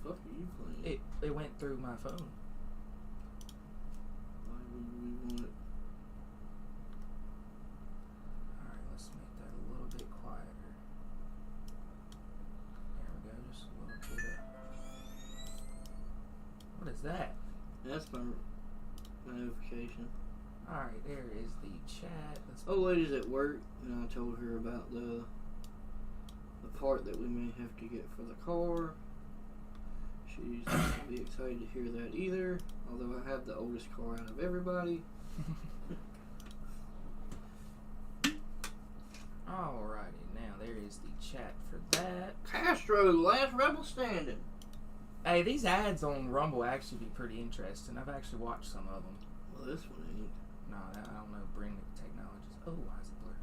fuck are you playing? It went through my phone. Why would we want it? Alright, let's make that a little bit quieter. There we go, just a little bit of... What is that? That's my notification. Alright, there is the chat. Oh, lady's at work, and I told her about the part that we may have to get for the car. She's not going to be excited to hear that either, although I have the oldest car out of everybody. Alrighty, now there is the chat for that. Castro, the last rebel standing. Hey, these ads on Rumble actually be pretty interesting. I've actually watched some of them. Well, this one ain't. No, I don't know. Bring Technologies. Oh, why is it blurry?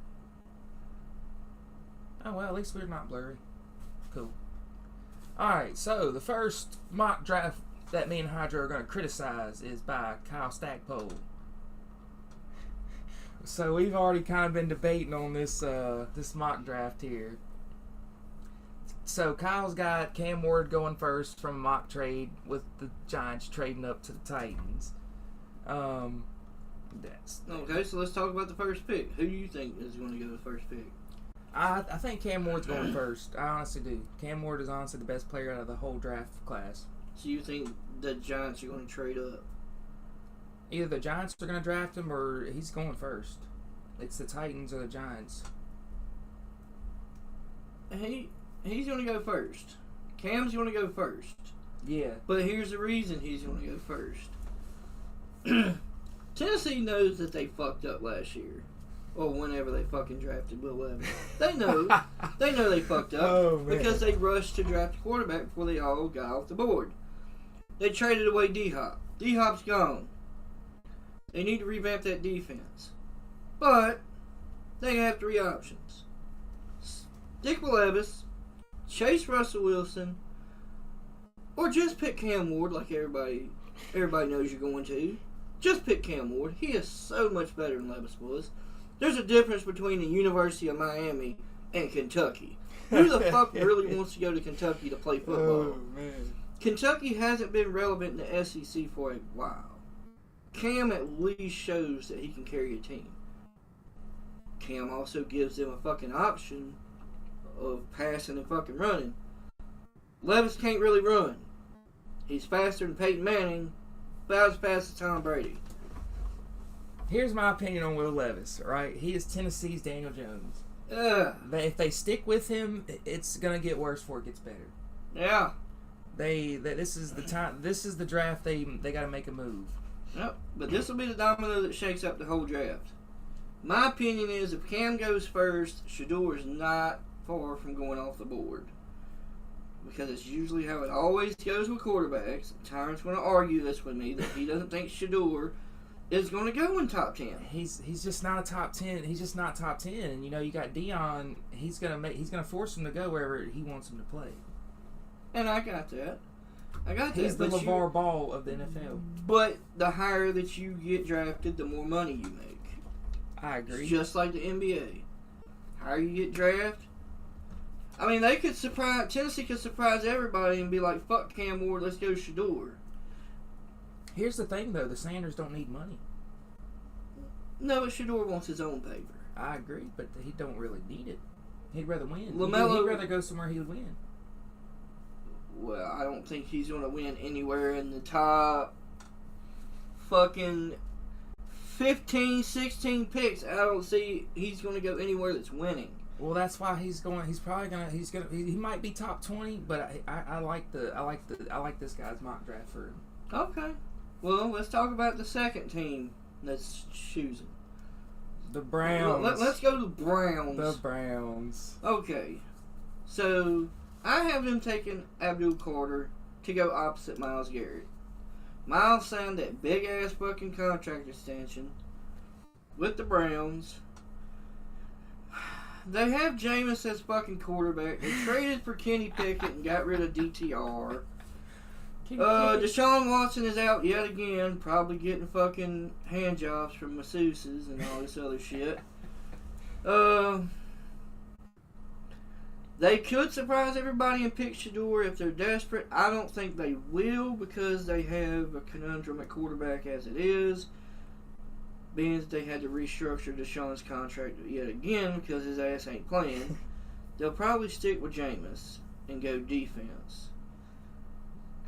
Oh, well, at least we're not blurry. Cool. Alright, so the first mock draft that me and Hydra are going to criticize is by Kyle Stackpole. So we've already kind of been debating on this this mock draft here. So Kyle's got Cam Ward going first from a mock trade with the Giants trading up to the Titans. Okay, so let's talk about the first pick. Who do you think is going to go the first pick? I think Cam Ward's going first. I honestly do. Cam Ward is honestly the best player out of the whole draft class. So you think the Giants are going to trade up? Either the Giants are going to draft him or he's going first. It's the Titans or the Giants. He's going to go first. Cam's going to go first. Yeah. But here's the reason he's going to go first. Tennessee knows that they fucked up last year. Or whenever they fucking drafted Will Levis. They know. They know they fucked up. Because they rushed to draft a quarterback before they all got off the board. They traded away D-Hop. D-Hop's gone. They need to revamp that defense. But they have three options. Stick with Levis, chase Russell Wilson, or just pick Cam Ward like everybody knows you're going to. Just pick Cam Ward. He is so much better than Levis was. There's a difference between the University of Miami and Kentucky. Who the fuck really wants to go to Kentucky to play football? Oh, man. Kentucky hasn't been relevant in the SEC for a while. Cam at least shows that he can carry a team. Cam also gives them a fucking option of passing and fucking running. Levis can't really run. He's faster than Peyton Manning, about as fast as Tom Brady. Here's my opinion on Will Levis, right? He is Tennessee's Daniel Jones. If they stick with him, it's gonna get worse before it gets better. Yeah. This is the time. This is the draft. They got to make a move. Yep. But this will be the domino that shakes up the whole draft. My opinion is if Cam goes first, Shador is not far from going off the board. Because it's usually how it always goes with quarterbacks. Tyrantt's going to argue this with me that he doesn't think Shador is going to go in top 10. He's just not a top 10. He's just not top 10. You know, you got Dion. He's gonna force him to go wherever he wants him to play. And I got that. He's the LeVar Ball of the NFL. But the higher that you get drafted, the more money you make. I agree. It's just like the NBA. Higher you get drafted. I mean, Tennessee could surprise everybody and be like, fuck Cam Ward, let's go Shador. Here's the thing, though. The Sanders don't need money. No, but Shador wants his own paper. I agree, but he don't really need it. He'd rather win. He'd rather go somewhere he would win. Well, I don't think he's going to win anywhere in the top fucking 15, 16 picks. I don't see he's going to go anywhere that's winning. Well, that's why he's going. He might be top 20, but I like this guy's mock draft for him. Okay. Well, let's talk about the second team that's choosing. The Browns. Let's go to the Browns. The Browns. Okay. So, I have them taking Abdul Carter to go opposite Myles Garrett. Myles signed that big-ass fucking contract extension with the Browns. They have Jameis as fucking quarterback. They traded for Kenny Pickett and got rid of DTR. Deshaun Watson is out yet again, probably getting fucking hand jobs from masseuses and all this other shit. They could surprise everybody and pick Shador if they're desperate. I don't think they will because they have a conundrum at quarterback as it is. Being that they had to restructure Deshaun's contract yet again because his ass ain't playing. They'll probably stick with Jameis and go defense.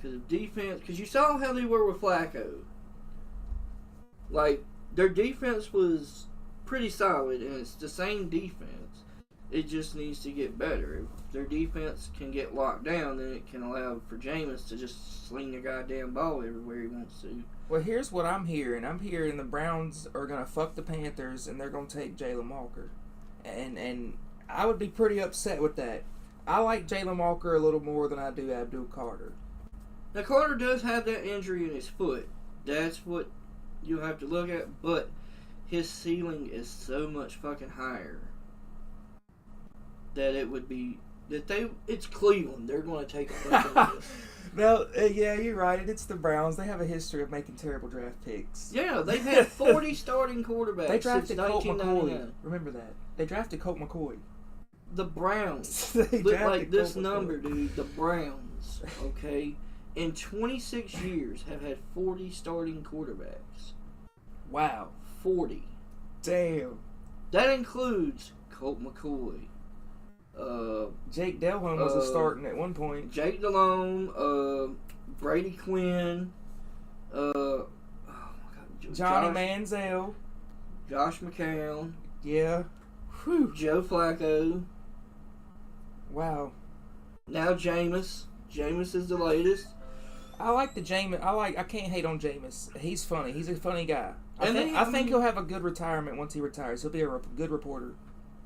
Because you saw how they were with Flacco. Like, their defense was pretty solid, and it's the same defense. It just needs to get better. If their defense can get locked down, then it can allow for Jameis to just sling the goddamn ball everywhere he wants to. Well, here's what I'm hearing. I'm hearing the Browns are going to fuck the Panthers, and they're going to take Jalen Walker. And I would be pretty upset with that. I like Jalen Walker a little more than I do Abdul Carter. Now, Carter does have that injury in his foot. That's what you'll have to look at, but his ceiling is so much fucking higher that it would be it's Cleveland. They're going to take a fucking risk. No, yeah, you're right. It's the Browns. They have a history of making terrible draft picks. Yeah, they've had 40 starting quarterbacks They drafted since Colt 1999. McCoy. Remember that. They drafted Colt McCoy. The Browns. They Look drafted like this Colt number, McCoy. dude. The Browns, okay, in 26 years have had 40 starting quarterbacks. Wow. 40. Damn. That includes Colt McCoy. Jake Delhomme was a starting at one point. Jake Delhomme, Brady Quinn, oh my God, Johnny Manziel. Josh McCown. Yeah. Whew. Joe Flacco. Wow. Now Jameis. Jameis is the latest. I like the Jameis. I can't hate on Jameis. He's funny. He's a funny guy. I think he'll have a good retirement once he retires. He'll be a good reporter.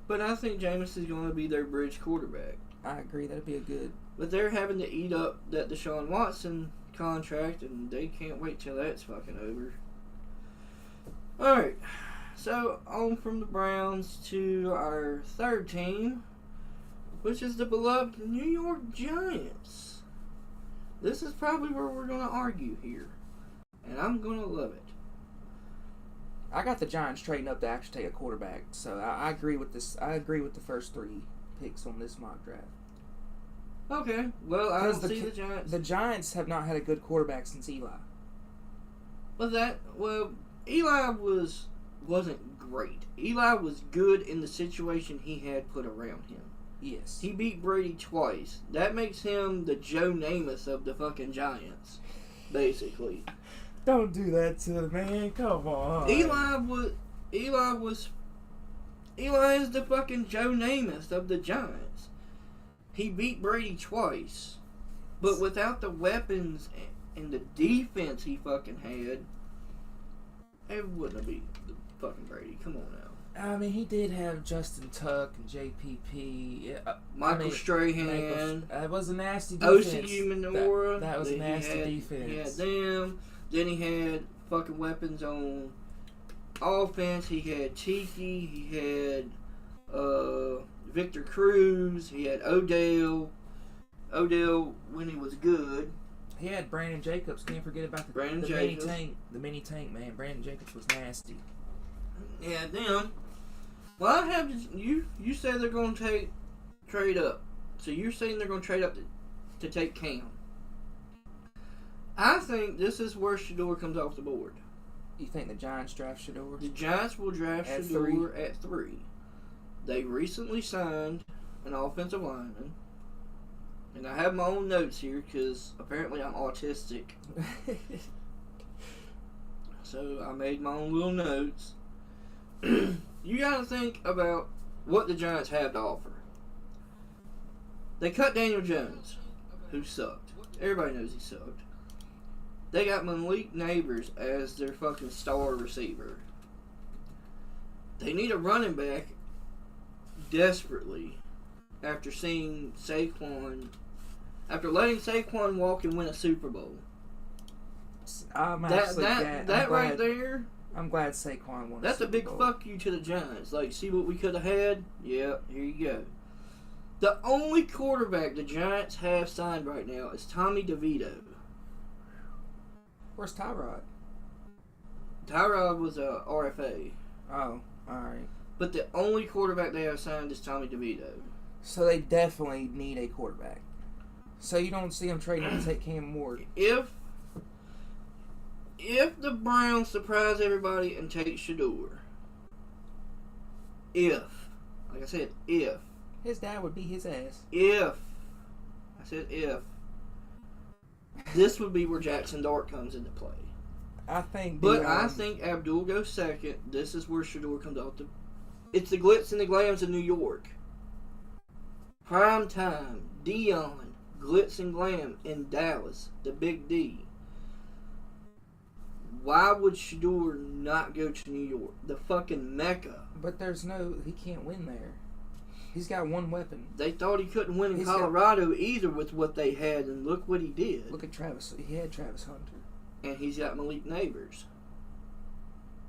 But I think Jameis is going to be their bridge quarterback. I agree. That'd be a good. But they're having to eat up that Deshaun Watson contract, and they can't wait till that's fucking over. Alright. So, on from the Browns to our third team, which is the beloved New York Giants. This is probably where we're going to argue here. And I'm going to love it. I got the Giants trading up to actually take a quarterback, so I agree with this. I agree with the first 3 picks on this mock draft. Okay, well, I don't see the Giants. The Giants have not had a good quarterback since Eli. Eli wasn't great. Eli was good in the situation he had put around him. Yes. He beat Brady twice. That makes him the Joe Namath of the fucking Giants, basically. Don't do that to the man. Come on. Eli is the fucking Joe Namath of the Giants. He beat Brady twice, but without the weapons and the defense he fucking had, it wouldn't have beat the fucking Brady. Come on now. I mean, he did have Justin Tuck and JPP. Michael Strahan. That was a nasty defense. OCU Minora. That was a nasty defense. He had them. Then he had fucking weapons on offense. He had Tiki. He had Victor Cruz. He had Odell. Odell when he was good. He had Brandon Jacobs. Can't forget about the mini tank. The mini tank, man. Brandon Jacobs was nasty. Yeah, them. Well, I have you say they're going to trade up. So you're saying they're going to trade up to take Cam. I think this is where Shador comes off the board. You think the Giants draft Shador? The Giants will draft Shador at 3. They recently signed an offensive lineman. And I have my own notes here because apparently I'm autistic. So I made my own little notes. You got to think about what the Giants have to offer. They cut Daniel Jones, who sucked. Everybody knows he sucked. They got Malik Neighbors as their fucking star receiver. They need a running back desperately after seeing Saquon, after letting Saquon walk and win a Super Bowl. I'm right there. I'm glad Saquon won. That's a big fuck you to the Giants. Like, see what we could have had? Yeah, here you go. The only quarterback the Giants have signed right now is Tommy DeVito. Where's Tyrantt? Tyrantt was a RFA. Oh, alright. But the only quarterback they have signed is Tommy DeVito. So they definitely need a quarterback. So you don't see them trading to take Cam Ward. If the Browns surprise everybody and take Shador, like I said, if his dad would beat his ass. If this would be where Jackson Dart comes into play. I think. I think Abdul goes second. This is where Shador comes out. It's the glitz and the glams of New York. Prime time, Dion, glitz and glam in Dallas, the Big D. Why would Shador not go to New York? The fucking Mecca. But he can't win there. He's got one weapon. They thought he couldn't win in Colorado either with what they had, and look what he did. Look at Travis. He had Travis Hunter. And he's got Malik Neighbors.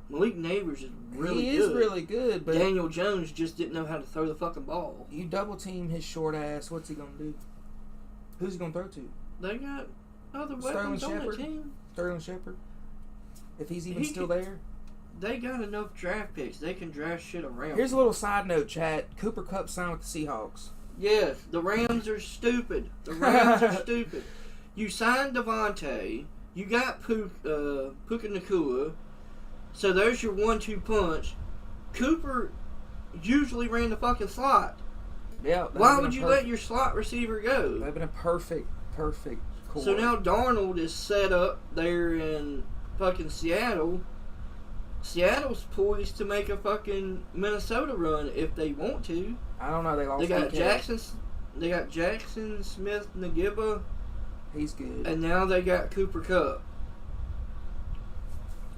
Malik Neighbors is really good. He is really good, but Daniel Jones just didn't know how to throw the fucking ball. You double team his short ass, what's he gonna do? Who's he gonna throw to? They got other weapons on the team. Sterling Shepard? If he's even still there? They got enough draft picks. They can draft shit around. Here's a little side note, chat. Cooper Kupp signed with the Seahawks. Yes, the Rams are stupid. You signed Devontae. You got Puka Nacua. So there's your 1-2 punch. Cooper usually ran the fucking slot. Yeah. Why would you let your slot receiver go? That would have been a perfect core. So now Darnold is set up there in fucking Seattle. Seattle's poised to make a fucking Minnesota run if they want to. I don't know. They got Jackson. They got Jackson Smith Nagibba. He's good. And now they got Cooper Kupp.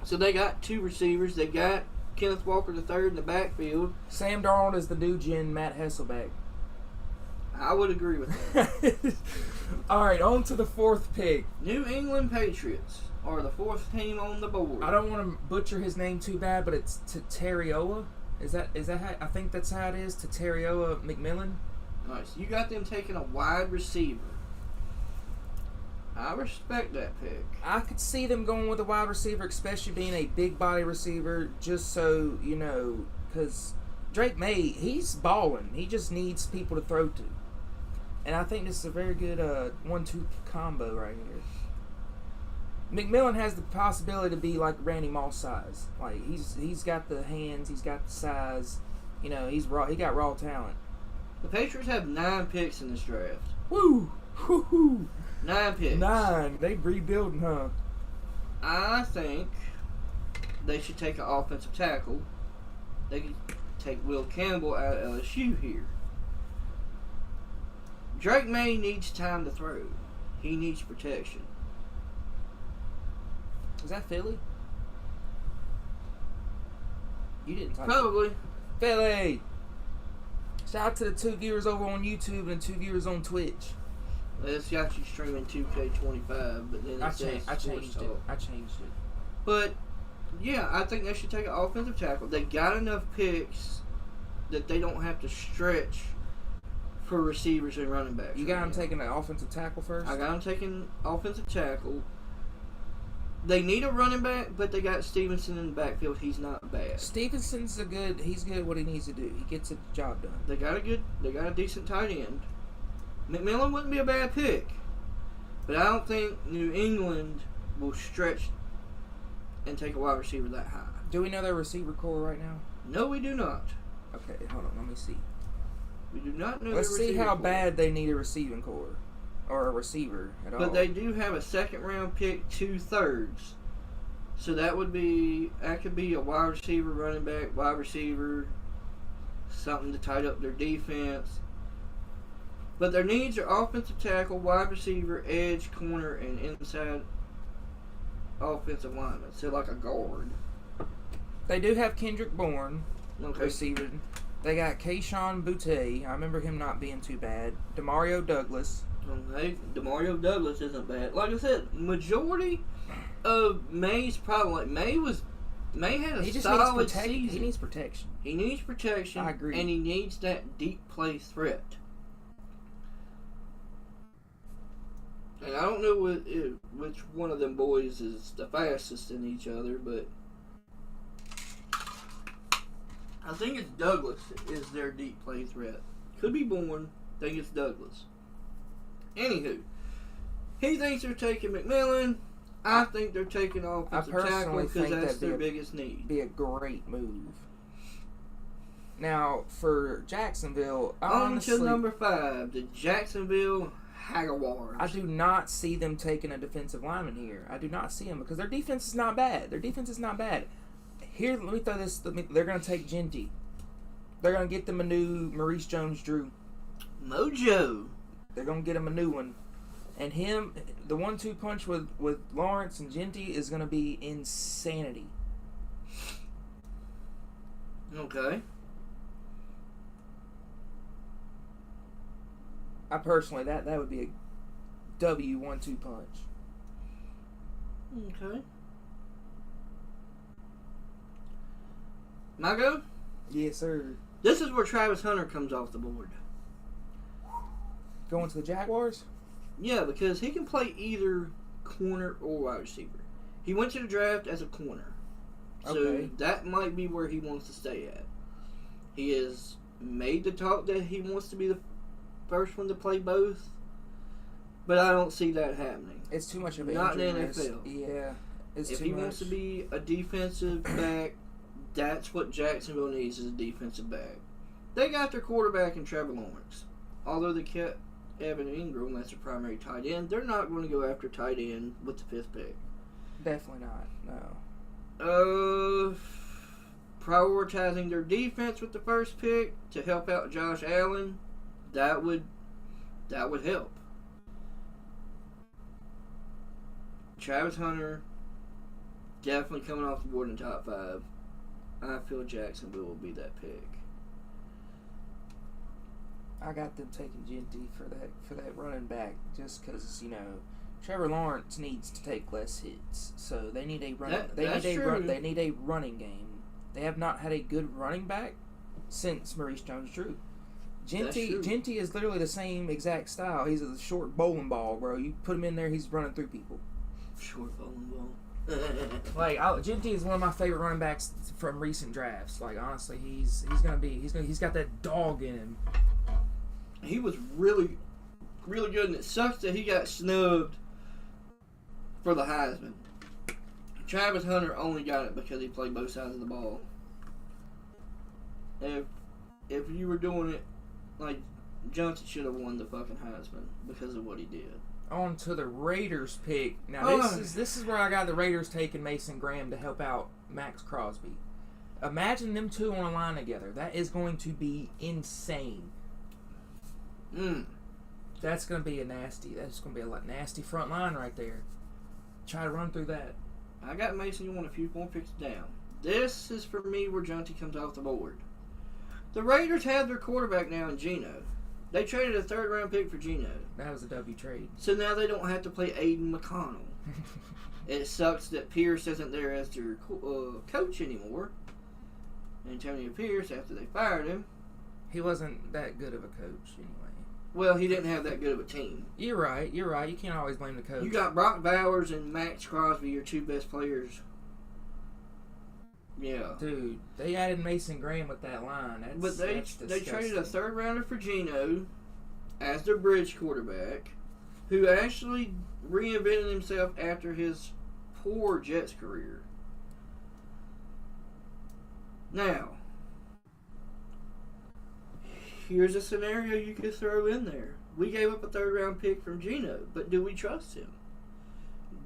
So they got 2 receivers. They got Kenneth Walker III in the backfield. Sam Darnold is the new gen Matt Hasselbeck. I would agree with that. All right, on to the 4th pick. New England Patriots are the 4th team on the board. I don't want to butcher his name too bad, but it's Taterioa. Is that how, I think that's how it is? Taterioa McMillan. Nice. You got them taking a wide receiver. I respect that pick. I could see them going with a wide receiver, especially being a big body receiver, just so, because Drake May, he's balling. He just needs people to throw to. And I think this is a very good 1-2 combo right here. McMillan has the possibility to be like Randy Moss size. Like he's got the hands, he's got the size. He's raw. He got raw talent. The Patriots have 9 picks in this draft. Woo! Woo-hoo! 9 picks. 9. They rebuilding, huh? I think they should take an offensive tackle. They could take Will Campbell out of LSU here. Drake May needs time to throw. He needs protection. Is that Philly? You didn't talk. Probably. Philly! Shout out to the 2 viewers over on YouTube and 2 viewers on Twitch. It's got you streaming 2K25, but then I changed it. But, yeah, I think they should take an offensive tackle. They got enough picks that they don't have to stretch for receivers and running backs. You got them taking an offensive tackle first? I got them taking offensive tackle. They need a running back, but they got Stevenson in the backfield. He's not bad. Stevenson's he's good at what he needs to do. He gets the job done. They got a decent tight end. McMillan wouldn't be a bad pick, but I don't think New England will stretch and take a wide receiver that high. Do we know their receiver core right now? No, we do not. Okay, hold on. Let me see. We do not know. Let's see how bad they need a receiving core or a receiver at all. But they do have a 2nd round pick, 2/3. So that could be a wide receiver, running back, wide receiver, something to tighten up their defense. But their needs are offensive tackle, wide receiver, edge, corner, and inside offensive lineman. So like a guard. They do have Kendrick Bourne, Okay. receiver. They got Keyshawn Boutte. I remember him not being too bad. Demario Douglas. Okay. Demario Douglas isn't bad. Like I said, majority of May's problem. May had a solid season. He needs protection. He needs protection. I agree. And he needs that deep play threat. And I don't know which one of them boys is the fastest in each other, but I think it's Douglas is their deep play threat. Could be Bourne. Think it's Douglas. Anywho, he thinks they're taking McMillan. I think they're taking offensive tackle because that's their biggest need. Be a great move. Now, for Jacksonville, on to number 5, the Jacksonville Jaguars. I do not see them taking a defensive lineman here. I do not see them because their defense is not bad. Here, let me throw this. They're going to take Genty. They're going to get them a new Maurice Jones-Drew. Mojo. They're going to get him a new one. And him, the 1-2 punch with Lawrence and Genty is going to be insanity. Okay. I personally, that would be a W 1-2 punch. Okay. My go? Yes, sir. This is where Travis Hunter comes off the board. Going to the Jaguars? Yeah, because he can play either corner or wide receiver. He went to the draft as a corner. So that might be where he wants to stay at. He has made the talk that he wants to be the first one to play both. But I don't see that happening. It's too much of an Not in the risk. NFL. Yeah. If he wants to be a defensive back, that's what Jacksonville needs is a defensive back. They got their quarterback in Trevor Lawrence. Although they kept Evan Ingram, that's their primary tight end, they're not going to go after tight end with the 5th pick. Definitely not, no. Prioritizing their defense with the 1st pick to help out Josh Allen, that would help. Travis Hunter, definitely coming off the board in the top 5. I feel Jacksonville will be that pick. I got them taking Genty for that running back just because, Trevor Lawrence needs to take less hits. So they need a they need a running game. They have not had a good running back since Maurice Jones-Drew. Genty is literally the same exact style. He's a short bowling ball, bro. You put him in there, he's running through people. Short bowling ball. Genty is one of my favorite running backs from recent drafts. Like, honestly, he's got that dog in him. He was really, really good, and it sucks that he got snubbed for the Heisman. Travis Hunter only got it because he played both sides of the ball. If you were doing it like Johnson should have won the fucking Heisman because of what he did. On to the Raiders pick. Now this is where I got the Raiders taking Mason Graham to help out Max Crosby. Imagine them two on a line together. That is going to be insane. That's going to be that's going to be a nasty front line right there. Try to run through that. I got Mason. You want a few more picks down. This is for me where Johnty comes off the board. The Raiders have their quarterback now in Geno. They traded a 3rd-round pick for Geno. That was a W trade. So now they don't have to play Aiden McConnell. It sucks that Pierce isn't there as their coach anymore. Antonio Pierce, after they fired him. He wasn't that good of a coach anyway. Well, he didn't have that good of a team. You're right. You can't always blame the coach. You got Brock Bowers and Max Crosby, your 2 best players. Yeah. Dude, they added Mason Graham with that line. They traded a 3rd-rounder for Geno as their bridge quarterback, who actually reinvented himself after his poor Jets career. Now, here's a scenario you could throw in there. We gave up a 3rd-round pick from Geno, but do we trust him?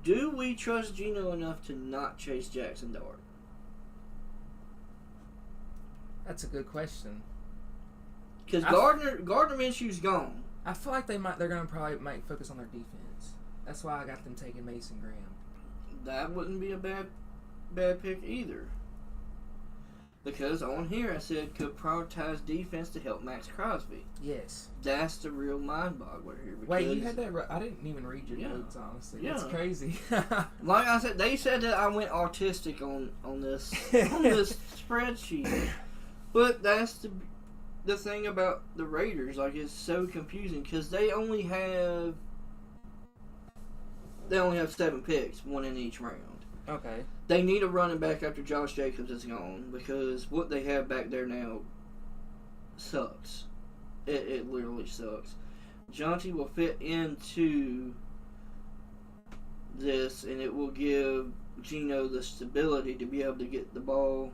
Do we trust Geno enough to not chase Jackson Dart? That's a good question. Because Gardner Minshew's gone. I feel like they're going to probably might focus on their defense. That's why I got them taking Mason Graham. That wouldn't be a bad pick either. Because on here I said could prioritize defense to help Max Crosby. Yes. That's the real mind boggler here. Wait, you had that? I didn't even read your notes, honestly. Yeah. That's crazy. Like I said, they said that I went autistic on this this spreadsheet. But that's the thing about the Raiders. Like, it's so confusing because they only have 7 picks, 1 in each round. Okay. They need a running back after Josh Jacobs is gone because what they have back there now sucks. It literally sucks. Jonty will fit into this, and it will give Geno the stability to be able to get the ball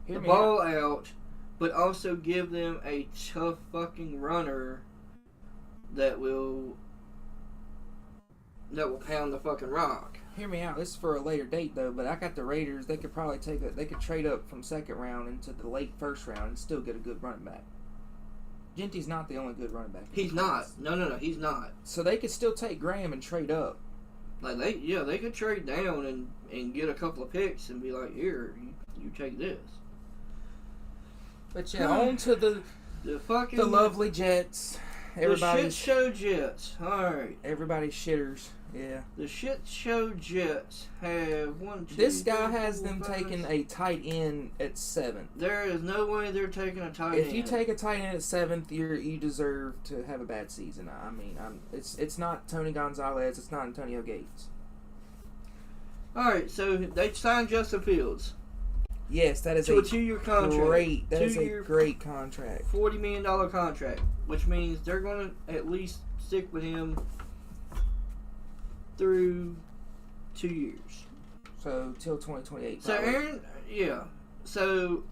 out, but also give them a tough fucking runner that will pound the fucking rock. Hear me out. This is for a later date though, but I got the Raiders. They could probably they could trade up from second round into the late first round and still get a good running back. Genty's not the only good running back. He's not. No, he's not. So they could still take Graham and trade up. Like they could trade down and get a couple of picks and be like, here, you take this. But yeah, on to the lovely Jets. The shit show Jets. Alright. Everybody's shitters. Yeah. The shit show Jets have one, two, This guy three, has four, them five, taking a tight end at 7th. There is no way they're taking a tight end. If you take a tight end at 7th, you deserve to have a bad season. I mean, it's not Tony Gonzalez. It's not Antonio Gates. Alright, so they signed Justin Fields. Yes, that is a 2-year contract. That is a great contract. $40 million contract, which means they're going to at least stick with him through 2 years. So, till 2028. So, Aaron, yeah. So,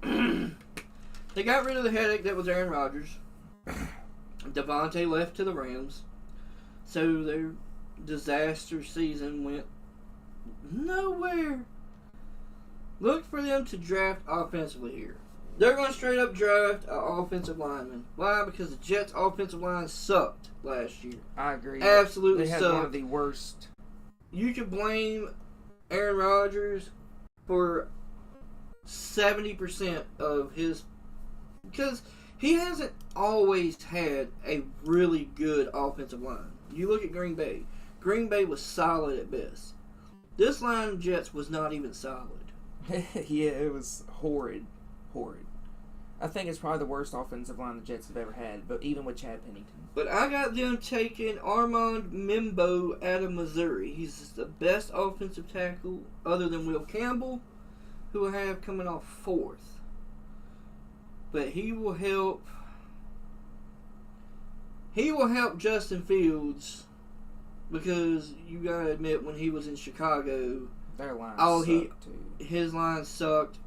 they got rid of the headache that was Aaron Rodgers. Devontae left to the Rams. So, their disaster season went nowhere. Look for them to draft offensively here. They're going to straight up draft an offensive lineman. Why? Because the Jets' offensive line sucked last year. I agree. Absolutely sucked. They had one of the worst. You could blame Aaron Rodgers for 70% of his... Because he hasn't always had a really good offensive line. You look at Green Bay. Green Bay was solid at best. This line of Jets was not even solid. Yeah, it was horrid. I think it's probably the worst offensive line the Jets have ever had, but even with Chad Pennington. But I got them taking Armand Mimbo out of Missouri. He's the best offensive tackle other than Will Campbell, who I have coming off 4th. But he will help Justin Fields, because you gotta admit, when he was in Chicago, their line sucked too. His line sucked,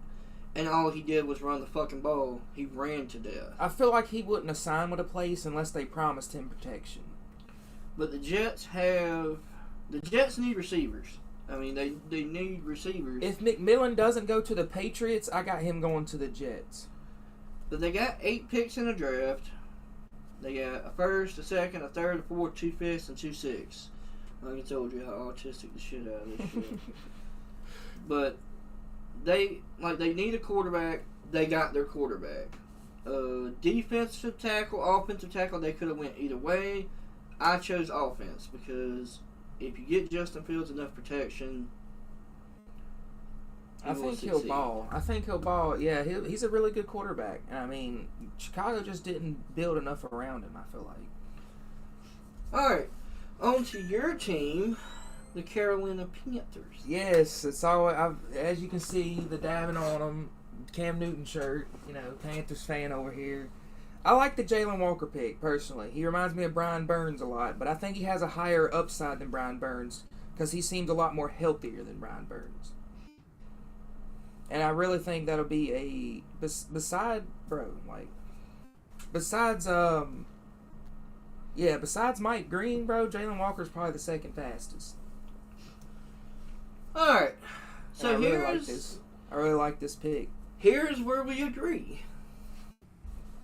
and all he did was run the fucking ball. He ran to death. I feel like he wouldn't have signed with a place unless they promised him protection. But the Jets need receivers. I mean, they need receivers. If McMillan doesn't go to the Patriots, I got him going to the Jets. But they got 8 picks in the draft. They got a first, a second, a third, a fourth, 2 fifths, and 2 sixths. Like I told you how autistic the shit out of this shit. But they need a quarterback. They got their quarterback. Defensive tackle, offensive tackle, they could have went either way. I chose offense because if you get Justin Fields enough protection, I think he'll ball. Yeah, he's a really good quarterback. I mean, Chicago just didn't build enough around him, I feel like. All right, on to your team, the Carolina Panthers. Yes, it's all. As you can see, the dabbing on them, Cam Newton shirt. Panthers fan over here. I like the Jalen Walker pick personally. He reminds me of Brian Burns a lot, but I think he has a higher upside than Brian Burns because he seems a lot more healthier than Brian Burns. And I really think that'll be besides Mike Green, bro, Jalen Walker's probably the second fastest. Alright. So I really like this pick. Here's where we agree.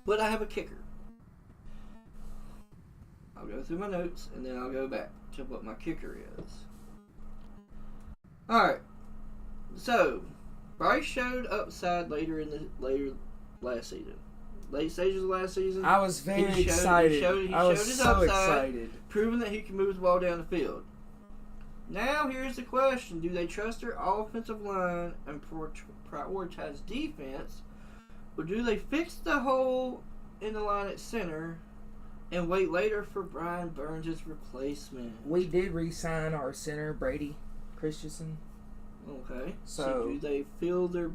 But I have a kicker. I'll go through my notes and then I'll go back to what my kicker is. Alright. So Bryce showed upside later last season. Late stages of last season. I was very excited. I was his so upside, excited. Proving that he can move the ball down the field. Now here's the question. Do they trust their offensive line and prioritize defense? Or do they fix the hole in the line at center and wait later for Brian Burns' replacement? We did re-sign our center, Brady Christensen. Okay. So do they fill their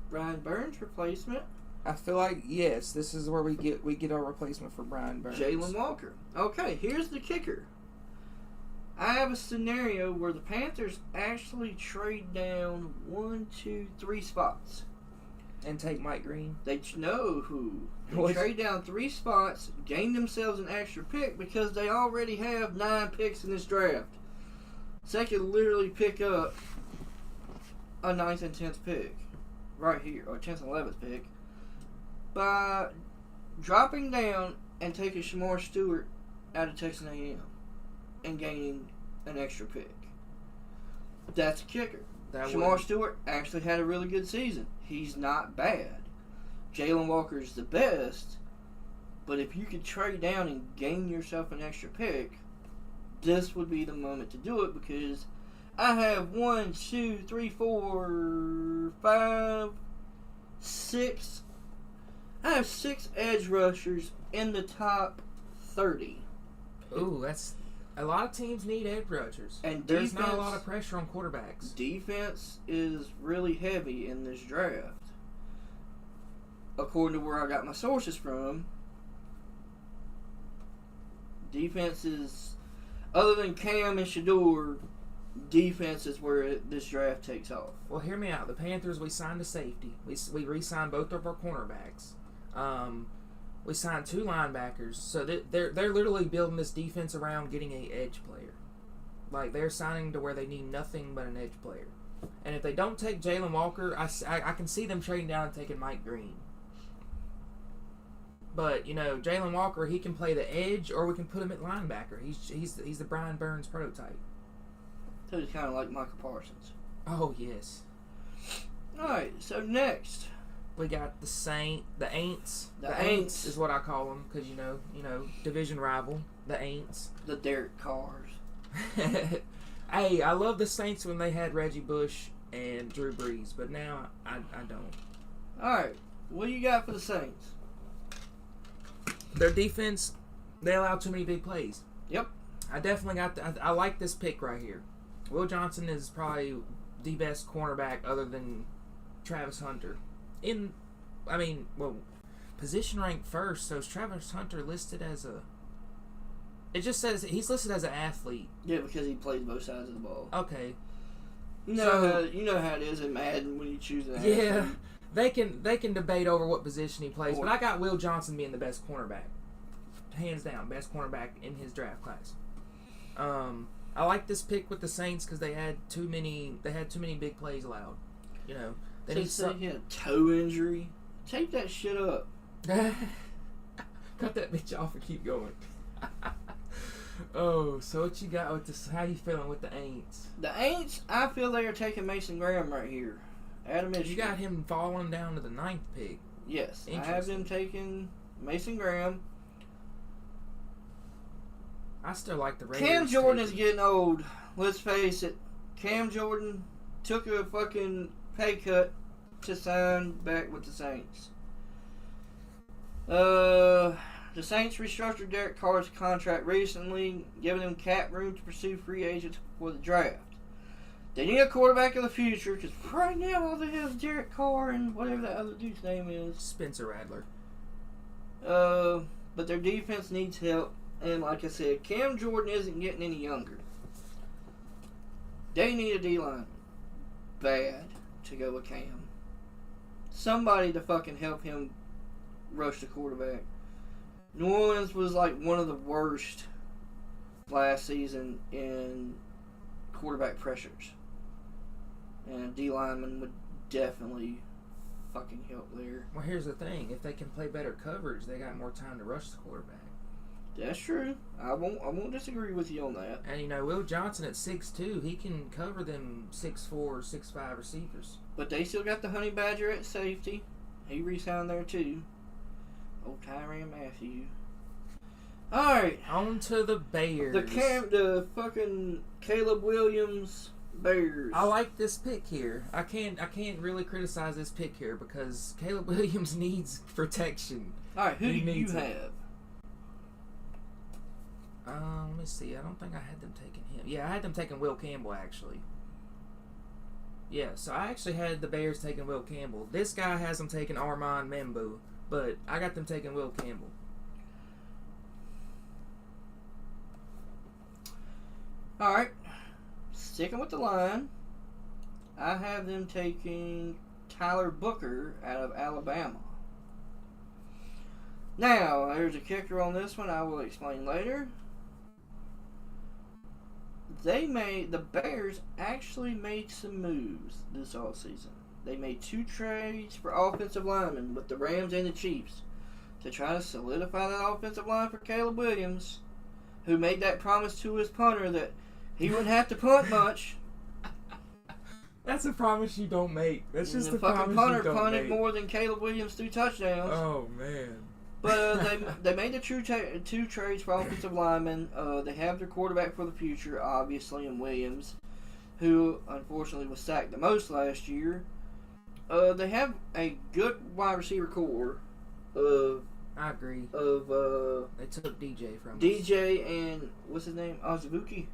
Brian Burns replacement? I feel like, yes, this is where we get our replacement for Brian Burns. Jalen Walker. Okay, here's the kicker. I have a scenario where the Panthers actually trade down 1, 2, 3 spots. And take Mike Green. They know who. They trade down 3 spots, gain themselves an extra pick because they already have 9 picks in this draft. So they could literally pick up a 9th and 10th pick right here, or 10th and 11th pick, by dropping down and taking Shamar Stewart out of Texas A&M and gaining an extra pick. That's a kicker. Shamar Stewart actually had a really good season. He's not bad. Jalen Walker's the best, but if you could trade down and gain yourself an extra pick, this would be the moment to do it because I have 1, 2, 3, 4, 5, 6. I have 6 edge rushers in the top 30. Ooh, that's a lot of teams need edge rushers. And there's not a lot of pressure on quarterbacks. Defense is really heavy in this draft. According to where I got my sources from, defense is, other than Cam and Shador, defense is where this draft takes off. Well, hear me out. The Panthers, we signed a safety. We re-signed both of our cornerbacks. We signed 2 linebackers. So they're literally building this defense around getting an edge player. Like, they're signing to where they need nothing but an edge player. And if they don't take Jalen Walker, I can see them trading down and taking Mike Green. But, Jalen Walker, he can play the edge, or we can put him at linebacker. He's the Brian Burns prototype. So he's kind of like Michael Parsons. Oh, yes. Alright, so next. We got the Aints. The Aints is what I call them, because, division rival. The Aints. The Derek Carrs. Hey, I love the Saints when they had Reggie Bush and Drew Brees, but now I don't. Alright, what do you got for the Saints? Their defense, they allow too many big plays. Yep. I definitely I like this pick right here. Will Johnson is probably the best cornerback other than Travis Hunter. Position ranked first, so is Travis Hunter listed as a... It just says he's listed as an athlete. Yeah, because he plays both sides of the ball. Okay. You know how it is in Madden when you choose an athlete. Yeah. They can debate over what position he plays, but I got Will Johnson being the best cornerback. Hands down, best cornerback in his draft class. I like this pick with the Saints because they had too many big plays allowed. They need he had a toe injury. Take that shit up. Cut that bitch off and keep going. Oh, so what you got with this? How you feeling with the Aints? The Aints, I feel they are taking Mason Graham right here. Out of Michigan. You got him falling down to the 9th pick. Yes, I have them taking Mason Graham. I still like the Raiders. Cam Jordan is getting old. Let's face it. Cam Jordan took a fucking pay cut to sign back with the Saints. The Saints restructured Derek Carr's contract recently, giving him cap room to pursue free agents before the draft. They need a quarterback of the future, because right now all they have is Derek Carr and whatever that other dude's name is. Spencer Rattler. But their defense needs help. And like I said, Cam Jordan isn't getting any younger. They need a D-line bad to go with Cam. Somebody to fucking help him rush the quarterback. New Orleans was like one of the worst last season in quarterback pressures. And a D-lineman would definitely fucking help there. Well, here's the thing. If they can play better coverage, they got more time to rush the quarterback. That's true. I won't disagree with you on that. And, Will Johnson at 6'2", he can cover them 6'4", 6'5" receivers. But they still got the Honey Badger at safety. He re-signed there, too. Old Tyrantt Matthew. Alright. On to the Bears. The fucking Caleb Williams Bears. I like this pick here. I can't really criticize this pick here because Caleb Williams needs protection. Alright, who do you have? Let me see. I don't think I had them taking him. Yeah, I had them taking Will Campbell, actually. Yeah, so I actually had the Bears taking Will Campbell. This guy has them taking Armand Membu, but I got them taking Will Campbell. All right, sticking with the line, I have them taking Tyler Booker out of Alabama. Now, there's a kicker on this one I will explain later. The Bears actually made some moves this offseason. They made 2 trades for offensive linemen with the Rams and the Chiefs to try to solidify that offensive line for Caleb Williams, who made that promise to his punter that he wouldn't have to punt much. That's a promise you don't make. That's just the a fucking promise punter you don't punted make. more than Caleb Williams 3 touchdowns. Oh, man. But they made the 2 trades for offensive linemen. They have their quarterback for the future, obviously, in Williams, who unfortunately was sacked the most last year. They have a good wide receiver core. I agree. They took DJ from us. DJ and what's his name? Ozubuki.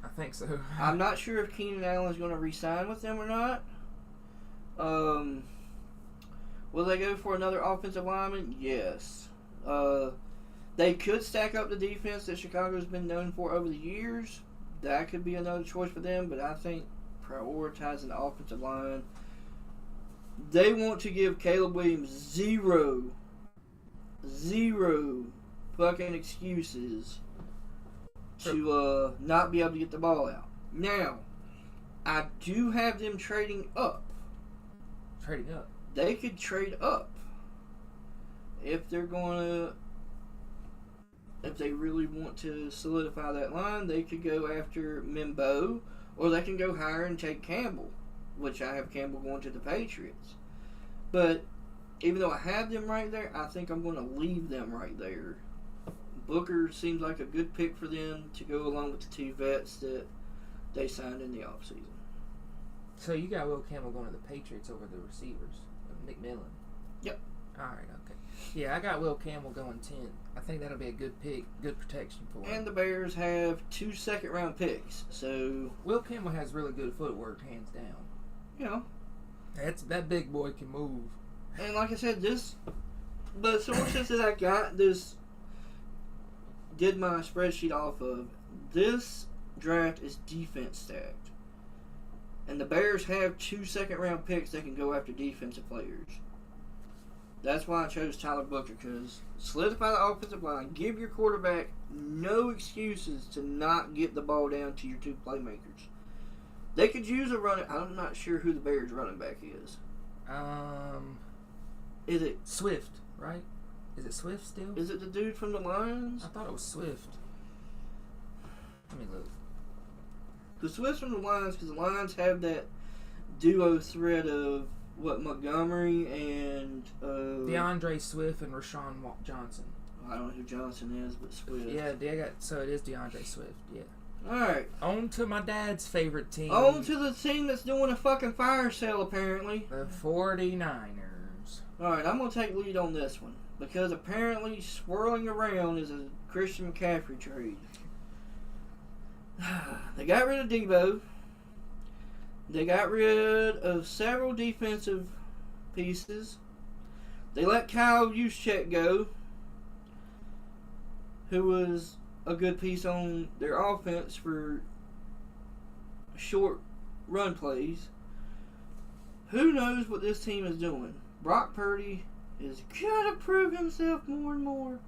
I think so. I'm not sure if Keenan Allen's going to re-sign with them or not. Will they go for another offensive lineman? Yes. They could stack up the defense that Chicago's been known for over the years. That could be another choice for them, but I think prioritizing the offensive line. They want to give Caleb Williams zero fucking excuses to not be able to get the ball out. Now, I do have them trading up. Trading up? They could trade up if they're going to. If they really want to solidify that line, they could go after Mimbo, or they can go higher and take Campbell, which I have Campbell going to the Patriots. But even though I have them right there, I think I'm going to leave them right there. Booker seems like a good pick for them to go along with the 2 vets that they signed in the offseason. So you got Will Campbell going to the Patriots over the receivers, McMillan. Yep. All right, okay. Yeah, I got Will Campbell going 10. I think that'll be a good pick, good protection for him. And the Bears have 2 second-round picks, so Will Campbell has really good footwork, hands down. You know. That big boy can move. And like I said, the sources that I got did my spreadsheet off of, this draft is defense stacked. And the Bears have 2 second-round picks that can go after defensive players. That's why I chose Tyler Booker, because solidify the offensive line, give your quarterback no excuses to not get the ball down to your 2 playmakers. They could use a running. I'm not sure who the Bears running back is. Is it Swift, right? Is it Swift still? Is it the dude from the Lions? I thought it was Swift. Let me look. The Swift from the Lions, because the Lions have that duo threat of Montgomery and DeAndre Swift and Rashawn Johnson. I don't know who Johnson is, but Swift. Yeah, so it is DeAndre Swift. Yeah. All right. On to my dad's favorite team. On to the team that's doing a fucking fire sale, apparently. The 49ers. All right, I'm gonna take lead on this one because apparently swirling around is a Christian McCaffrey trade. They got rid of Debo. They got rid of several defensive pieces. They let Kyle Juszczyk go, who was a good piece on their offense for short run plays. Who knows what this team is doing? Brock Purdy is going to prove himself more and more.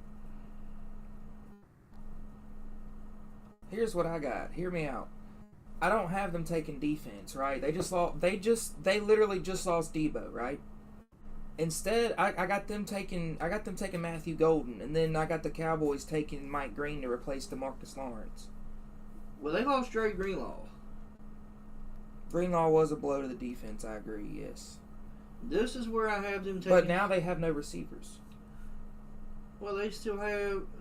Here's what I got. Hear me out. I don't have them taking defense, right? They literally just lost Debo, right? Instead, I got them taking Matthew Golden, and then I got the Cowboys taking Mike Green to replace DeMarcus Lawrence. Well, they lost Dre Greenlaw. Greenlaw was a blow to the defense, I agree, yes. This is where I have them taking. But now they have no receivers. Well, they still got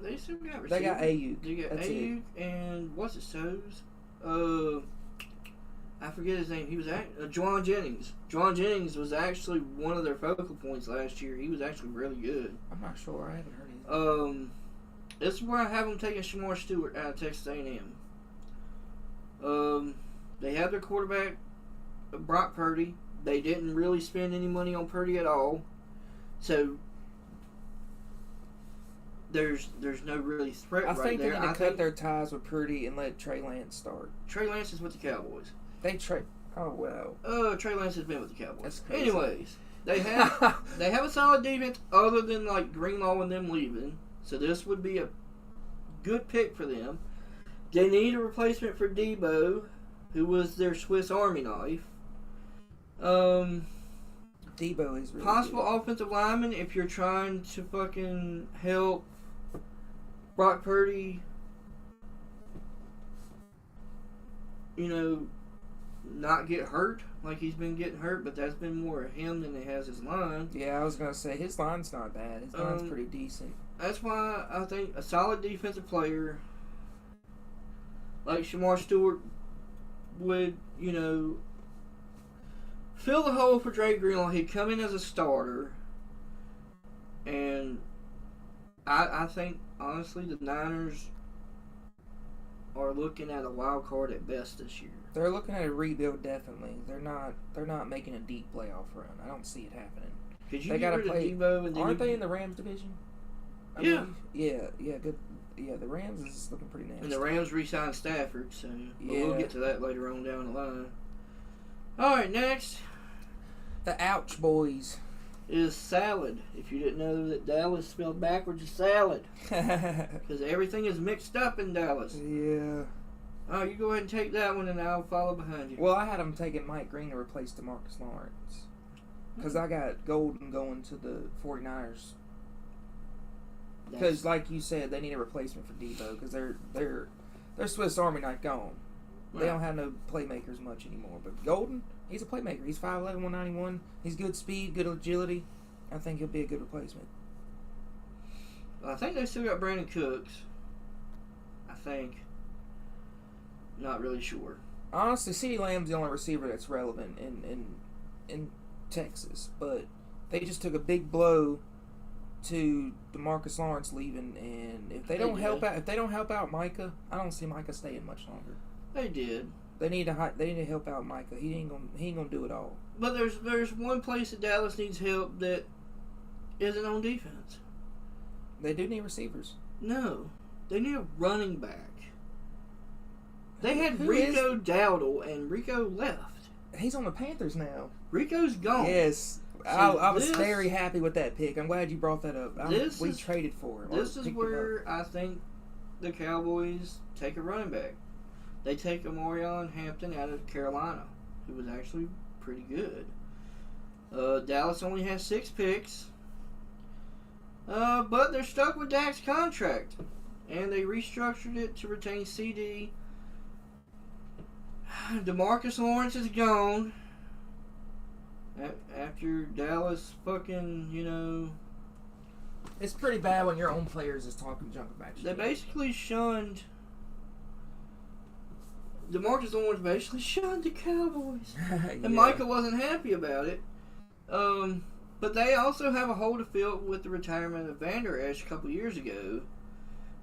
receivers. They got Ayuk. They got Ayuk and what's his toes? I forget his name. He was Juwan Jennings. Juwan Jennings was actually one of their focal points last year. He was actually really good. I'm not sure. I haven't heard his name. This is where I have them taking Shamar Stewart out of Texas A&M. They have their quarterback Brock Purdy. They didn't really spend any money on Purdy at all. So there's no really threat I right think there. they need to cut their ties with Purdy and let Trey Lance start. Trey Lance is with the Cowboys. Oh wow. Trey Lance has been with the Cowboys. That's crazy. Anyways, they have a solid defense other than like Greenlaw and them leaving. So this would be a good pick for them. They need a replacement for Debo, who was their Swiss Army knife. Debo is really possible good. Offensive lineman if you're trying to fucking help Brock Purdy, not get hurt like he's been getting hurt, but that's been more of him than it has his line. Yeah, I was gonna say his line's not bad. His line's pretty decent. That's why I think a solid defensive player like Shamar Stewart would, fill the hole for Dre Greenlaw. He'd come in as a starter, and I think honestly the Niners are looking at a wild card at best this year. They're looking at a rebuild definitely. They're not making a deep playoff run. I don't see it happening. Could you They get gotta rid play. of Debo and then Aren't they in the Rams division? I Yeah. believe? Yeah, good. Yeah, the Rams is looking pretty nasty. And the Rams re-signed Stafford, so but Yeah. we'll get to that later on down the line. All right, next The Ouch Boys. is salad. If you didn't know that Dallas spelled backwards is salad, Yeah. because everything is mixed up in Dallas. Oh, you go ahead and take that one, and I'll follow behind you. Well, I had them taking Mike Green to replace DeMarcus Lawrence. Because I got Golden going to the 49ers. Because, like you said, they need a replacement for Debo. Because they're Swiss Army knife gone. They don't have no playmakers much anymore. But Golden, he's a playmaker. He's 5'11", 191. He's good speed, good agility. I think he'll be a good replacement. I think they still got Brandon Cooks. I think. Not really sure. Honestly, CeeDee Lamb's the only receiver that's relevant in Texas. But they just took a big blow to DeMarcus Lawrence leaving, and if they don't help out Micah, I don't see Micah staying much longer. They did. They need to help out Micah. He ain't gonna do it all. But there's one place that Dallas needs help that isn't on defense. They do need receivers. No, they need a running back. They had Who Rico Dowdle, and Rico left. He's on the Panthers now. Rico's gone. Yes. So I was very happy with that pick. I'm glad you brought that up. We traded for him. This is where I think the Cowboys take a running back. They take Amarion Hampton out of Carolina, who was actually pretty good. Dallas only has 6 picks. But they're stuck with Dak's contract. And they restructured it to retain CD. DeMarcus Lawrence is gone. After Dallas fucking, It's pretty bad when your own players is talking junk about you. They basically shunned... DeMarcus Lawrence basically shunned the Cowboys. And Micah wasn't happy about it. But they also have a hole to fill with the retirement of Vander Esch a couple years ago.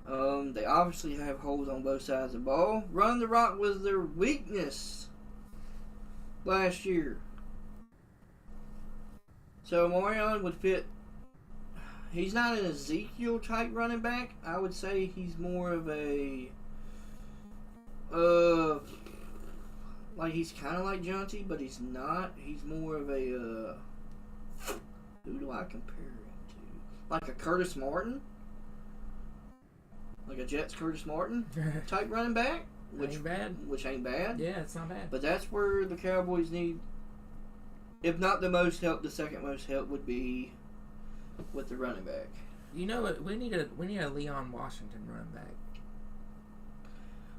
They obviously have holes on both sides of the ball. Run the rock was their weakness last year. So Marion would fit. He's not an Ezekiel type running back. I would say he's more of a like he's kind of like Jonty, but he's not. He's more of a who do I compare him to? Like a Curtis Martin, like a Jets Curtis Martin type running back, which ain't bad. Yeah, it's not bad. But that's where the Cowboys need, if not the most help, the second most help would be with the running back. You know what? We need a Leon Washington running back.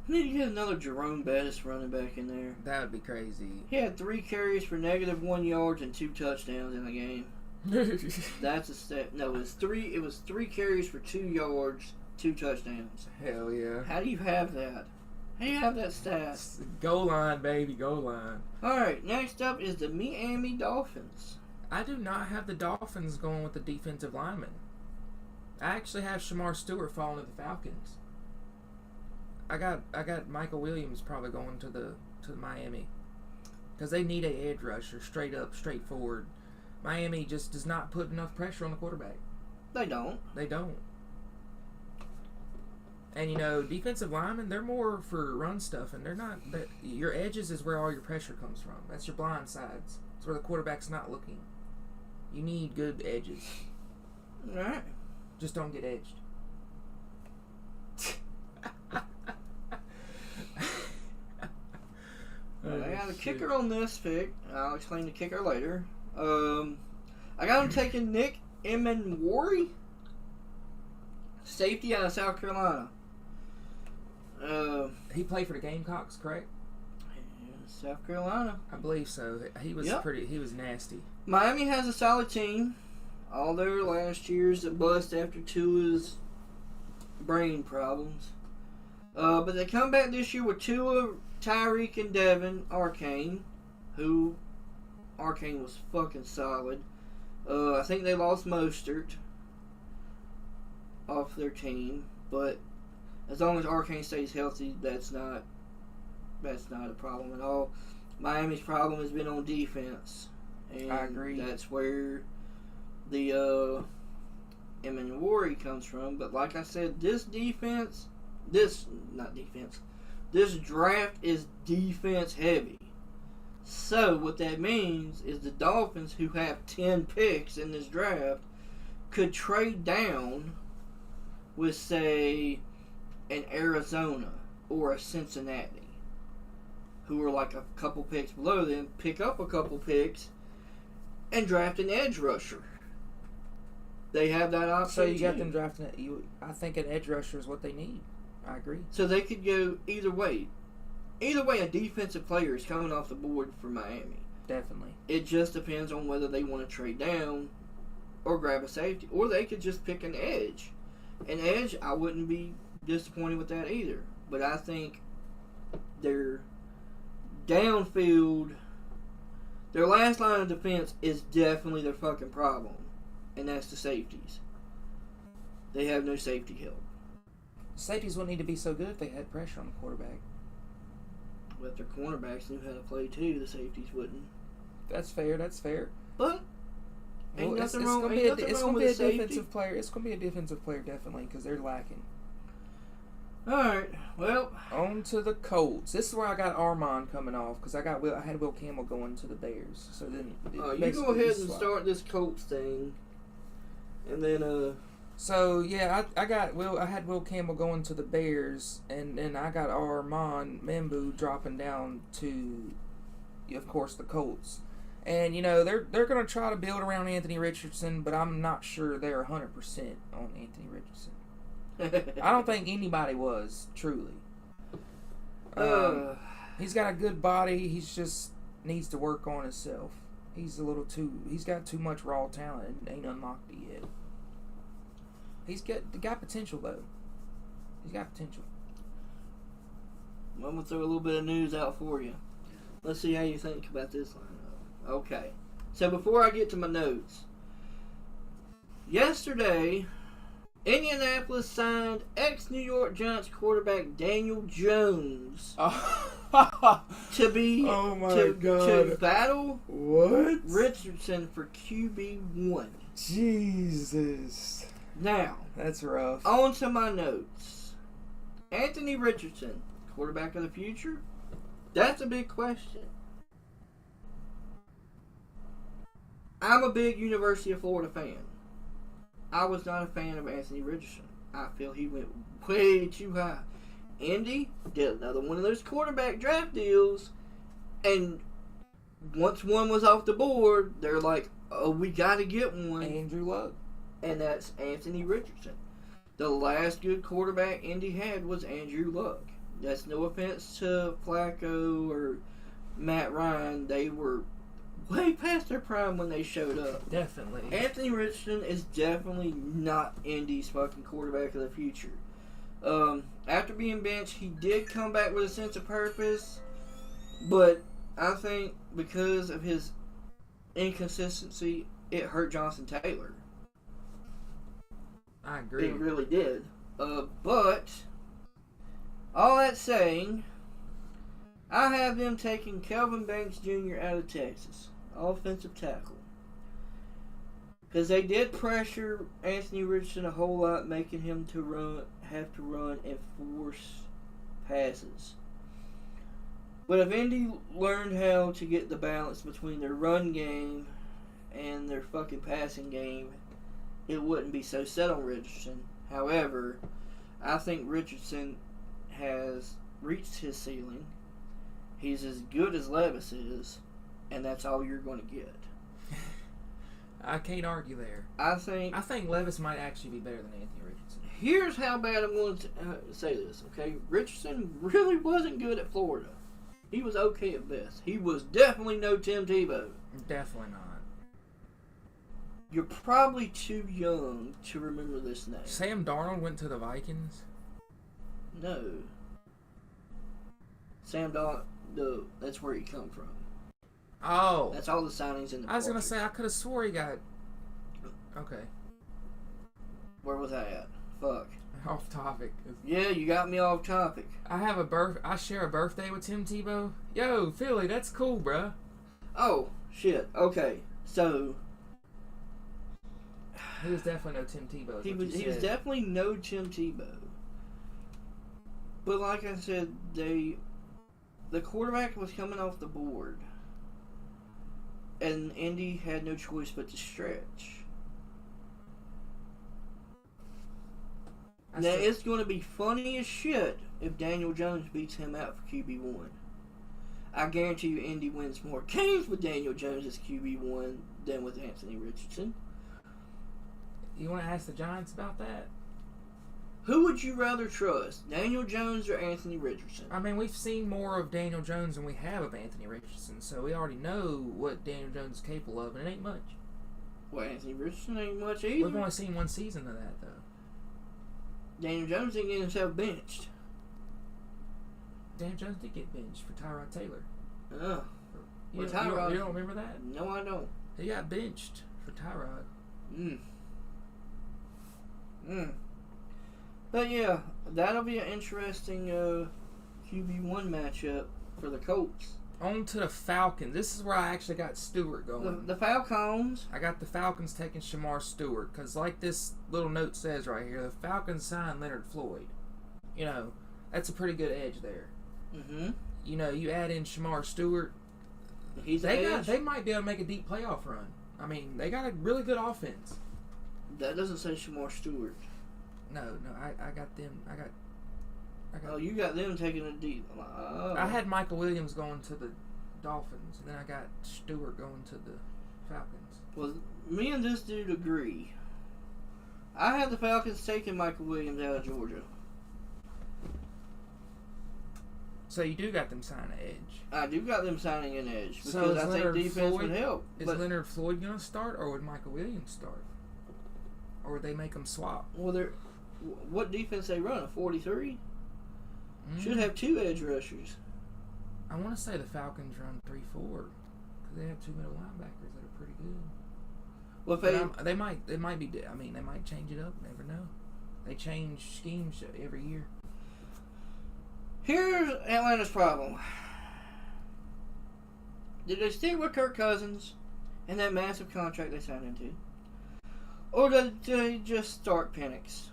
We need to get another Jerome Bettis running back in there. That would be crazy. He had 3 carries for -1 yards and 2 touchdowns in the game. That's a stat. No, it was 3. It was 3 carries for 2 yards, 2 touchdowns. Hell yeah! How do you have that? How do you have that stat? Goal line, baby, goal line. All right, next up is the Miami Dolphins. I do not have the Dolphins going with the defensive lineman. I actually have Shamar Stewart falling to the Falcons. I got Michael Williams probably going to the Miami. Because they need a edge rusher, straight up, straightforward. Miami just does not put enough pressure on the quarterback. They don't. They don't. And, defensive linemen, they're more for run stuff, and they're not. Your edges is where all your pressure comes from. That's your blind sides. It's where the quarterback's not looking. You need good edges. All right. Just don't get edged. I got a kicker on this pick. I'll explain the kicker later. I got him taking Nick Emmanwori, safety out of South Carolina. He played for the Gamecocks, correct? South Carolina. I believe so. He was He was nasty. Miami has a solid team. All their last years that bust after Tua's brain problems. But they come back this year with Tua, Tyreek, and Devin Arcane, who Arcane was fucking solid. I think they lost Mostert off their team, but as long as Arcane stays healthy, that's not a problem at all. Miami's problem has been on defense, and I agree. That's where the Emmanwori comes from. But like I said, this draft is defense heavy. So what that means is the Dolphins, who have 10 picks in this draft, could trade down with, say, an Arizona or a Cincinnati, who are like a couple picks below them, pick up a couple picks and draft an edge rusher. They have that option. So you got them drafting. I think an edge rusher is what they need. I agree. So they could go either way. Either way, a defensive player is coming off the board for Miami. Definitely. It just depends on whether they want to trade down or grab a safety. Or they could just pick an edge. An edge, I wouldn't be disappointed with that either. But I think their downfield, their last line of defense is definitely their fucking problem. And that's the safeties. They have no safety help. Safeties wouldn't need to be so good if they had pressure on the quarterback. But if their cornerbacks knew how to play too, the safeties wouldn't. That's fair. But ain't nothing wrong with a defensive player. It's going to be a defensive player, definitely, because they're lacking. All right. Well, on to the Colts. This is where I got Armand coming off, because I had Will Campbell going to the Bears. So then, you go ahead and start this Colts thing, and then So yeah, I had Will Campbell going to the Bears, and then I got Armand Membu dropping down to, of course, the Colts. And they're going to try to build around Anthony Richardson, but I'm not sure they're 100% on Anthony Richardson. I don't think anybody was, truly. He's got a good body. He's just needs to work on himself. He's got too much raw talent and ain't unlocked it yet. He's got potential, though. He's got potential. I'm going to throw a little bit of news out for you. Let's see how you think about this lineup. Okay. So before I get to my notes, yesterday, Indianapolis signed ex-New York Giants quarterback Daniel Jones to battle Richardson for QB1. Jesus. Now, that's rough. On to my notes. Anthony Richardson, quarterback of the future? That's a big question. I'm a big University of Florida fan. I was not a fan of Anthony Richardson. I feel he went way too high. Indy did another one of those quarterback draft deals, and once one was off the board, they're like, oh, we got to get one. Andrew Luck. And that's Anthony Richardson. The last good quarterback Indy had was Andrew Luck. That's no offense to Flacco or Matt Ryan. They were way past their prime when they showed up. Definitely. Anthony Richardson is definitely not Indy's fucking quarterback of the future. After being benched, he did come back with a sense of purpose, but I think because of his inconsistency, it hurt Jonathan Taylor. I agree. It really did. But all that saying, I have them taking Kelvin Banks Jr. out of Texas, offensive tackle. Because they did pressure Anthony Richardson a whole lot, making him have to run and force passes. But if Indy learned how to get the balance between their run game and their fucking passing game, it wouldn't be so set on Richardson. However, I think Richardson has reached his ceiling. He's as good as Levis is, and that's all you're going to get. I can't argue there. I think Levis might actually be better than Anthony Richardson. Here's how bad I'm going to say this, okay? Richardson really wasn't good at Florida. He was okay at best. He was definitely no Tim Tebow. Definitely not. You're probably too young to remember this name. Sam Darnold went to the Vikings? No. Sam Darnold, no, that's where he come from. Oh. That's all the signings in the I was going to say, I could have swore he got... Okay. Where was I at? Fuck. Off topic. Yeah, you got me off topic. I share a birthday with Tim Tebow. Yo, Philly, that's cool, bruh. Oh, shit. Okay. So... He was definitely no Tim Tebow. He was definitely no Tim Tebow. But like I said, the quarterback was coming off the board. And Indy had no choice but to stretch. Now, it's going to be funny as shit if Daniel Jones beats him out for QB1. I guarantee you Indy wins more games with Daniel Jones as QB1 than with Anthony Richardson. You want to ask the Giants about that? Who would you rather trust, Daniel Jones or Anthony Richardson? I mean, we've seen more of Daniel Jones than we have of Anthony Richardson, so we already know what Daniel Jones is capable of, and it ain't much. Well, Anthony Richardson ain't much either. We've only seen one season of that, though. Daniel Jones didn't get himself benched. Daniel Jones did get benched for Tyrantt Taylor. Oh. You don't remember that? No, I don't. He got benched for Tyrantt. But yeah, that'll be an interesting QB1 matchup for the Colts. On to the Falcons. This is where I actually got Stewart going. The Falcons. I got the Falcons taking Shamar Stewart because, like this little note says right here, the Falcons signed Leonard Floyd. You know, that's a pretty good edge there. Mm-hmm. You know, you add in Shamar Stewart. They might be able to make a deep playoff run. I mean, they got a really good offense. That doesn't say Shamar Stewart. No, I got them. I got. Oh, you got them taking a deep. Oh. I had Michael Williams going to the Dolphins, and then I got Stewart going to the Falcons. Well, me and this dude agree. I had the Falcons taking Michael Williams out of Georgia. So you do got them signing an edge. I do got them signing an edge because so I think defense would help. Is Leonard Floyd going to start, or would Michael Williams start? Or would they make them swap? Well, what defense they run? A 43? Should have two edge rushers. I want to say the Falcons run 3-4 because they have two middle linebackers that are pretty good. Well, they might be. I mean, they might change it up. Never know. They change schemes every year. Here's Atlanta's problem. Did they stick with Kirk Cousins and that massive contract they signed into? Or did they just start Penix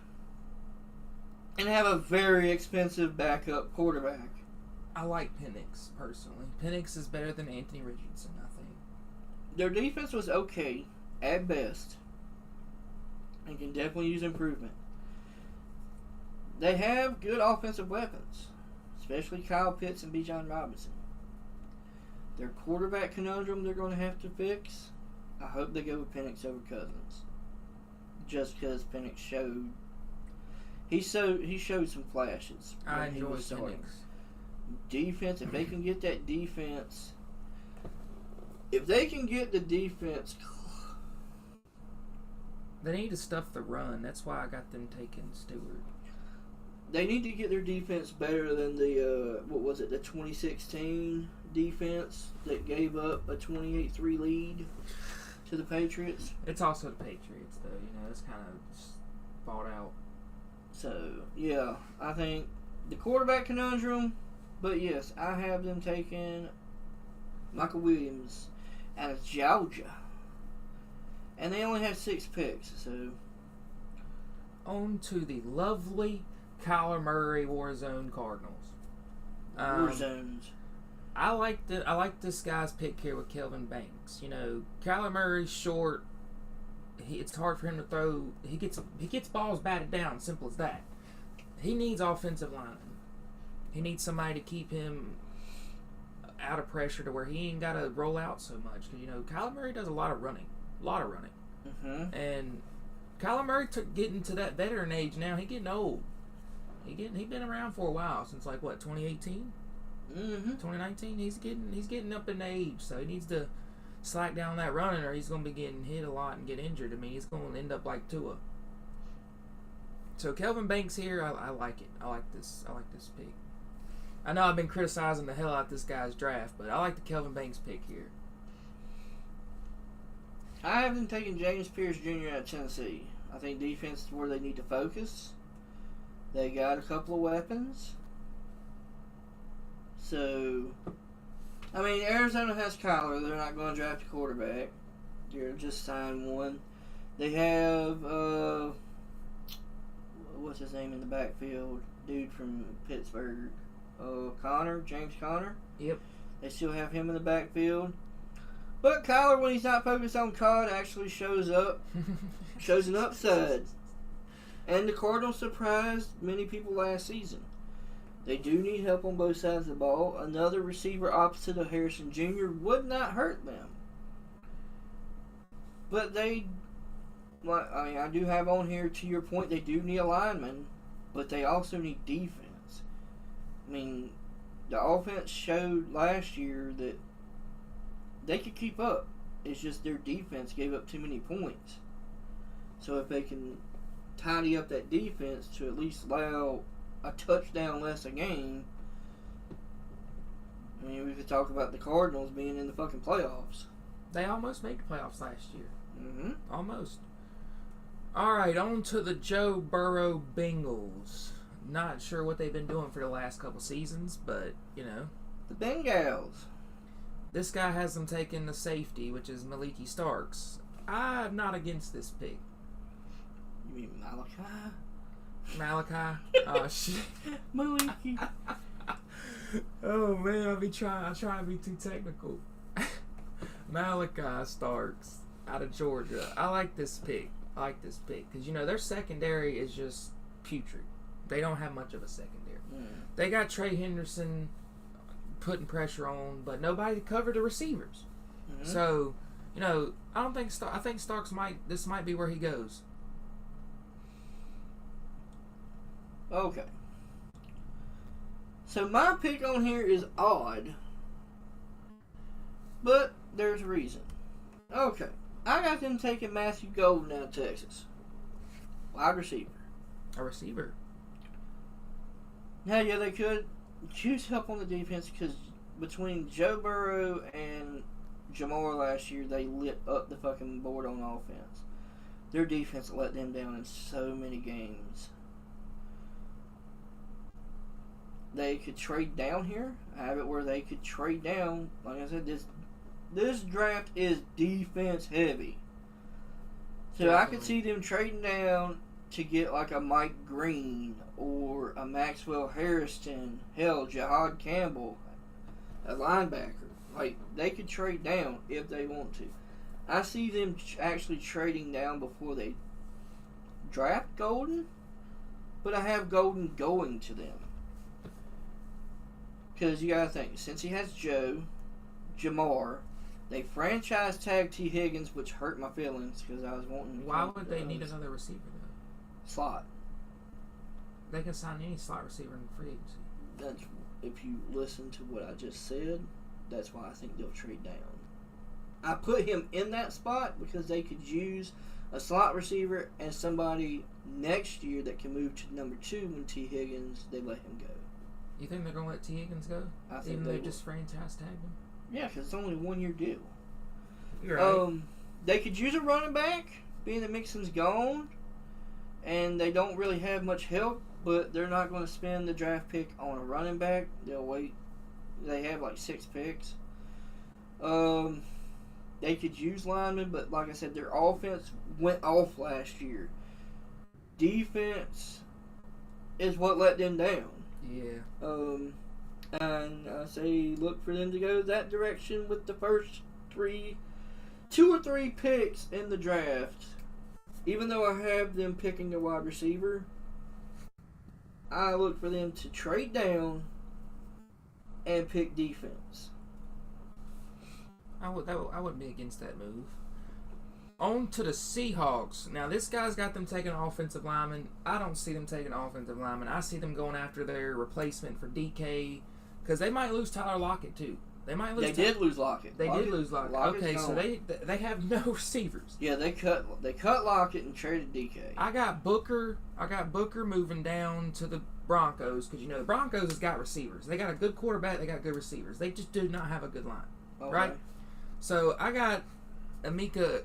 and have a very expensive backup quarterback? I like Penix, personally. Penix is better than Anthony Richardson, I think. Their defense was okay, at best, and can definitely use improvement. They have good offensive weapons, especially Kyle Pitts and Bijan Robinson. Their quarterback conundrum they're going to have to fix, I hope they go with Penix over Cousins. Just because Penix showed... He showed some flashes. I enjoy Penix. Defense, if they can get that defense... If they can get the defense... They need to stuff the run. That's why I got them taking Stewart. They need to get their defense better than the, the 2016 defense that gave up a 28-3 lead to the Patriots. It's also the Patriots, though. You know, it's kind of bought out. So, yeah, I think the quarterback conundrum, But yes, I have them taking Michael Williams out of Georgia. And they only have 6 picks, so... On to the lovely Kyler Murray Warzone Cardinals. Warzones. I like this guy's pick here with Kelvin Banks. You know, Kyler Murray's short. It's hard for him to throw. He gets balls batted down. Simple as that. He needs offensive linemen. He needs somebody to keep him out of pressure to where he ain't got to roll out so much. Because, you know, Kyler Murray does a lot of running. Mm-hmm. And Kyler Murray getting to that veteran age now. He getting old. He been around for a while, since like what, 2018? Mm-hmm. 2019. He's getting up in age, so he needs to slack down that running, or he's going to be getting hit a lot and get injured. I mean, he's going to end up like Tua. So Kelvin Banks here, I like it. I like this pick. I know I've been criticizing the hell out of this guy's draft, but I like the Kelvin Banks pick here. I have them taking James Pierce Jr. out of Tennessee. I think defense is where they need to focus. They got a couple of weapons. So, I mean, Arizona has Kyler. They're not going to draft a quarterback. They're just sign one. They have, what's his name in the backfield? Dude from Pittsburgh. James Conner. Yep. They still have him in the backfield. But Kyler, when he's not focused on COD, actually shows up. Shows an upside. And the Cardinals surprised many people last season. They do need help on both sides of the ball. Another receiver opposite of Harrison Jr. would not hurt them. But I do have on here, to your point, they do need a lineman, but they also need defense. I mean, the offense showed last year that they could keep up. It's just their defense gave up too many points. So if they can tidy up that defense to at least allow a touchdown less a game, I mean, we could talk about the Cardinals being in the fucking playoffs. They almost made the playoffs last year. Mm-hmm. Almost. Alright, on to the Joe Burrow Bengals. Not sure what they've been doing for the last couple seasons, but, you know. The Bengals. This guy has them taking the safety, which is Maliki Starks. I'm not against this pick. You mean Malachi? Oh, shit. Maliki. Oh, man, I try to be too technical. Malachi Starks out of Georgia. I like this pick. Because, you know, their secondary is just putrid. They don't have much of a secondary. They got Trey Henderson putting pressure on, but nobody covered the receivers. Mm-hmm. So, you know, I think Starks this might be where he goes. Okay. So my pick on here is odd, but there's a reason. Okay. I got them taking Matthew Golden out of Texas. Wide receiver. A receiver. Now, yeah, they could choose help on the defense because between Joe Burrow and Jamar last year, they lit up the fucking board on offense. Their defense let them down in so many games. They could trade down here. I have it where they could trade down. Like I said, this draft is defense heavy. So definitely. I could see them trading down to get like a Mike Green or a Maxwell Harrison, hell, Jahad Campbell, a linebacker. Like, they could trade down if they want to. I see them actually trading down before they draft Golden, but I have Golden going to them. Because you gotta think, since he has Joe, Jamar, they franchise tagged T. Higgins, which hurt my feelings because I was wanting. Why would they need another receiver though? Slot. They can sign any slot receiver in free agency. That's, if you listen to what I just said, that's why I think they'll trade down. I put him in that spot because they could use a slot receiver and somebody next year that can move to number 2 when T. Higgins, they let him go. You think they're going to let T. Higgins go? I think even they though they just franchise tagged him? Yeah, because it's only a 1-year deal. You're right. They could use a running back, being that Mixon's gone, and they don't really have much help but they're not going to spend the draft pick on a running back. They'll wait. They have like 6 picks. They could use linemen, but like I said, their offense went off last year. Defense is what let them down. Yeah. And I say look for them to go that direction with the first 2 or 3 picks in the draft. Even though I have them picking a wide receiver, I look for them to trade down and pick defense. I wouldn't be against that move. On to the Seahawks. Now, this guy's got them taking offensive lineman. I don't see them taking offensive lineman. I see them going after their replacement for DK, because they might lose Tyler Lockett too. They did lose Lockett. They did lose Lockett. Okay, gone. So they have no receivers. Yeah, they cut Lockett and traded DK. I got Booker moving down to the Broncos, because the Broncos has got receivers. They got a good quarterback. They got good receivers. They just do not have a good line, right? So I got Emeka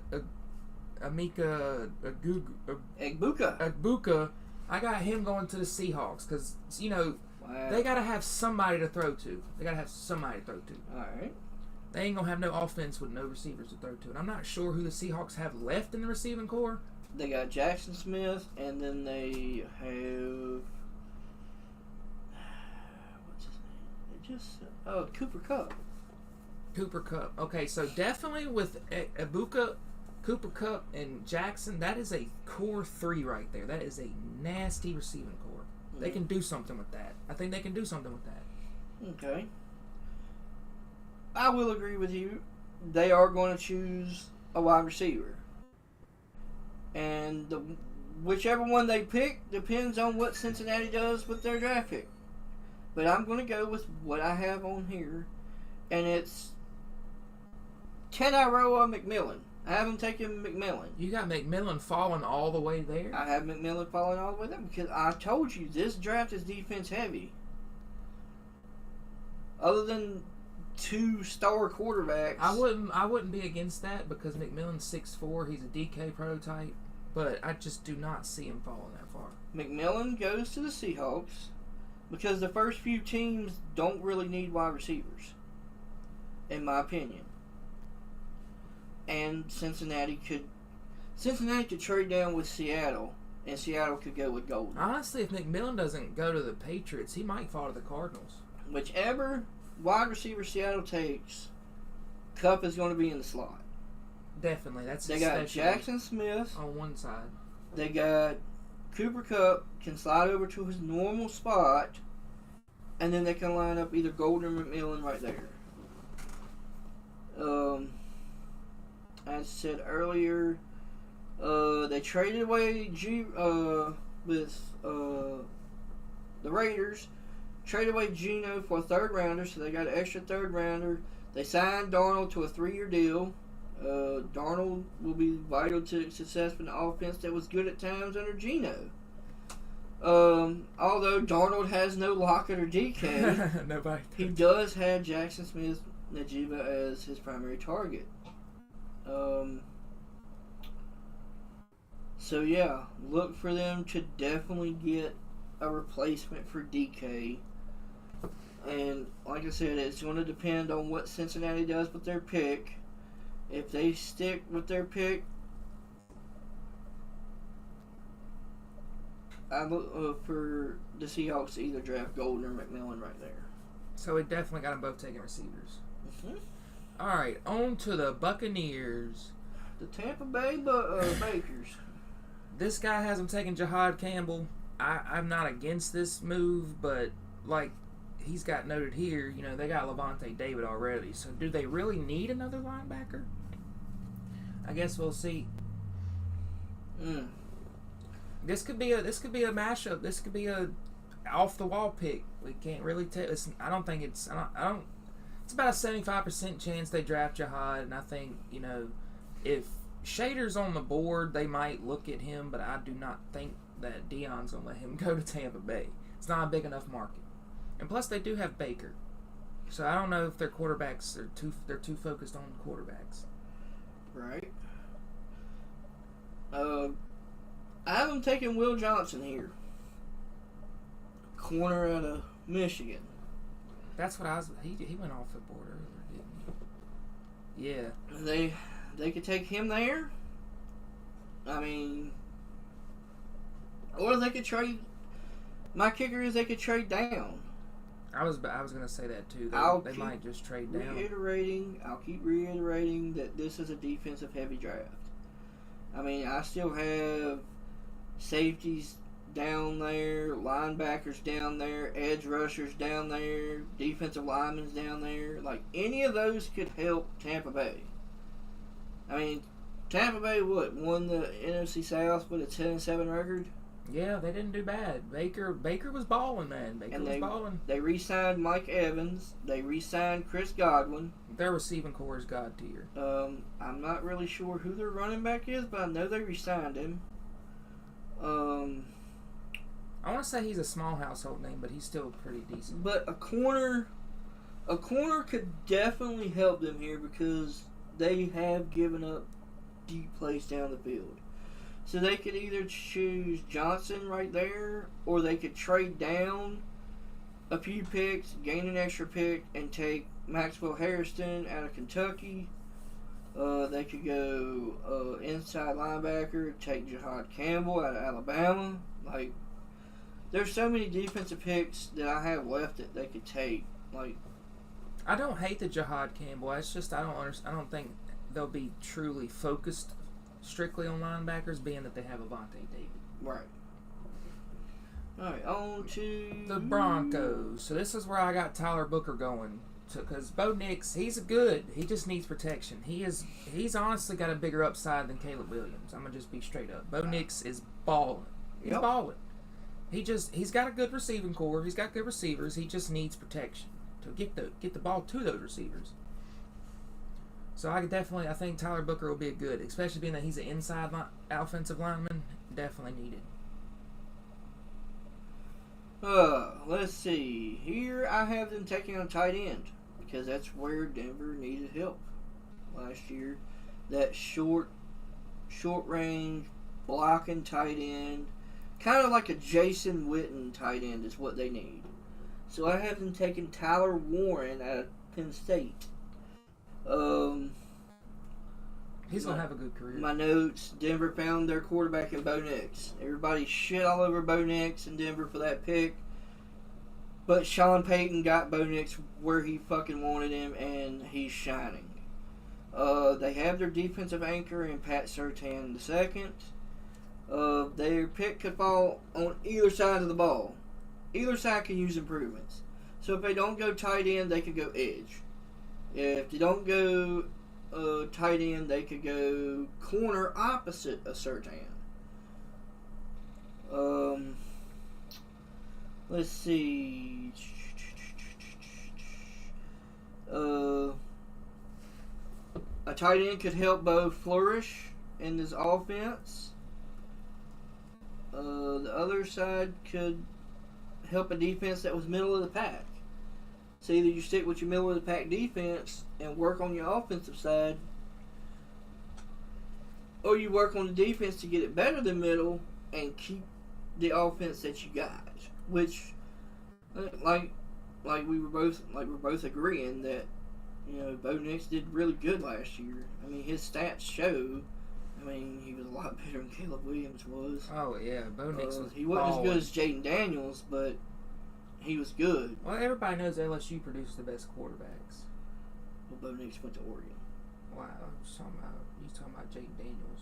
Egbuka. I got him going to the Seahawks because they got to have somebody to throw to. All right. They ain't gonna have no offense with no receivers to throw to, and I'm not sure who the Seahawks have left in the receiving core. They got Jackson Smith, and then they have what's his name? Cooper Kupp. Okay, so definitely with Egbuka, Cooper Kupp, and Jackson, that is a core 3 right there. That is a nasty receiving core. Mm-hmm. They can do something with that. I think they can do something with that. Okay. I will agree with you. They are going to choose a wide receiver. And whichever one they pick depends on what Cincinnati does with their draft pick. But I'm going to go with what I have on here. And it's Tyrantt McMillan. I haven't taken McMillan. You got McMillan falling all the way there? I have McMillan falling all the way there because I told you this draft is defense heavy. Other than 2 star quarterbacks. I wouldn't be against that because McMillan's 6'4", he's a DK prototype, but I just do not see him falling that far. McMillan goes to the Seahawks because the first few teams don't really need wide receivers, in my opinion. And Cincinnati could trade down with Seattle, and Seattle could go with Golden. Honestly, if McMillan doesn't go to the Patriots, he might fall to the Cardinals. Whichever wide receiver Seattle takes, Kupp is going to be in the slot. Definitely. They got Jackson Smith on one side. They got Cooper Kupp can slide over to his normal spot, and then they can line up either Golden or McMillan right there. As I said earlier, they traded away with the Raiders. Traded away Geno for a 3rd rounder, so they got an extra 3rd rounder. They signed Darnold to a 3-year deal. Darnold will be vital to success in the offense that was good at times under Geno. Although Darnold has no Lockett or DK, nobody. He does have Jackson Smith Najiba as his primary target. So yeah, look for them to definitely get a replacement for DK. And like I said, it's going to depend on what Cincinnati does with their pick. If they stick with their pick, I look for the Seahawks to either draft Golden or McMillan right there. So we definitely got them both taking receivers. Mm-hmm. All right, on to the Buccaneers. The Tampa Bay Bakers. This guy has them taking Jahad Campbell. I'm not against this move, but like he's got noted here, they got Levante David already. So do they really need another linebacker? I guess we'll see. This could be a mashup. This could be a off the wall pick. We can't really tell. It's about a 75% chance they draft Jahad, and I think if Shader's on the board, they might look at him, but I do not think that Dion's gonna let him go to Tampa Bay. It's not a big enough market, and plus they do have Baker, so I don't know if their quarterbacks they're too focused on quarterbacks. Right. I have them taking Will Johnson here. corner out of Michigan. That's what I was. He went off the board earlier, didn't he? Yeah. They could take him there. I mean, or they could trade. My kicker is they could trade down. I was gonna say that too. They might just trade down. I'll keep reiterating that this is a defensive heavy draft. I mean, I still have safeties down there, linebackers down there, edge rushers down there, defensive linemen down there. Like, any of those could help Tampa Bay. I mean, Tampa Bay won the NFC South with a 10-7 record. Yeah, they didn't do bad. Baker was balling, man. Baker was balling. They re-signed Mike Evans. They re-signed Chris Godwin. Their receiving core is god tier. I'm not really sure who their running back is, but I know they re-signed him. I want to say he's a small household name, but he's still pretty decent. But a corner could definitely help them here because they have given up deep plays down the field. So they could either choose Johnson right there, or they could trade down a few picks, gain an extra pick, and take Maxwell Harrison out of Kentucky. They could go inside linebacker, take Jahad Campbell out of Alabama. Like, there's so many defensive picks that I have left that they could take. Like, I don't hate the Jahad Campbell. It's just I don't think they'll be truly focused strictly on linebackers, being that they have Avonte David. Right. All right, on to the Broncos. So this is where I got Tyler Booker going. Because Bo Nix, he's good. He just needs protection. He's honestly got a bigger upside than Caleb Williams. I'm gonna just be straight up. Bo Nix is balling. He's balling. He's got a good receiving core. He's got good receivers. He just needs protection to get the ball to those receivers. So I think Tyler Booker will be a good, especially being that he's an inside offensive lineman. Definitely needed. Let's see. Here I have them taking a tight end because that's where Denver needed help last year. That short range blocking tight end, kind of like a Jason Witten tight end is what they need. So I have them taking Tyler Warren out of Penn State. He's going to have a good career. My notes, Denver found their quarterback in Bo Nix. Everybody shit all over Bo Nix in Denver for that pick. But Sean Payton got Bo Nix where he fucking wanted him, and he's shining. They have their defensive anchor in Pat Surtain II. Their pick could fall on either side of the ball. Either side can use improvements. So if they don't go tight end, they could go edge. If they don't go tight end, they could go corner opposite of Surtain. Let's see. A tight end could help Bo flourish in this offense. The other side could help a defense that was middle of the pack. So either you stick with your middle of the pack defense and work on your offensive side, or you work on the defense to get it better than middle and keep the offense that you got. Which, like we're both agreeing that, you know, Bo Nix did really good last year. I mean, his stats show. I mean, he was a lot better than Caleb Williams was. Oh yeah, Bo Nix was. He wasn't as good as Jaden Daniels, but he was good. Well, everybody knows LSU produced the best quarterbacks. Well, Bo Nix went to Oregon. Wow, you talking about Jaden Daniels?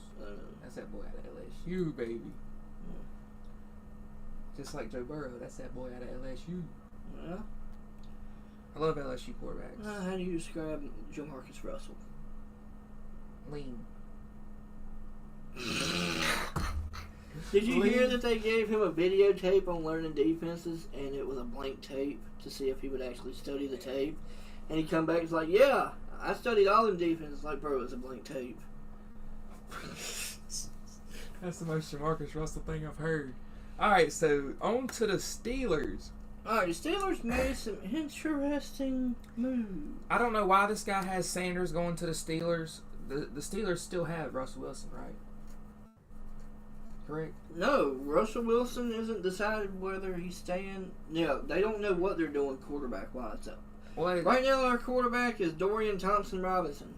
That's that boy out of LSU, baby. Yeah. Just like Joe Burrow, that's that boy out of LSU. Yeah. I love LSU quarterbacks. How do you describe Jamarcus Russell? Lean. Did you hear that they gave him a videotape on learning defenses, and it was a blank tape to see if he would actually study the tape? And he come back and was like, yeah, I studied all them defenses. Like, bro, it was a blank tape. That's the most Jamarcus Russell thing I've heard. Alright, so on to the Steelers. Alright, the Steelers made some interesting moves. I don't know why this guy has Sanders going to the Steelers. The Steelers still have Russell Wilson, right? correct? No, Russell Wilson isn't decided whether he's staying. No, they don't know what they're doing quarterback-wise. Well, right now, our quarterback is Dorian Thompson-Robinson.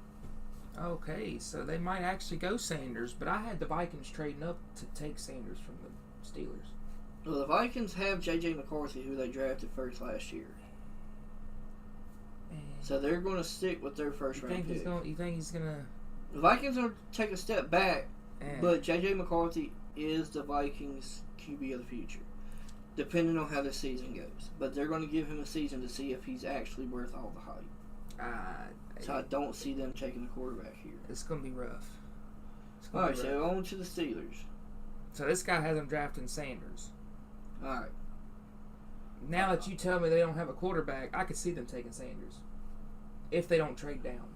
Okay, so they might actually go Sanders, but I had the Vikings trading up to take Sanders from the Steelers. Well, the Vikings have J.J. McCarthy, who they drafted first last year. So they're going to stick with their first-round pick. You think he's going to... The Vikings are take a step back, but J.J. McCarthy is the Vikings' QB of the future, depending on how the season goes. But they're going to give him a season to see if he's actually worth all the hype. So I don't see them taking the quarterback here. It's going to be rough. All right, so on to the Steelers. So this guy has them drafting Sanders. All right. Now that you tell me they don't have a quarterback, I could see them taking Sanders if they don't trade down.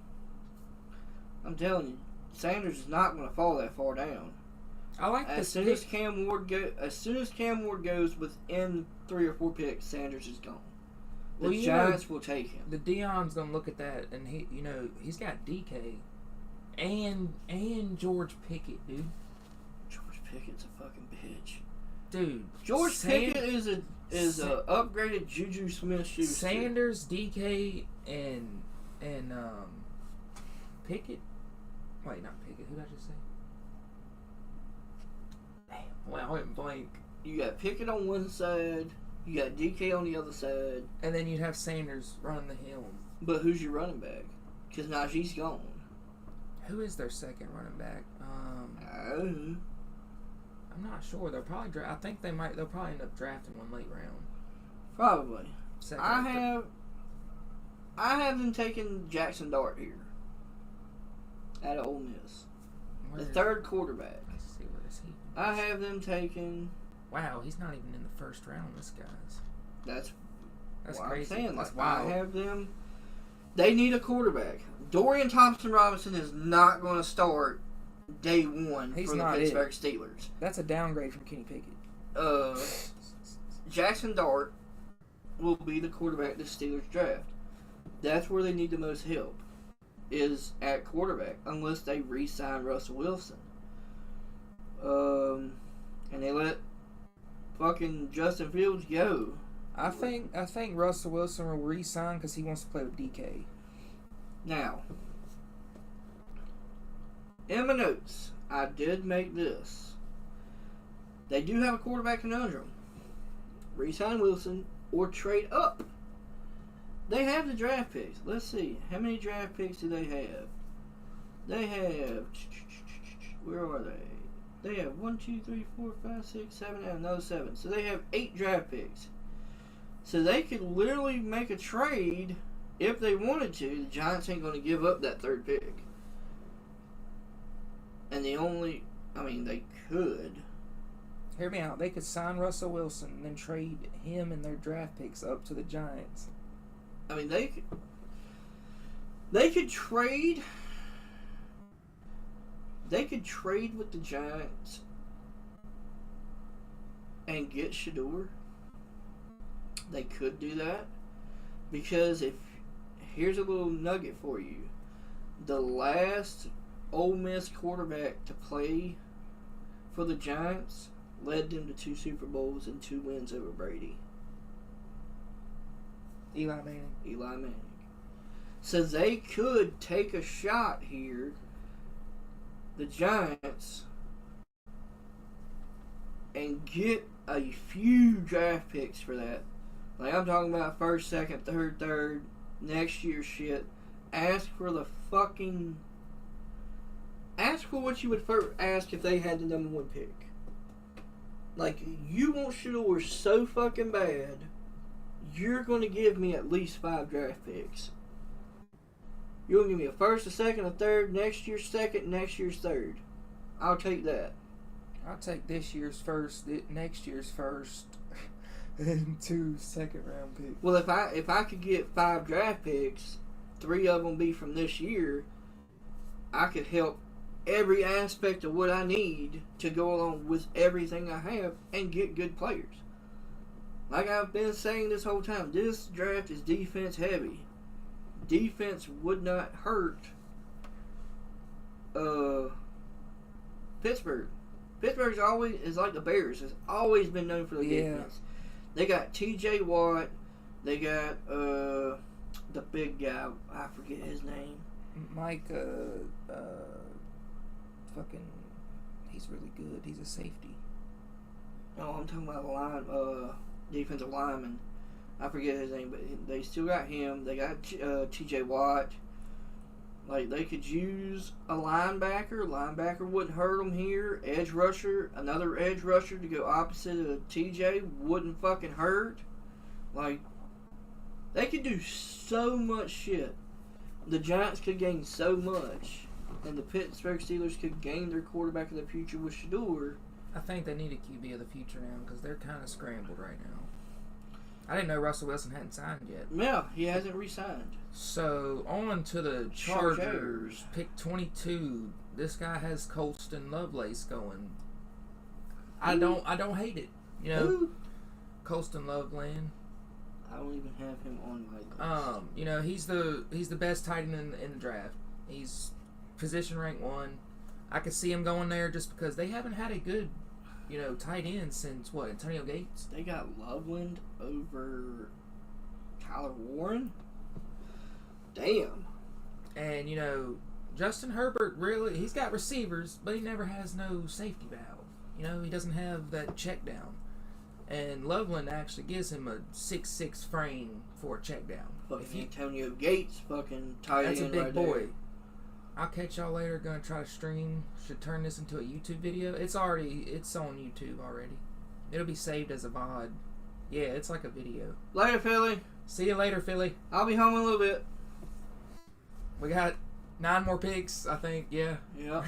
I'm telling you, Sanders is not going to fall that far down. I like as soon as Cam Ward goes within 3 or 4 picks, Sanders is gone. The Giants will take him. The Dion's gonna look at that, and he's got DK and George Pickett, dude. George Pickett's a fucking bitch, dude. George Pickett is a upgraded Juju Smith-Schuster. Sanders, DK, and Pickett. Wait, not Pickett. Who did I just say? Damn. Well, I went blank. You got Pickett on one side. You got DK on the other side. And then you'd have Sanders running the helm. But who's your running back? Because Najee's gone. Who is their second running back? I'm not sure. They'll probably I think they'll probably end up drafting one late round. Probably. I have them taking Jackson Dart here. Out of Ole Miss. The third quarterback. Let's see, where is he? I have them taking... Wow, he's not even in the first round, this guy's. That's crazy. I'm saying. That's wild. I have them... They need a quarterback. Dorian Thompson-Robinson is not going to start day one for the Pittsburgh Steelers. That's a downgrade from Kenny Pickett. Jackson Dart will be the quarterback the Steelers draft. That's where they need the most help, is at quarterback, unless they re-sign Russell Wilson. And they let fucking Justin Fields go. I think Russell Wilson will re-sign because he wants to play with DK. Now, in my notes, I did make this. They do have a quarterback conundrum. Re-sign Wilson or trade up. They have the draft picks. Let's see. How many draft picks do they have? They have... Where are they? They have 1, 2, 3, 4, 5, 6, 7, and another 7. So they have 8 draft picks. So they could literally make a trade if they wanted to. The Giants ain't going to give up that third pick. And they could. Hear me out. They could sign Russell Wilson and then trade him and their draft picks up to the Giants. I mean, they could trade. They could trade with the Giants and get Shador. They could do that because here's a little nugget for you: the last Ole Miss quarterback to play for the Giants led them to 2 Super Bowls and 2 wins over Brady. Eli Manning. So they could take a shot here, the Giants, and get a few draft picks for that. Like, I'm talking about first, second, third, next year's shit. Ask for what you would first ask if they had the number 1 pick. Like, you want Shador so fucking bad, you're going to give me at least 5 draft picks. You're going to give me a first, a second, a third, next year's second, next year's third. I'll take that. I'll take this year's first, next year's first, and 2 second-round picks. Well, if I could get 5 draft picks, 3 of them be from this year, I could help every aspect of what I need to go along with everything I have and get good players. Like I've been saying this whole time, this draft is defense heavy. Defense would not hurt Pittsburgh. Pittsburgh's always is like the Bears. Has always been known for the defense. They got T.J. Watt. They got the big guy. I forget his name. Mike. Fucking. He's really good. He's a safety. No, I'm talking about the defensive lineman. I forget his name, but they still got him. They got T.J. Watt. Like, they could use a linebacker. Linebacker wouldn't hurt them here. Edge rusher, another edge rusher to go opposite of T.J. wouldn't fucking hurt. Like, they could do so much shit. The Giants could gain so much. And the Pittsburgh Steelers could gain their quarterback of the future with Shador. I think they need a QB of the future now because they're kind of scrambled right now. I didn't know Russell Wilson hadn't signed yet. Yeah, he hasn't re-signed. So, on to the Chargers. Pick 22. This guy has Colston Lovelace going. I don't hate it. You know, Who? Colston Loveland. I don't even have him on my list. You know, he's the best tight end in the draft. He's position rank 1. I could see him going there just because they haven't had a good, you know, tight end since what, Antonio Gates? They got Loveland over Tyler Warren. Damn. And you know, Justin Herbert really, he's got receivers, but he never has no safety valve. You know, he doesn't have that check down. And Loveland actually gives him a 6'6" frame for a check down. Fucking Antonio Gates, fucking tight end. That's a big right boy. there. I'll catch y'all later. Gonna try to stream. Should turn this into a YouTube video. It's on YouTube already. It'll be saved as a VOD. Yeah, it's like a video. Later, Philly. See you later, Philly. I'll be home in a little bit. We got 9 more picks, I think. Yeah. Yeah.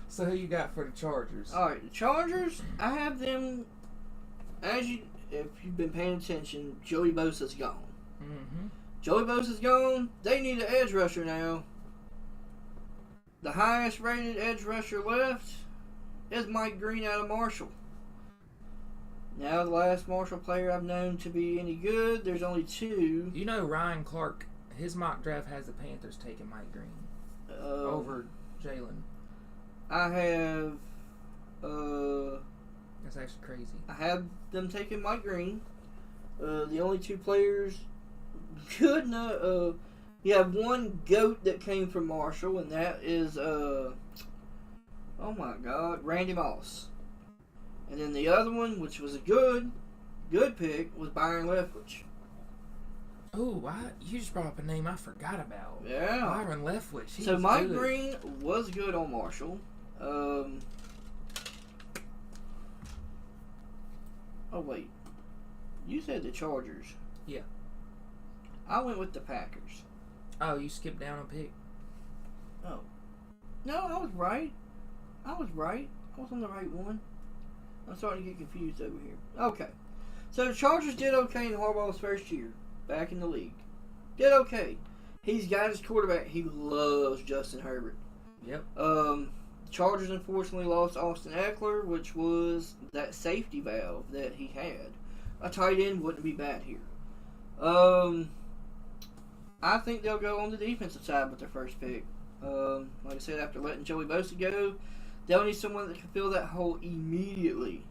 So who you got for the Chargers? All right, the Chargers. I have them. If you've been paying attention, Joey Bosa's gone. Mm-hmm. Joey Bosa's gone. They need an edge rusher now. The highest rated edge rusher left is Mike Green out of Marshall. Now the last Marshall player I've known to be any good, there's only 2. You know Ryan Clark, his mock draft has the Panthers taking Mike Green over Jalen. I have... That's actually crazy. I have them taking Mike Green. The only 2 players good enough... You have one GOAT that came from Marshall, and that is, oh my God, Randy Moss. And then the other one, which was a good pick, was Byron Leftwich. Oh, you just brought up a name I forgot about. Yeah. Byron Leftwich. So Mike Green was good on Marshall. Oh, wait. You said the Chargers. Yeah. I went with the Packers. Oh, you skipped down a pick? Oh. No, I was right. I was on the right one. I'm starting to get confused over here. Okay. So the Chargers did okay in Harbaugh's first year back in the league. Did okay. He's got his quarterback. He loves Justin Herbert. Yep. The Chargers unfortunately lost Austin Eckler, which was that safety valve that he had. A tight end wouldn't be bad here. I think they'll go on the defensive side with their first pick. Like I said, after letting Joey Bosa go, they'll need someone that can fill that hole immediately.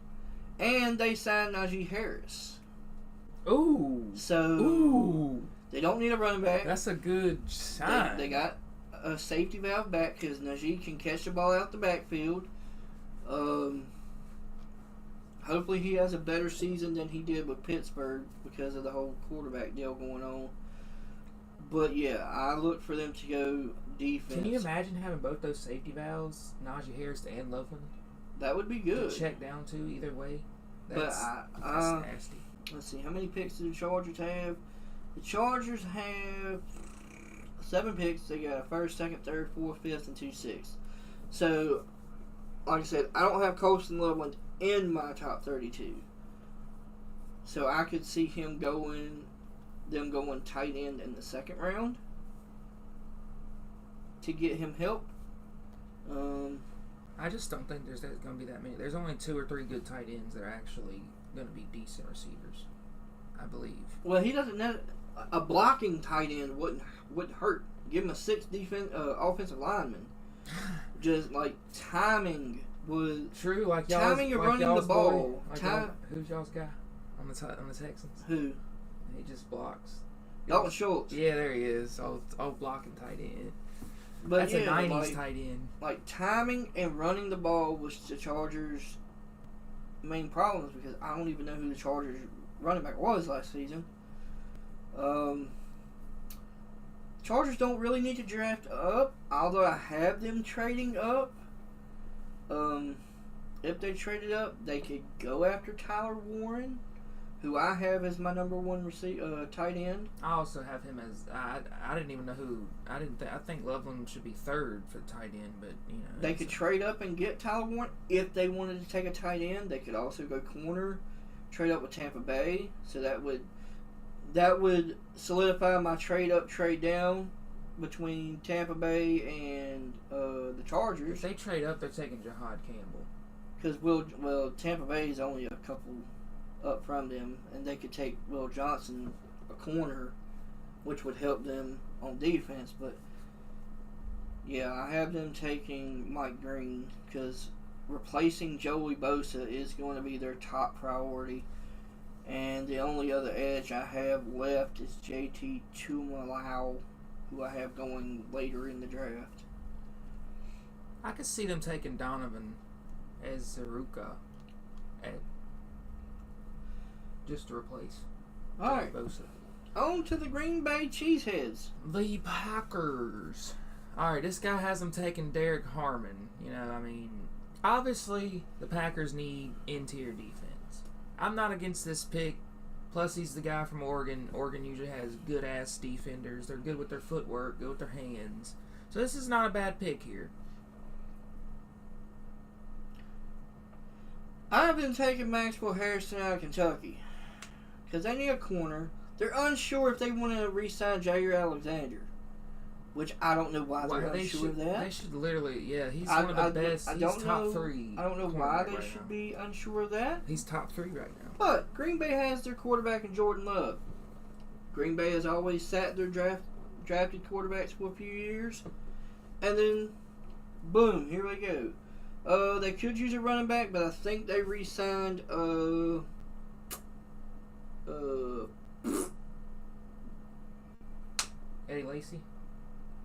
And they signed Najee Harris. Ooh. So, they don't need a running back. That's a good sign. They got a safety valve back because Najee can catch the ball out the backfield. Hopefully he has a better season than he did with Pittsburgh because of the whole quarterback deal going on. But yeah, I look for them to go defense. Can you imagine having both those safety valves, Najee Harris and Loveland? That would be good. To check down to either way. That's nasty. Let's see, how many picks do the Chargers have? The Chargers have 7 picks. They got a first, second, third, fourth, fifth, and 2 sixths. So, like I said, I don't have Colston Loveland in my top 32. So I could see them going tight end in the second round to get him help. I just don't think there's going to be that many. There's only 2 or 3 good tight ends that are actually going to be decent receivers, I believe. Well, he doesn't know. A blocking tight end wouldn't hurt. Give him a 6 offensive lineman. Just like timing was True, like y'all. timing and running the ball. Who's y'all's guy on the Texans? Who? He just blocks. Dalton Schultz. Yeah, there he is. Old blocking tight end. But That's yeah, a 90s like, tight end. Like, timing and running the ball was the Chargers' main problems because I don't even know who the Chargers' running back was last season. Chargers don't really need to draft up, although I have them trading up. If they traded up, they could go after Tyler Warren, who I have as my number one tight end. I also have him as I didn't even know who I think Loveland should be third for tight end, but you know they could trade up and get Tyler Warren if they wanted to take a tight end. They could also go corner, trade up with Tampa Bay, so that would solidify my trade up, trade down between Tampa Bay and the Chargers. If they trade up, they're taking Jahad Campbell. Because Tampa Bay is only a couple up from them, and they could take Will Johnson, a corner, which would help them on defense. But yeah, I have them taking Mike Green because replacing Joey Bosa is going to be their top priority. And the only other edge I have left is JT Tumalau, who I have going later in the draft. I could see them taking Donovan as Zaruka just to replace Alright, Bosa. on to the Green Bay Cheeseheads. The Packers. Alright, this guy has them taking Derek Harmon. You know, I mean, obviously the Packers need interior defense. I'm not against this pick. Plus, he's the guy from Oregon. Oregon usually has good-ass defenders. They're good with their footwork, good with their hands. So this is not a bad pick here. I've been taking Maxwell Harrison out of Kentucky because they need a corner. They're unsure if they want to re-sign Jair Alexander, which I don't know why they're unsure of that. They should literally, yeah, he's one of the best. He's top 3. I don't know why they should be unsure of that. He's top 3 right now. But Green Bay has their quarterback in Jordan Love. Green Bay has always sat their drafted quarterbacks for a few years, and then boom, here we go. They could use a running back, but I think they re-signed Eddie Lacy?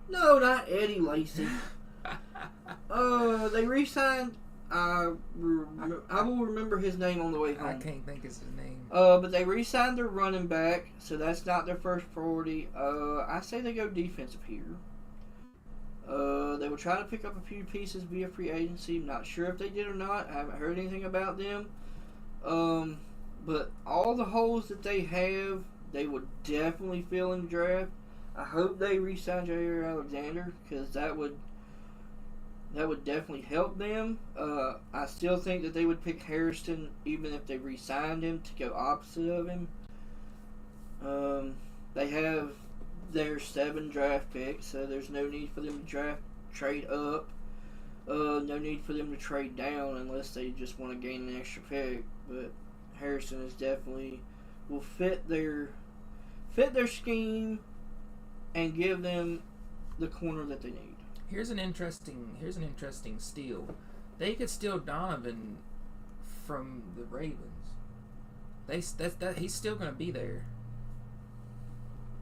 No, not Eddie Lacy. They re-signed. I will remember his name on the way home. I can't think of his name. But they re-signed their running back, so that's not their first priority. I say they go defensive here. They were trying to pick up a few pieces via free agency. Not sure if they did or not. I haven't heard anything about them. But all the holes that they have, they would definitely fill in the draft. I hope they re-sign Jair Alexander because that would definitely help them. I still think that they would pick Harrison even if they re-signed him to go opposite of him. They have their 7 draft picks, so there's no need for them to trade up. No need for them to trade down unless they just want to gain an extra pick. But Harrison is definitely will fit their scheme and give them the corner that they need. Here's an interesting steal. They could steal Donovan from the Ravens. He's still going to be there.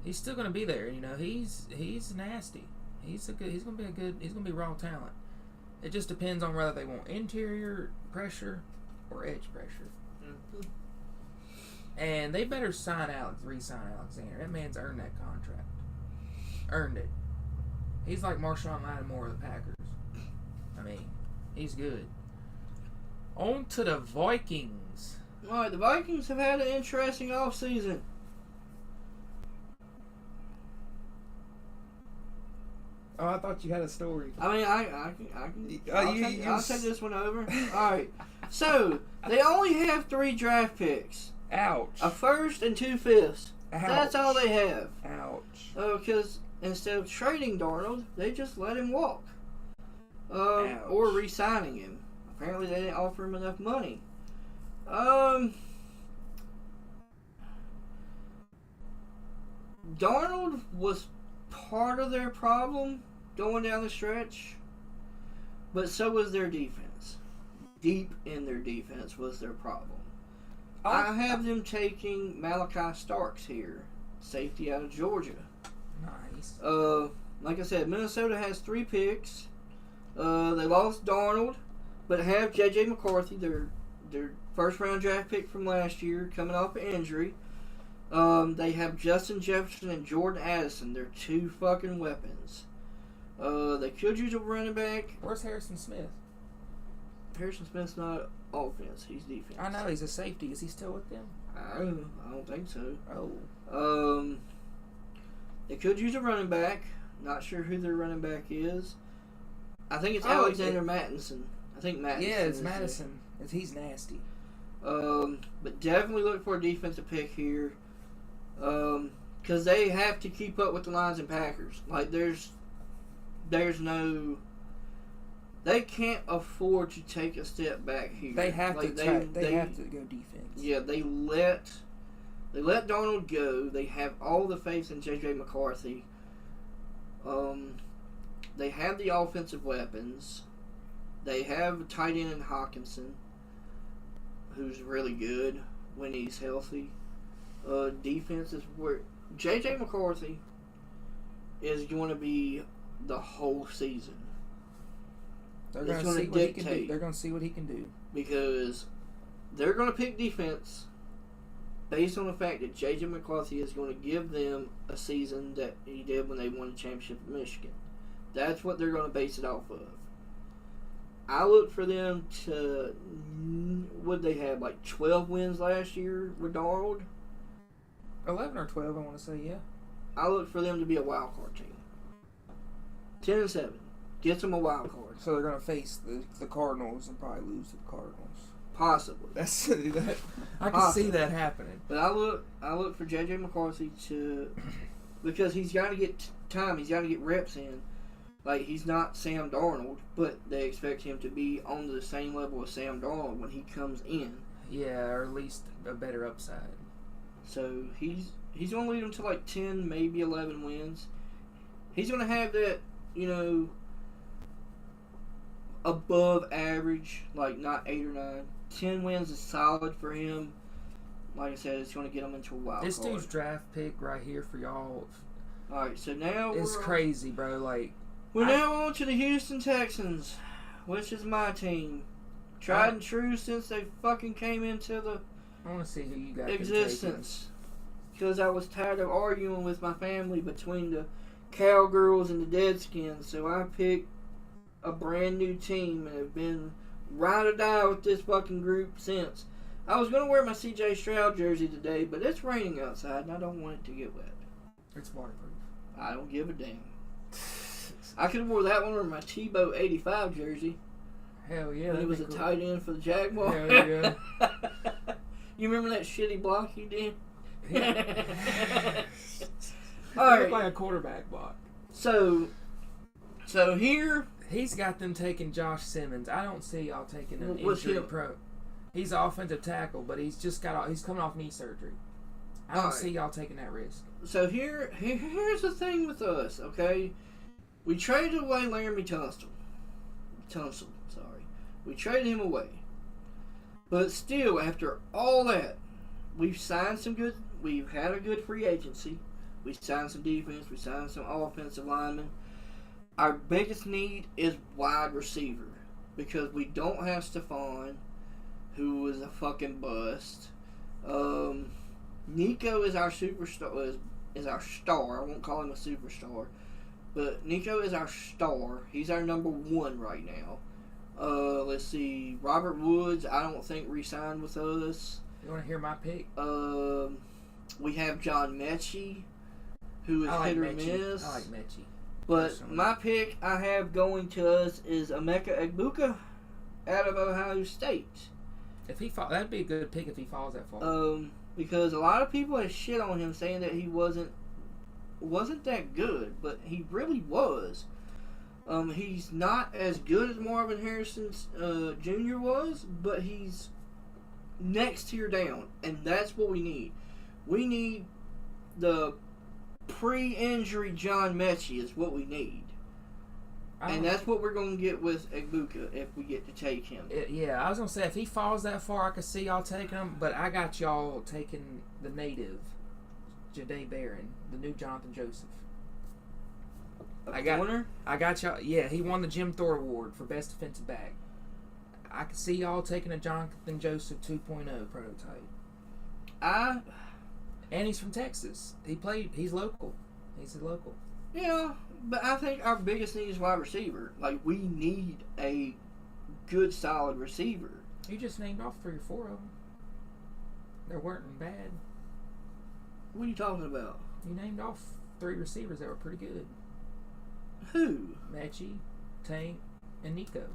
He's still going to be there. You know, he's nasty. He's going to be raw talent. It just depends on whether they want interior pressure or edge pressure. Mm-hmm. And they better re-sign Alexander. That man's earned that contract. Earned it. He's like Marshawn Lattimore of the Packers. I mean, he's good. On to the Vikings. Alright, the Vikings have had an interesting offseason. Oh, I thought you had a story. I mean, I'll take this one over. Alright, so they only have 3 draft picks. Ouch. A first and 2 fifths. Ouch. That's all they have. Ouch. Because instead of trading Darnold, they just let him walk. Ouch. Or re-signing him. Apparently they didn't offer him enough money. Darnold was part of their problem going down the stretch, but so was their defense. deep in their defense was their problem. Oh, I have them taking Malachi Starks here, safety out of Georgia. Nice. Like I said, Minnesota has 3 picks. They lost Darnold, but have J.J. McCarthy, their first-round draft pick from last year, coming off an injury. They have Justin Jefferson and Jordan Addison. They're 2 fucking weapons. They could use a running back. Where's Harrison Smith? Harrison Smith's not offense. He's defense. I know, he's a safety. Is he still with them? I don't think so. Oh. They could use a running back. Not sure who their running back is. I think it's Alexander Mattinson. I think Mattinson. Yeah, it's Madison. He's nasty. But definitely look for a defensive pick here. Because they have to keep up with the Lions and Packers. Like, there's no... They can't afford to take a step back here. They have to they have to go defense. Yeah, they let Darnold go. They have all the faith in J.J. McCarthy. They have the offensive weapons. They have a tight end in Hawkinson, who's really good when he's healthy. Defense is where J.J. McCarthy is going to be the whole season. They're going to see what he can do. They're going to see what he can do. Because they're going to pick defense based on the fact that J.J. McCarthy is going to give them a season that he did when they won the championship in Michigan. That's what they're going to base it off of. I look for them to... What they have, like 12 wins last year with Darnold? 11 or 12, I want to say, yeah. I look for them to be a wild card team. 10-7. Gets them a wild card. So they're going to face the Cardinals and probably lose to the Cardinals. Possibly. That's that. I can see that happening. But I look for J.J. McCarthy to... Because he's got to get time. He's got to get reps in. Like, he's not Sam Darnold, but they expect him to be on the same level as Sam Darnold when he comes in. Yeah, or at least a better upside. So he's going to lead them to like 10, maybe 11 wins. He's going to have that, above average, like not 8 or 9. 10 wins is solid for him. Like I said, it's going to get him into a wild This card. dude's draft pick right here for y'all. Alright, so now it's crazy, bro. Like, we're now on to the Houston Texans, which is my team. Tried and true since they fucking came into the I want to see who you got existence. Because I was tired of arguing with my family between the Cowgirls and the Deadskins, so I picked a brand new team and have been ride or die with this fucking group since. I was going to wear my CJ Stroud jersey today, but it's raining outside and I don't want it to get wet. It's waterproof. I don't give a damn. I could have wore that one or my Tebow 85 jersey. Hell yeah. When he was a tight end for the Jaguars. Hell yeah. You remember that shitty block he did? Yeah. All right. Looked like a quarterback block. So here... He's got them taking Josh Simmons. I don't see y'all taking an What's injury him? pro. He's an offensive tackle, but he's coming off knee surgery. I don't see y'all taking that risk. So here's the thing with us, okay? We traded away Laramie Tunsil. We traded him away. But still, after all that, we've had a good free agency. We signed some defense. We signed some offensive linemen. Our biggest need is wide receiver. Because we don't have Stephon, who is a fucking bust. Nico is our superstar. Is our star. I won't call him a superstar. But Nico is our star. He's our number 1 right now. Let's see. Robert Woods, I don't think re-signed with us. You want to hear my pick? We have John Mechie, who is hit or miss. I like Mechie. But personally. my pick I have going to us is Emeka Egbuka out of Ohio State. If he that'd be a good pick if he falls that far. Because a lot of people have shit on him saying that he wasn't that good, but he really was. He's not as good as Marvin Harrison Jr. was, but he's next tier down, and that's what we need. We need the pre-injury John Mechie is what we need. And that's what we're going to get with Egbuka if we get to take him. Yeah, I was going to say, if he falls that far, I could see y'all taking him, but I got y'all taking the native, Jahdae Barron, the new Jonathan Joseph. Corner? I got y'all. Yeah, he won the Jim Thor Award for Best Defensive Back. I could see y'all taking a Jonathan Joseph 2.0 prototype. And he's from Texas. He's local. He's a local. Yeah, but I think our biggest need is wide receiver. Like, we need a good, solid receiver. You just named off 3 or 4 of them. They weren't bad. What are you talking about? You named off 3 receivers that were pretty good. Who? Mechie, Tank, and Nico.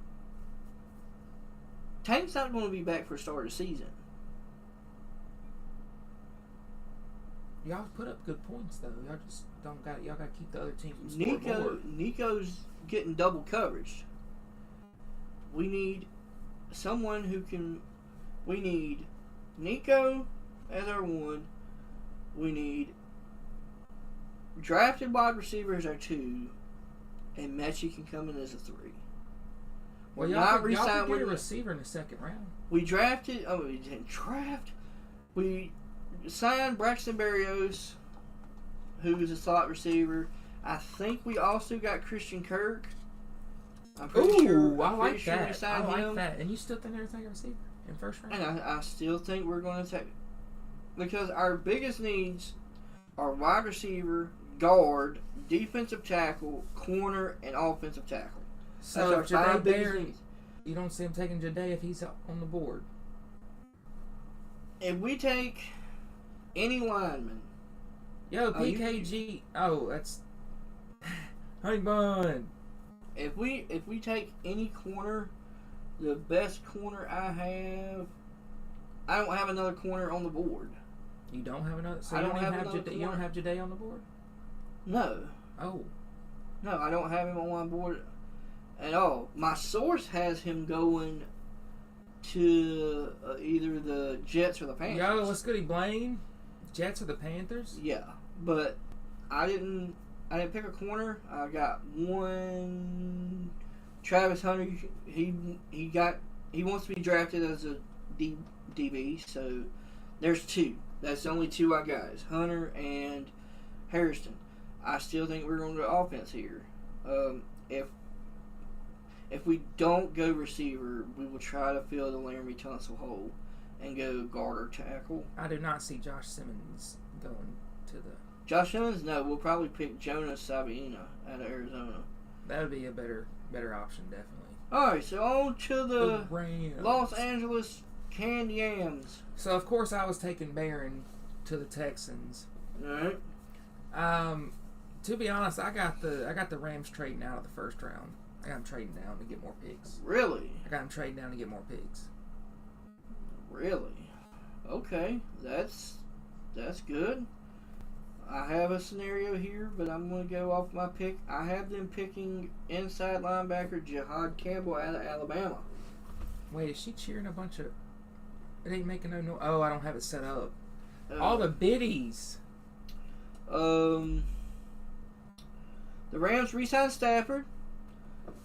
Tank's not going to be back for start of the season. Y'all put up good points though. Y'all just don't got. Y'all got to keep the other teams from scoring more. Nico's getting double coverage. We need someone who can. We need Nico as our 1. We need drafted wide receiver as our 2, and Mechie can come in as a 3. Well, y'all could get a receiver in the 2nd round. We drafted. Oh, we didn't draft. We signed Braxton Berrios, who is a slot receiver. I think we also got Christian Kirk. I'm pretty sure. I like that. And you still think they're going to take a receiver in 1st round? And I still think we're going to take, because our biggest needs are wide receiver, guard, defensive tackle, corner, and offensive tackle. So if Jahdae Barron, you don't see him taking Jahdae if he's on the board. If we take any lineman, PKG. That's Honey Bun. If we take any corner, the best corner I don't have another corner on the board. You don't have another. So you don't have Jahdae on the board? No. Oh. No, I don't have him on my board at all. My source has him going to either the Jets or the Panthers. What's good, Blaine? Jets or the Panthers? Yeah, but I didn't pick a corner. I got one. Travis Hunter. He wants to be drafted as a DB. So there's 2. That's the only 2 I got. Is Hunter and Harrison. I still think we're going to offense here. If we don't go receiver, we will try to fill the Laramie Tunsil hole and go guard or tackle. I do not see Josh Simmons going to the... Josh Simmons? No, we'll probably pick Jonas Savina out of Arizona. That would be a better option, definitely. Alright, so on to the Rams. Los Angeles Canned Yams. So, of course, I was taking Barron to the Texans. Alright. To be honest, I got the Rams trading out of the 1st round. I got them trading down to get more picks. Really? I got them trading down to get more picks. Really? Okay, that's good. I have a scenario here, but I'm going to go off my pick. I have them picking inside linebacker Jihad Campbell out of Alabama. Wait, is she cheering a bunch of... It ain't making no noise. Oh, I don't have it set up. All the biddies. The Rams re-signed Stafford.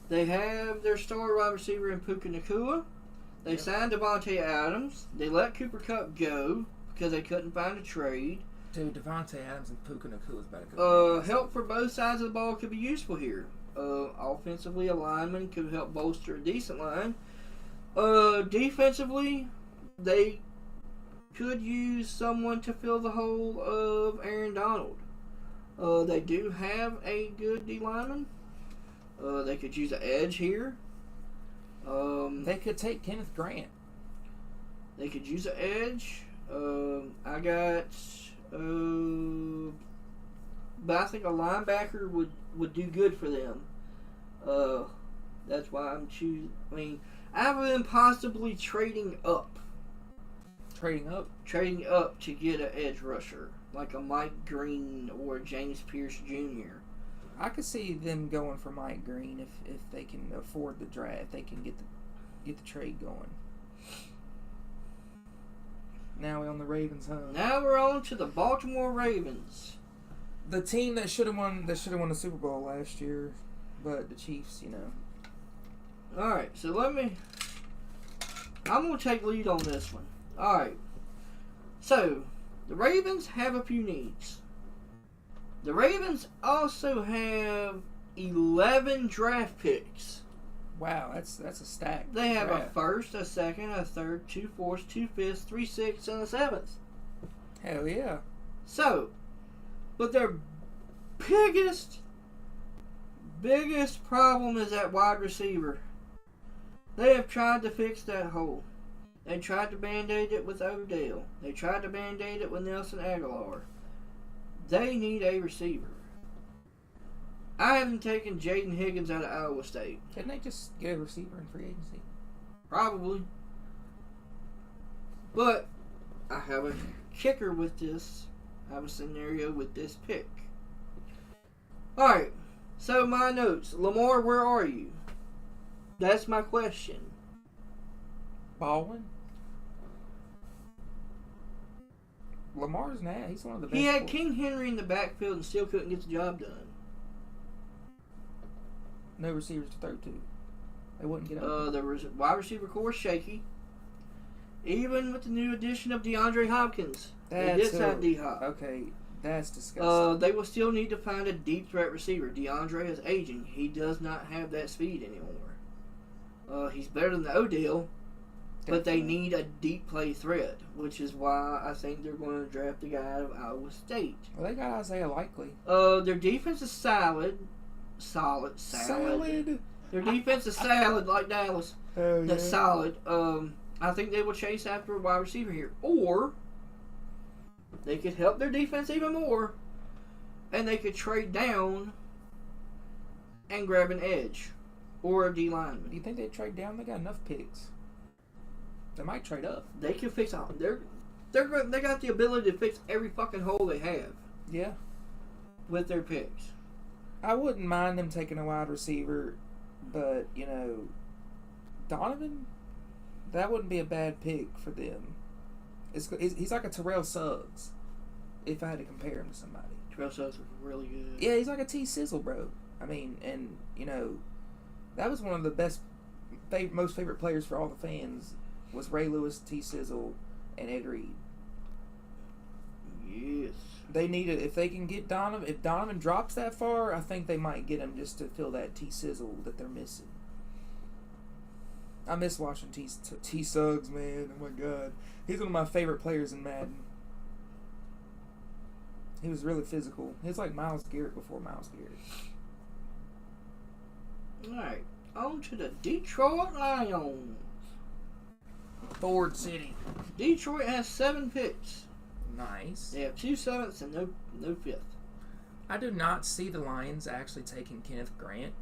They have their star wide receiver in Puka Nacua. They signed Devontae Adams. They let Cooper Kupp go because they couldn't find a trade. Dude, Devontae Adams and Puka Nacua is about to go. Help for both sides of the ball could be useful here. Offensively, a lineman could help bolster a decent line. Defensively, they could use someone to fill the hole of Aaron Donald. They do have a good D lineman. They could use an edge here. They could take Kenneth Grant. They could use an edge. I got... but I think a linebacker would do good for them. That's why I'm choosing... I mean, I have them possibly trading up. Trading up? Trading up to get an edge rusher. Like a Mike Green or James Pierce Jr. I could see them going for Mike Green if they can afford the draft. They can get the trade going. Now we're on the Ravens, huh? Now we're on to the Baltimore Ravens. The team that should have won the Super Bowl last year. But the Chiefs, you know. Alright, so I'm going to take lead on this one. Alright. So, the Ravens have a few needs. The Ravens also have 11 draft picks. Wow, that's a stack. They have draft. a first, a second, a third, 2 fourths, 2 fifths, 3 sixths, and a seventh. Hell yeah. So, but their biggest problem is that wide receiver. They have tried to fix that hole. They tried to band-aid it with Odell. They tried to band-aid it with Nelson Aguilar. They need a receiver. I haven't taken Jaden Higgins out of Iowa State. Couldn't they just get a receiver in free agency? Probably. But I have a kicker with this. I have a scenario with this pick. Alright. So my notes. Lamar, where are you? That's my question. Baldwin? Lamar's now. He's one of the best. He had King Henry in the backfield and still couldn't get the job done. No receivers to throw to. They wouldn't get up. The wide receiver core is shaky. Even with the new addition of DeAndre Hopkins. They did sign D-Hop. Okay, that's disgusting. They will still need to find a deep threat receiver. DeAndre is aging. He does not have that speed anymore. He's better than the Odell, but they need a deep play threat, which is why I think they're going to draft a guy out of Iowa State. Well, they got Isaiah Likely. Their defense is solid. Salad. Their defense is salad like Dallas. Oh, yeah. That's solid. I think they will chase after a wide receiver here. Or they could help their defense even more, and they could trade down and grab an edge or a D lineman. Do you think they'd trade down? They got enough picks. They might trade up. They can fix all. They got the ability to fix every fucking hole they have. Yeah. With their picks. I wouldn't mind them taking a wide receiver, but, you know, Donovan, that wouldn't be a bad pick for them. He's like a Terrell Suggs, if I had to compare him to somebody. Terrell Suggs was really good. Yeah, he's like a T-Sizzle, bro. I mean, and, you know, that was one of the most favorite players for all the fans was Ray Lewis, T-Sizzle, and Ed Reed. Yes. They need it. If they can get Donovan, if Donovan drops that far, I think they might get him just to fill that T-Sizzle that they're missing. I miss watching T-Suggs, man. Oh, my God. He's one of my favorite players in Madden. He was really physical. He was like Myles Garrett before Myles Garrett. Alright. On to the Detroit Lions. Ford City. Detroit has 7 picks. Nice. They have 2 sevenths and no fifth. I do not see the Lions actually taking Kenneth Grant.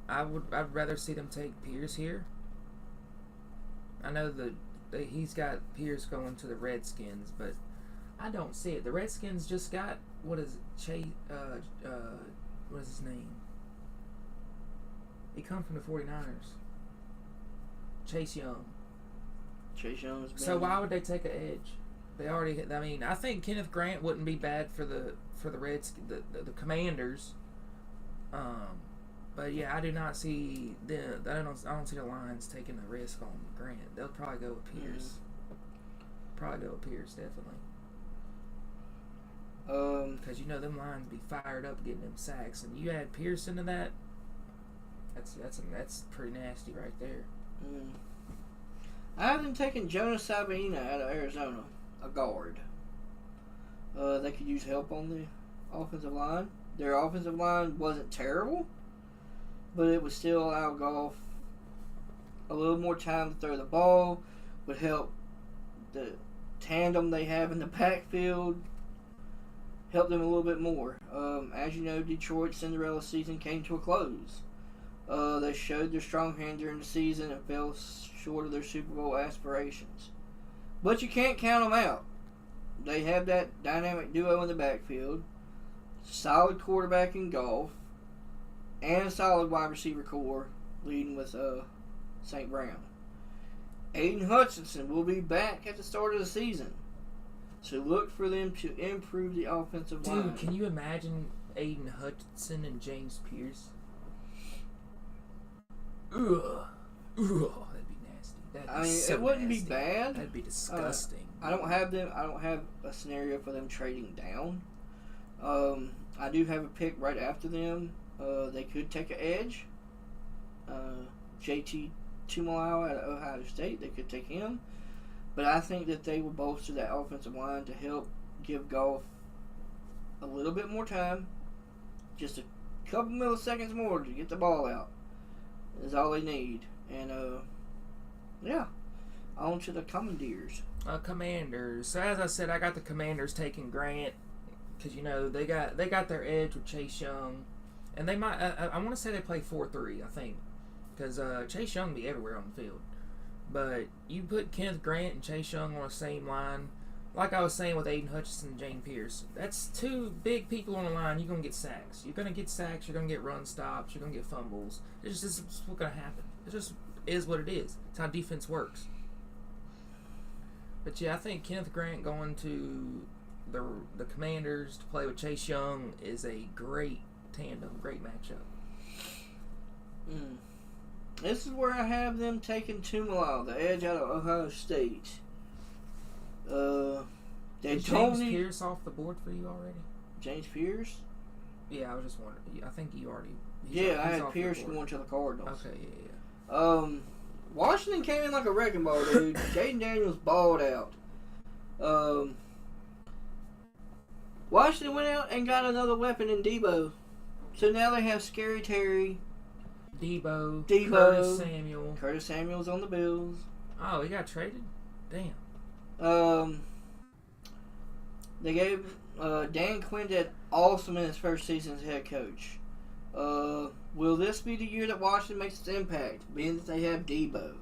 I'd rather see them take Pierce here. I know that he's got Pierce going to the Redskins, but I don't see it. The Redskins just got what is his name? He come from the 49ers. Chase Young. Chase Young's been... So why would they take an edge? They already. I mean, I think Kenneth Grant wouldn't be bad for the Redskins, the Commanders. But yeah, I do not see I don't see the Lions taking the risk on Grant. They'll probably go with Pierce. Definitely. Because you know them Lions be fired up getting them sacks, and you add Pierce into that. That's pretty nasty right there. I haven't taken Jonas Savina out of Arizona, a guard. They could use help on the offensive line. Their offensive line wasn't terrible, but it would still allow Goff a little more time to throw the ball, would help the tandem they have in the backfield, help them a little bit more. As you know, Detroit's Cinderella season came to a close. They showed their strong hand during the season and fell short of their Super Bowl aspirations. But you can't count them out. They have that dynamic duo in the backfield, solid quarterback in Goff, and a solid wide receiver core leading with St. Brown. Aiden Hutchinson will be back at the start of the season. So look for them to improve the offensive line. Dude, can you imagine Aiden Hutchinson and James Pierce? Ugh. That'd be nasty. I mean, it wouldn't nasty. be bad. That'd be disgusting. I don't have a scenario for them trading down. I do have a pick right after them. They could take an edge. JT Tuimoloau out of Ohio State. They could take him. But I think that they will bolster that offensive line to help give Goff a little bit more time. Just a couple milliseconds more to get the ball out is all they need. And, yeah. On to the Commanders. Commanders. So as I said, I got the Commanders taking Grant because they got their edge with Chase Young, and they might. I want to say they play 4-3. I think because Chase Young be everywhere on the field, but you put Kenneth Grant and Chase Young on the same line, like I was saying with Aiden Hutchinson and James Pierce. That's two big people on the line. You're gonna get sacks. You're gonna get sacks. You're gonna get run stops. You're gonna get fumbles. It's just what's gonna happen. It just is what it is. It's how defense works. But yeah, I think Kenneth Grant going to the Commanders to play with Chase Young is a great tandem, great matchup. This is where I have them taking Tuimoloau, the edge out of Ohio State. Is James Pierce off the board for you already? James Pierce? Yeah, I was just wondering. I think you already. I had Pierce going to the Cardinals. Okay, yeah. Washington came in like a wrecking ball, dude. Jaden Daniels balled out. Washington went out and got another weapon in Debo. So now they have Scary Terry. Debo. Curtis Samuel's on the Bills. Oh, he got traded? Damn. They gave Dan Quinn did awesome in his first season as head coach. Will this be the year that Washington makes its impact, being that they have Debo?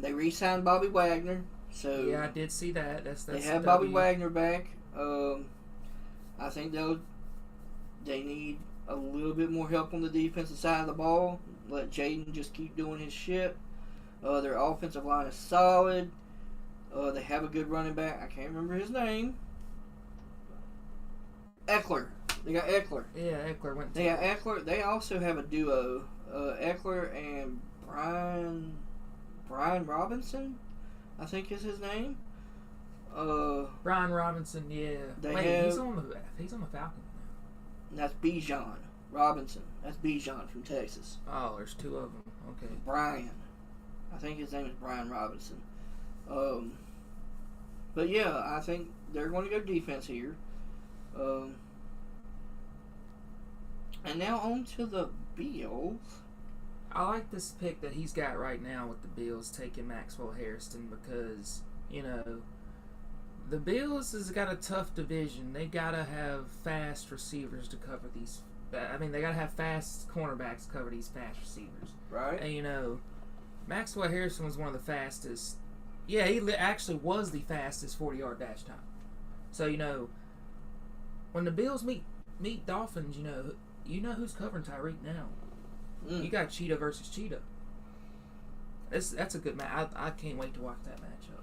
They re-signed Bobby Wagner. So yeah, I did see that. They have Bobby Wagner back. I think they need a little bit more help on the defensive side of the ball. Let Jaden just keep doing his shit. Their offensive line is solid. They have a good running back. I can't remember his name. Eckler. They got Eckler. Yeah, Eckler went. They got Eckler. They also have a duo, Eckler and Brian Robinson, I think is his name. Brian Robinson, yeah. He's on the Falcons now. That's Bijan Robinson. That's Bijan from Texas. Oh, there's two of them. Okay. Brian. I think his name is Brian Robinson. But yeah, I think they're going to go defense here. And now on to the Bills. I like this pick that he's got right now with the Bills taking Maxwell Hairston because, the Bills has got a tough division. They got to have fast receivers to cover these. They got to have fast cornerbacks to cover these fast receivers. Right. And, Maxwell Hairston was one of the fastest. Yeah, he actually was the fastest 40-yard dash time. So, when the Bills meet Dolphins, you know who's covering Tyrantt now. You got Cheetah versus Cheetah. That's a good match. I can't wait to watch that matchup.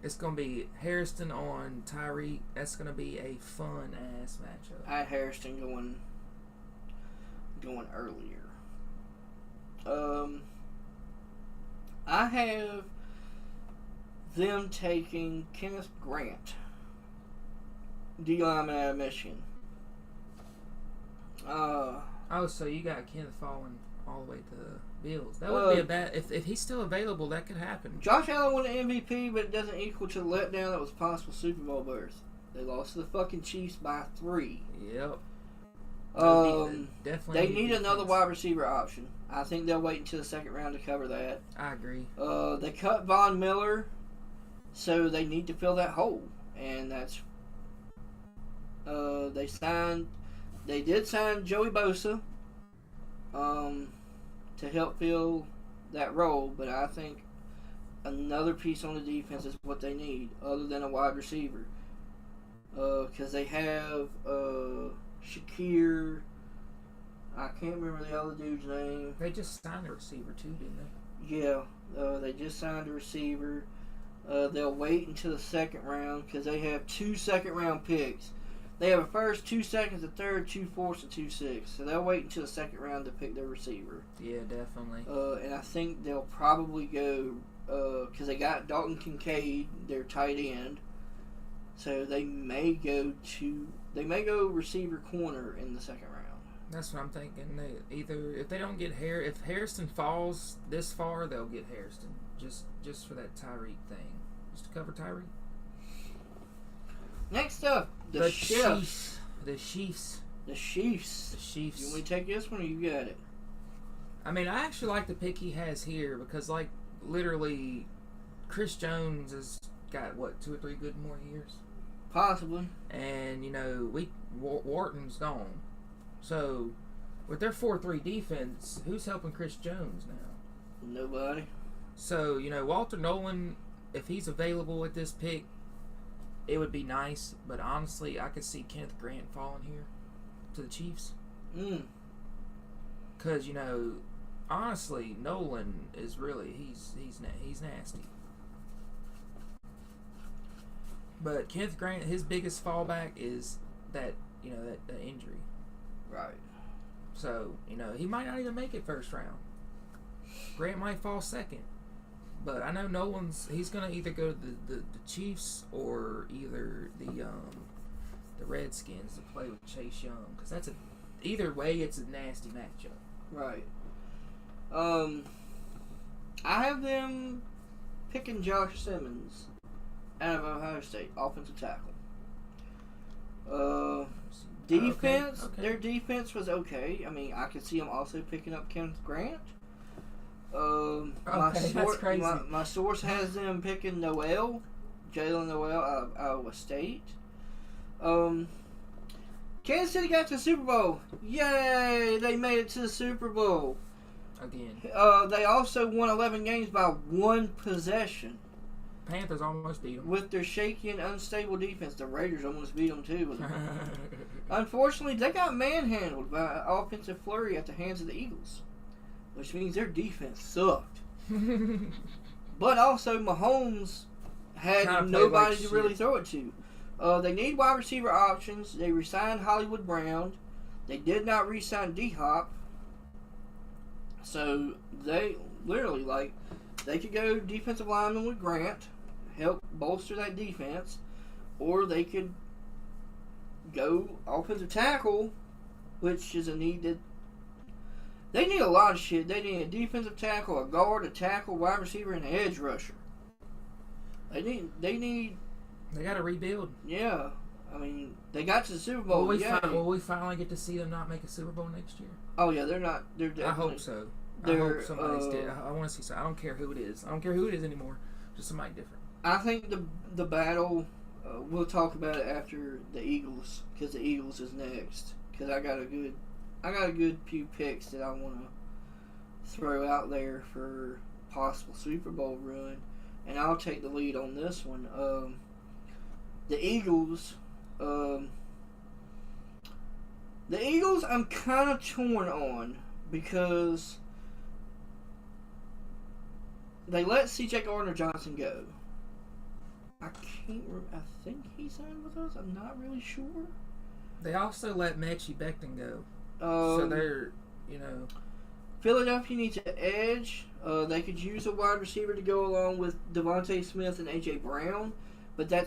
It's going to be Hairston on Tyrantt. That's going to be a fun-ass matchup. I had Hairston going earlier. I have them taking Kenneth Grant, D lineman out of Michigan. So you got Kenneth falling all the way to the Bills. That would be a bad. If he's still available, that could happen. Josh Allen won the MVP, but it doesn't equal to the letdown that was possible Super Bowl berth. They lost to the fucking Chiefs by 3. Yep. They need another wide receiver option. I think they'll wait until the second round to cover that. I agree. They cut Von Miller, so they need to fill that hole, and that's. They did sign Joey Bosa to help fill that role, but I think another piece on the defense is what they need, other than a wide receiver. Because they have Shakir. I can't remember the other dude's name. They just signed a receiver too, didn't they? Yeah, they just signed a receiver. They'll wait until the second round because they have 2 second-round picks. They have a first, 2 seconds, a third, 2 fourths, and 2 sixths. So they'll wait until the second round to pick their receiver. Yeah, definitely. And I think they'll probably go because they got Dalton Kincaid, their tight end. So they may go receiver corner in the second round. That's what I'm thinking. They either if they don't get if Harrison falls this far, they'll get Harrison just for that Tyrantt thing, just to cover Tyrantt. Next up, the Chiefs. The Chiefs. The Chiefs. You want me to take this one or you got it? I mean, I actually like the pick he has here because, like, literally, Chris Jones has got, 2 or 3 good more years? Possibly. And, Wharton's gone. So, with their 4-3 defense, who's helping Chris Jones now? Nobody. So, Walter Nolan, if he's available at this pick, it would be nice, but honestly, I could see Kenneth Grant falling here to the Chiefs. Because, honestly, Nolan is really, he's nasty. But Kenneth Grant, his biggest fallback is that injury. Right. So, he might not even make it first round. Grant might fall second. But I know Nolan's, he's going to either go to the Chiefs or either the Redskins to play with Chase Young. Because either way, it's a nasty matchup. Right. I have them picking Josh Simmons out of Ohio State, offensive tackle. Defense, Okay. Their defense was okay. I mean, I could see them also picking up Kenneth Grant. That's crazy. My source has them picking Jalen Noel out of Iowa State. Kansas City got to the Super Bowl. Yay! They made it to the Super Bowl. Again. They also won 11 games by 1 possession. Panthers almost beat them. With their shaky and unstable defense. The Raiders almost beat them too. Unfortunately, they got manhandled by offensive flurry at the hands of the Eagles. Which means their defense sucked. But also, Mahomes had nobody to really throw it to. They need wide receiver options. They re-signed Hollywood Brown. They did not re-sign D-Hop. So, they literally, they could go defensive lineman with Grant, help bolster that defense, or they could go offensive tackle, which is a need that they need a lot of shit. They need a defensive tackle, a guard, a tackle, wide receiver, and an edge rusher. They got to rebuild. Yeah. I mean, they got to the Super Bowl. Will we finally get to see them not make a Super Bowl next year? Oh, yeah, they're not. They're definitely. I hope so. I hope somebody's did. I want to see something. I don't care who it is. I don't care who it is anymore. Just somebody different. I think the battle, we'll talk about it after the Eagles, because the Eagles is next. Because I got a good few picks that I want to throw out there for possible Super Bowl run, and I'll take the lead on this one. The Eagles, I'm kind of torn on because they let C.J. Gardner-Johnson go. I think he signed with us. I'm not really sure. They also let Mechie Becton go. So they're, Philadelphia needs an edge. They could use a wide receiver to go along with Devontae Smith and A.J. Brown. But a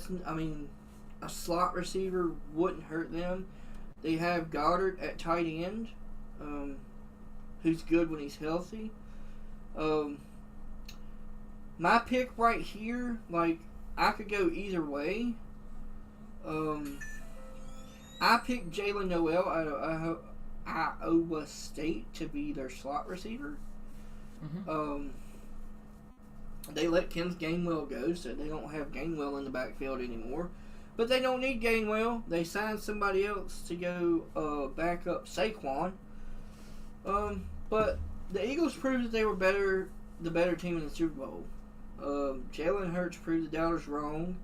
slot receiver wouldn't hurt them. They have Goddard at tight end, who's good when he's healthy. My pick right here, I could go either way. I picked Jalen Noel out of Iowa State to be their slot receiver. Mm-hmm. They let Kenneth Gainwell go, so they don't have Gainwell in the backfield anymore. But they don't need Gainwell. They signed somebody else to go back up Saquon. But the Eagles proved that they were the better team in the Super Bowl. Jalen Hurts proved the doubters wrong.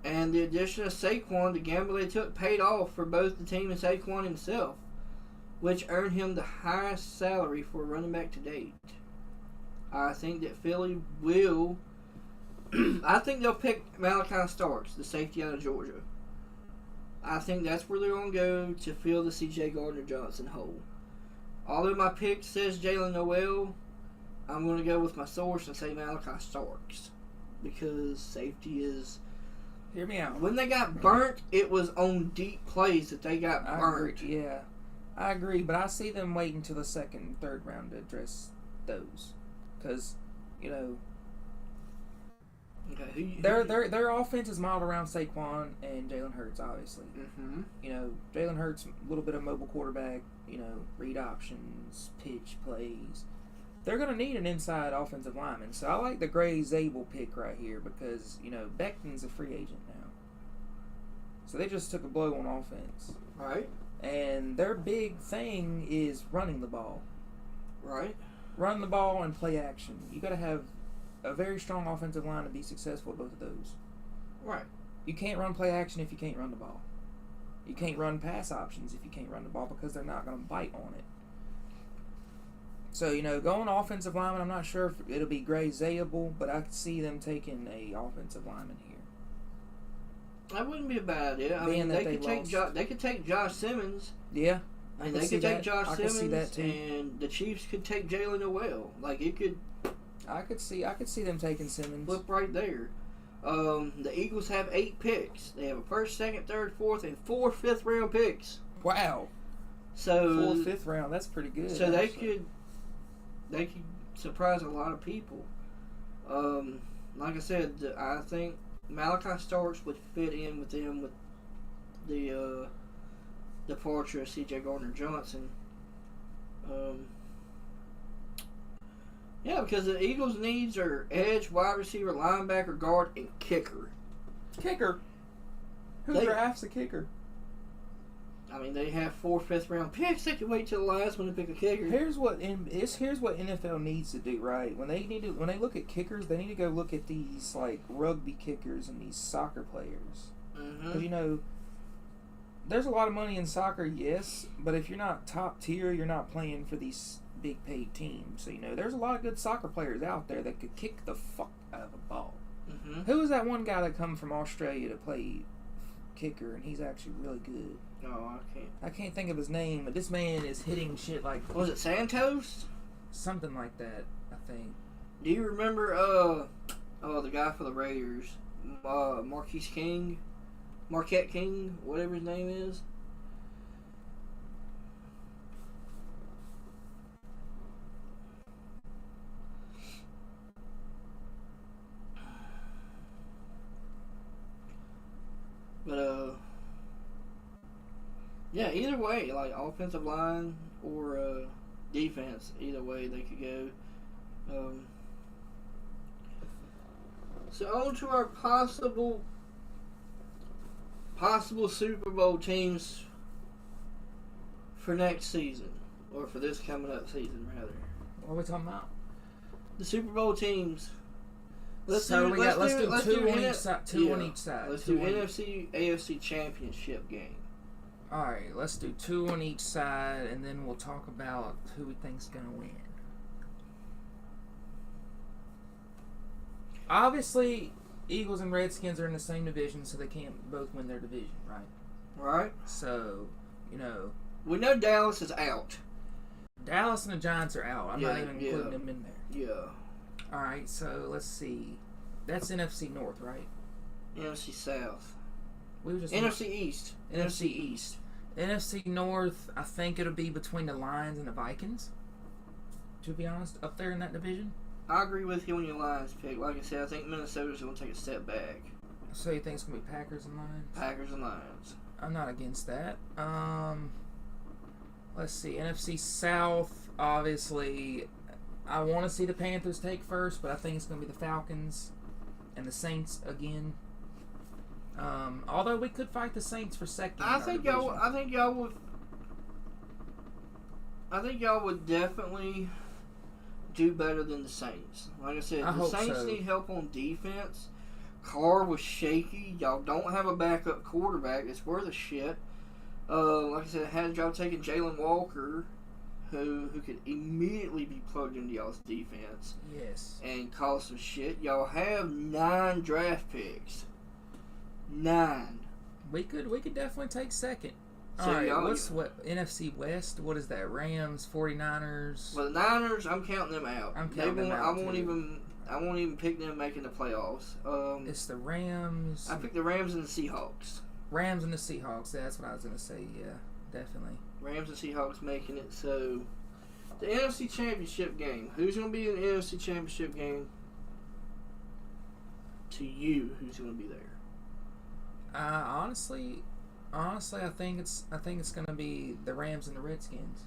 And the addition of Saquon, the gamble they took, paid off for both the team and Saquon himself, which earned him the highest salary for a running back to date. I think that Philly will... I think they'll pick Malachi Starks, the safety out of Georgia. I think that's where they're going to go to fill the C.J. Gardner-Johnson hole. Although my pick says Jalen Noel, I'm going to go with my source and say Malachi Starks. Because safety is... Hear me out. When they got burnt, it was on deep plays that they got burnt. I agree, but I see them waiting until the second and third round to address those. Because, you know... Okay, their offense is modeled around Saquon and Jalen Hurts, obviously. Mm-hmm. You know, Jalen Hurts, a little bit of mobile quarterback, you know, read options, pitch plays. They're going to need an inside offensive lineman. So I like the Gray Zabel pick right here because, you know, Becton's a free agent now. So they just took a blow on offense. Right. And their big thing is running the ball. Right. Run the ball and play action. You got to have a very strong offensive line to be successful at both of those. Right. You can't run play action if you can't run the ball. You can't run pass options if you can't run the ball because they're not going to bite on it. So, you know, going offensive lineman, I'm not sure if it'll be Gray Zabel, but I could see them taking a offensive lineman here. That wouldn't be a bad idea. I mean, they could take Josh Simmons. Yeah. And they could take Josh Simmons, and the Chiefs could take Jalen Noel. Like, it could... I could see them taking Simmons. Flip right there. The Eagles have 8 picks. They have a first, second, third, fourth, and 4 fifth-round picks. Wow. So 4 fifth round. That's pretty good. So they could surprise a lot of people. Like I said, I think Malachi Starks would fit in with them with the departure of C.J. Gardner-Johnson. Yeah, because the Eagles' needs are edge, wide receiver, linebacker, guard, and kicker. Kicker? Who drafts a kicker? I mean, they have 4 fifth-round picks. They can wait till the last one to pick a kicker. Here's what NFL needs to do, right? When they look at kickers, they need to go look at these like rugby kickers and these soccer players. Because you know, there's a lot of money in soccer, yes, but if you're not top tier, you're not playing for these big paid teams. So, you know, there's a lot of good soccer players out there that could kick the fuck out of a ball. Who was that one guy that come from Australia to play kicker, and he's actually really good? Oh, I can't think of his name, but this man is hitting shit like... Was it Santos? Something like that, I think. Do you remember, the guy for the Raiders? Marquette King, whatever his name is? But, yeah, either way, like offensive line or defense, either way they could go. So on to our possible Super Bowl teams for next season, or for this coming up season, rather. What are we talking about? The Super Bowl teams. Let's do two on each side. Let's do NFC, AFC championship game. Alright, let's do 2 on each side, and then we'll talk about who we think's going to win. Obviously, Eagles and Redskins are in the same division, so they can't both win their division, right? Right. So, you know... We know Dallas is out. Dallas and the Giants are out. I'm not even including them in there. Yeah. Alright, so let's see. That's NFC North, right? NFC South. NFC East. NFC East. NFC North, I think it'll be between the Lions and the Vikings. To be honest, up there in that division. I agree with you on your Lions pick. Like I said, I think Minnesota's going to take a step back. So you think it's going to be Packers and Lions? Packers and Lions. I'm not against that. Let's see. NFC South, obviously, I want to see the Panthers take first, but I think it's going to be the Falcons and the Saints again. Although we could fight the Saints for second. I think y'all would definitely do better than the Saints. Like I said, the Saints need help on defense. Carr was shaky. Y'all don't have a backup quarterback. It's worth a shit. Like I said, had y'all taken Jalen Walker, who could immediately be plugged into y'all's defense. Yes. And cause some shit. Y'all have 9 draft picks. 9. We could definitely take second. So All right, what NFC West? What is that? Rams, 49ers. Well, the Niners, I'm counting them out. I'm counting them out. I won't even pick them making the playoffs. It's the Rams. I picked the Rams and the Seahawks. Rams and the Seahawks. That's what I was gonna say. Yeah, definitely. Rams and Seahawks making it. So, the NFC Championship game. Who's gonna be in the NFC Championship game? To you, who's gonna be there? Honestly, I think it's gonna be the Rams and the Redskins.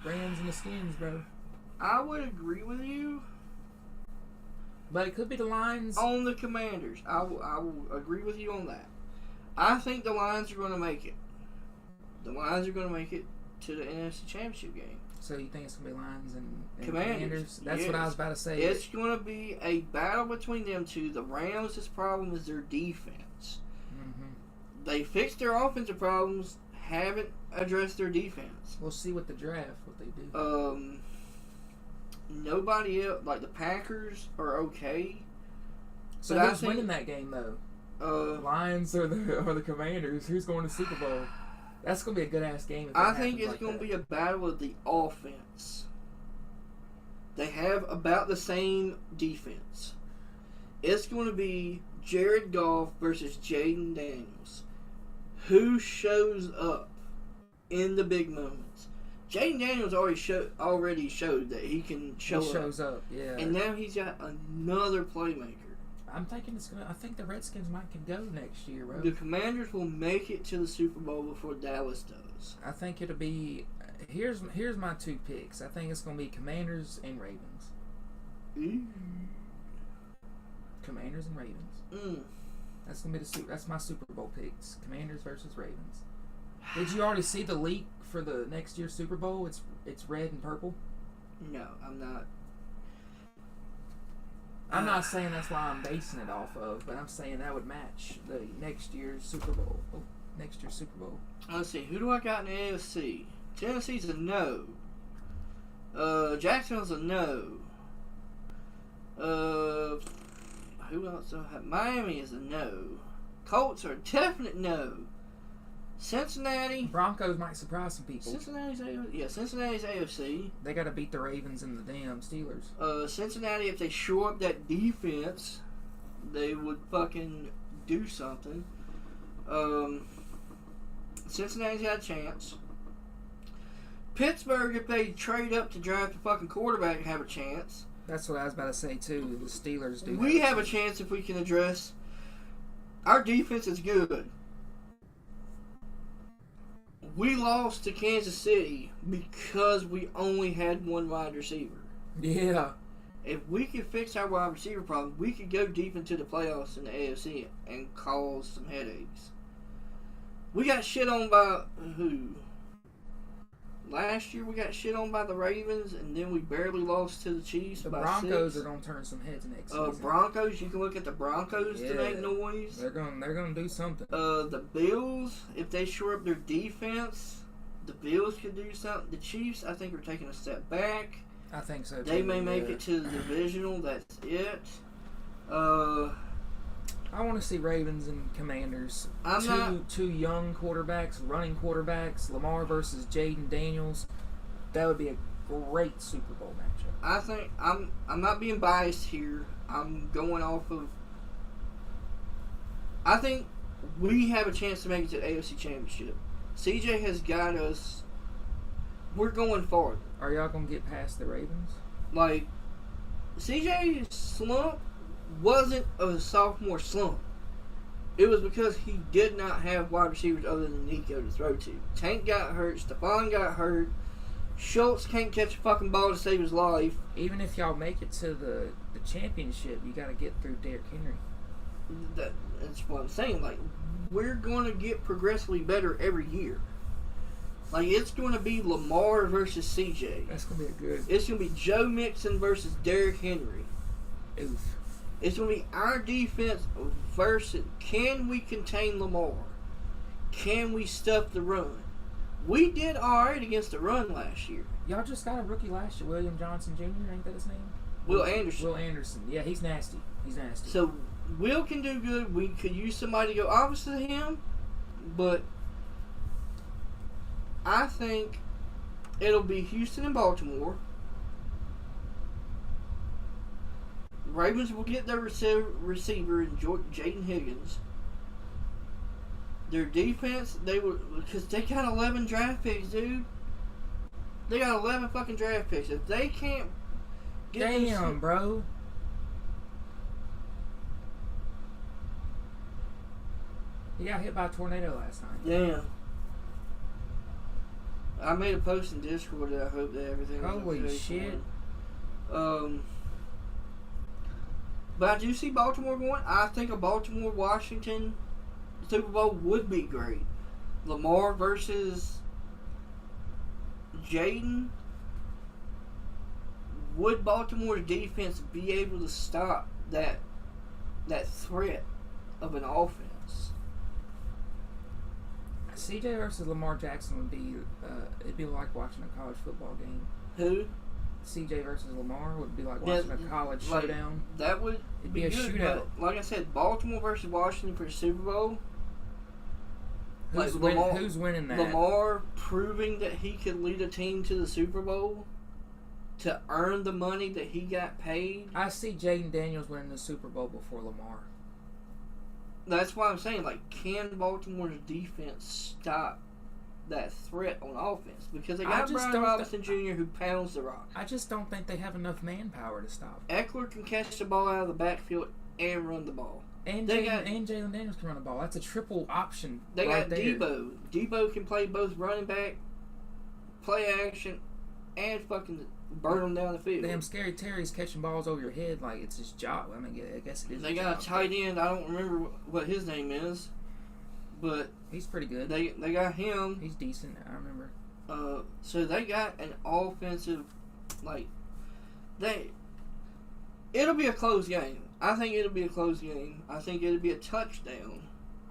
Rams and the Skins, bro. I would agree with you. But it could be the Lions. On the Commanders. I will agree with you on that. I think the Lions are going to make it. The Lions are going to make it to the NFC Championship game. So you think it's going to be Lions and Commanders? That's what I was about to say. It's going to be a battle between them two. The Rams' problem is their defense. Mm-hmm. They fixed their offensive problems, haven't addressed their defense. We'll see with the draft what they do. Nobody else, like the Packers, are okay. So but who's winning that game though? Lions or the Commanders? Who's going to Super Bowl? That's going to be a good ass game. I think it's going to be a battle of the offense. They have about the same defense. It's going to be Jared Goff versus Jaden Daniels. Who shows up in the big moments? Jaden Daniels already showed that he can show up. He shows up, yeah. And now he's got another playmaker. I'm thinking I think the Redskins can go next year, bro. The Commanders will make it to the Super Bowl before Dallas does. I think it'll be. Here's my two picks. I think it's gonna be Commanders and Ravens. Commanders and Ravens. That's gonna be that's my Super Bowl picks. Commanders versus Ravens. Did you already see the leak for the next year's Super Bowl? It's red and purple. No, I'm not. I'm not saying that's why I'm basing it off of, but I'm saying that would match the next year's Super Bowl. Let's see. Who do I got in the AFC? Tennessee's a no. Jacksonville's a no. Who else do I have? Miami is a no. Colts are a definite no. Cincinnati. Broncos might surprise some people. Cincinnati's AFC. They got to beat the Ravens and the damn Steelers. Cincinnati, if they shore up that defense, they would fucking do something. Cincinnati's got a chance. Pittsburgh, if they trade up to draft a fucking quarterback, have a chance. That's what I was about to say too. The Steelers do. We have a chance if we can address. Our defense is good. We lost to Kansas City because we only had one wide receiver. Yeah. If we could fix our wide receiver problem, we could go deep into the playoffs in the AFC and cause some headaches. We got shit on by who? Last year we got shit on by the Ravens, and then we barely lost to the Chiefs. The by Broncos 6. are gonna turn some heads next season. Broncos, you can look at the Broncos to make noise. They're gonna do something. The Bills, if they shore up their defense, the Bills could do something. The Chiefs, I think, are taking a step back. I think so too. They may make it to the divisional. That's it. I want to see Ravens and Commanders. Two young quarterbacks, running quarterbacks. Lamar versus Jaden Daniels. That would be a great Super Bowl matchup. I think I'm not being biased here. I'm going off of. I think we have a chance to make it to the AFC Championship. CJ has got us. We're going farther. Are y'all gonna get past the Ravens? Like, CJ's slump wasn't a sophomore slump. It was because he did not have wide receivers other than Nico to throw to. Tank got hurt. Stephon got hurt. Schultz can't catch a fucking ball to save his life. Even if y'all make it to the championship, you got to get through Derrick Henry. That's what I'm saying. Like, we're going to get progressively better every year. Like, it's going to be Lamar versus CJ. That's going to be a good... It's going to be Joe Mixon versus Derrick Henry. Oof. It's going to be our defense versus, can we contain Lamar? Can we stuff the run? We did alright against the run last year. Y'all just got a rookie last year, William Johnson Jr., ain't that his name? Will Anderson. Will Anderson. Yeah, he's nasty. So, Will can do good. We could use somebody to go opposite him, but I think it'll be Houston and Baltimore. Ravens will get their receiver in Jaden Higgins. Their defense, because they got 11 draft picks, dude. They got 11 fucking draft picks. If they can't get damn, bro. He got hit by a tornado last night. Damn. I made a post in Discord that I hope that everything was holy okay shit. But I do see Baltimore going. I think a Baltimore-Washington Super Bowl would be great. Lamar versus Jaden. Would Baltimore's defense be able to stop that threat of an offense? CJ versus Lamar Jackson would be it'd be like watching a college football game. Who? CJ versus Lamar would be like watching a college showdown. That would It'd be a good, shootout. but like I said, Baltimore versus Washington for the Super Bowl. Who's winning that? Lamar proving that he could lead a team to the Super Bowl to earn the money that he got paid. I see Jaden Daniels winning the Super Bowl before Lamar. That's why I'm saying, like, can Baltimore's defense stop that threat on offense? Because they got Brian Robinson Jr. who pounds the rock. I just don't think they have enough manpower to stop him. Eckler can catch the ball out of the backfield and run the ball. And Jalen Daniels can run the ball. That's a triple option. They right got there. Debo. Debo can play both running back, play action, and fucking burn them down the field. Damn, Scary Terry's catching balls over your head like it's his job. I mean, I guess it is. They got a tight end. I don't remember what his name is, but he's pretty good. They got him. He's decent. I remember. So they got an offensive, it'll be a close game. I think it'll be a close game. I think it'll be a touchdown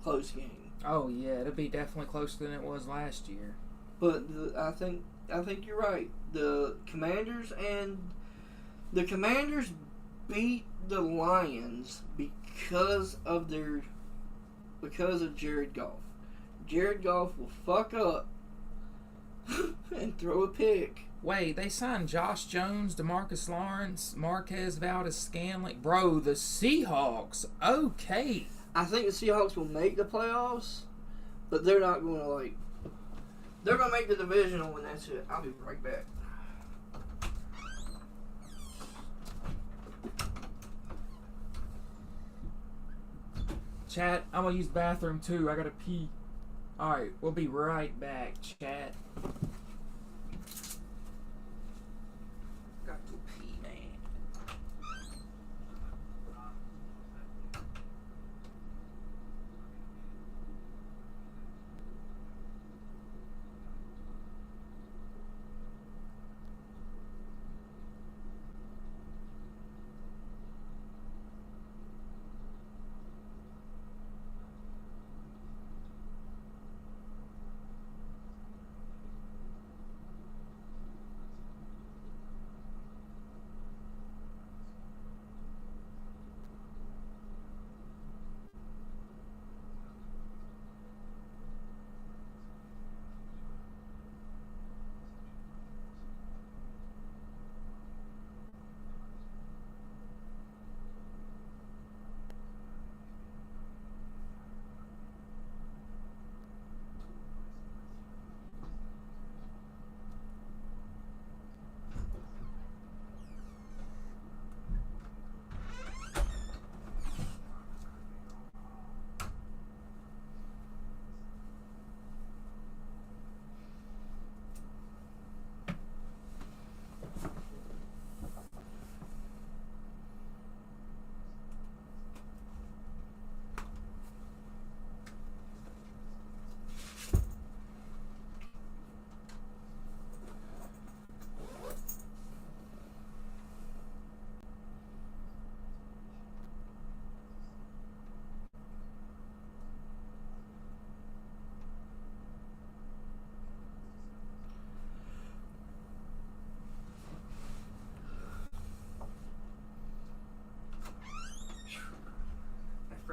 close game. Oh yeah, it'll be definitely closer than it was last year. But I think you're right. The Commanders beat the Lions because of Jared Goff. Jared Goff will fuck up and throw a pick. Wait, they signed Josh Jones, DeMarcus Lawrence, Marquez Valdez-Scantling. Bro, the Seahawks. Okay. I think the Seahawks will make the playoffs, but they're not going to they're going to make the divisional and that's it. I'll be right back. Chat, I'm going to use the bathroom too. I got to pee. Alright, we'll be right back, chat. Got to pee, man.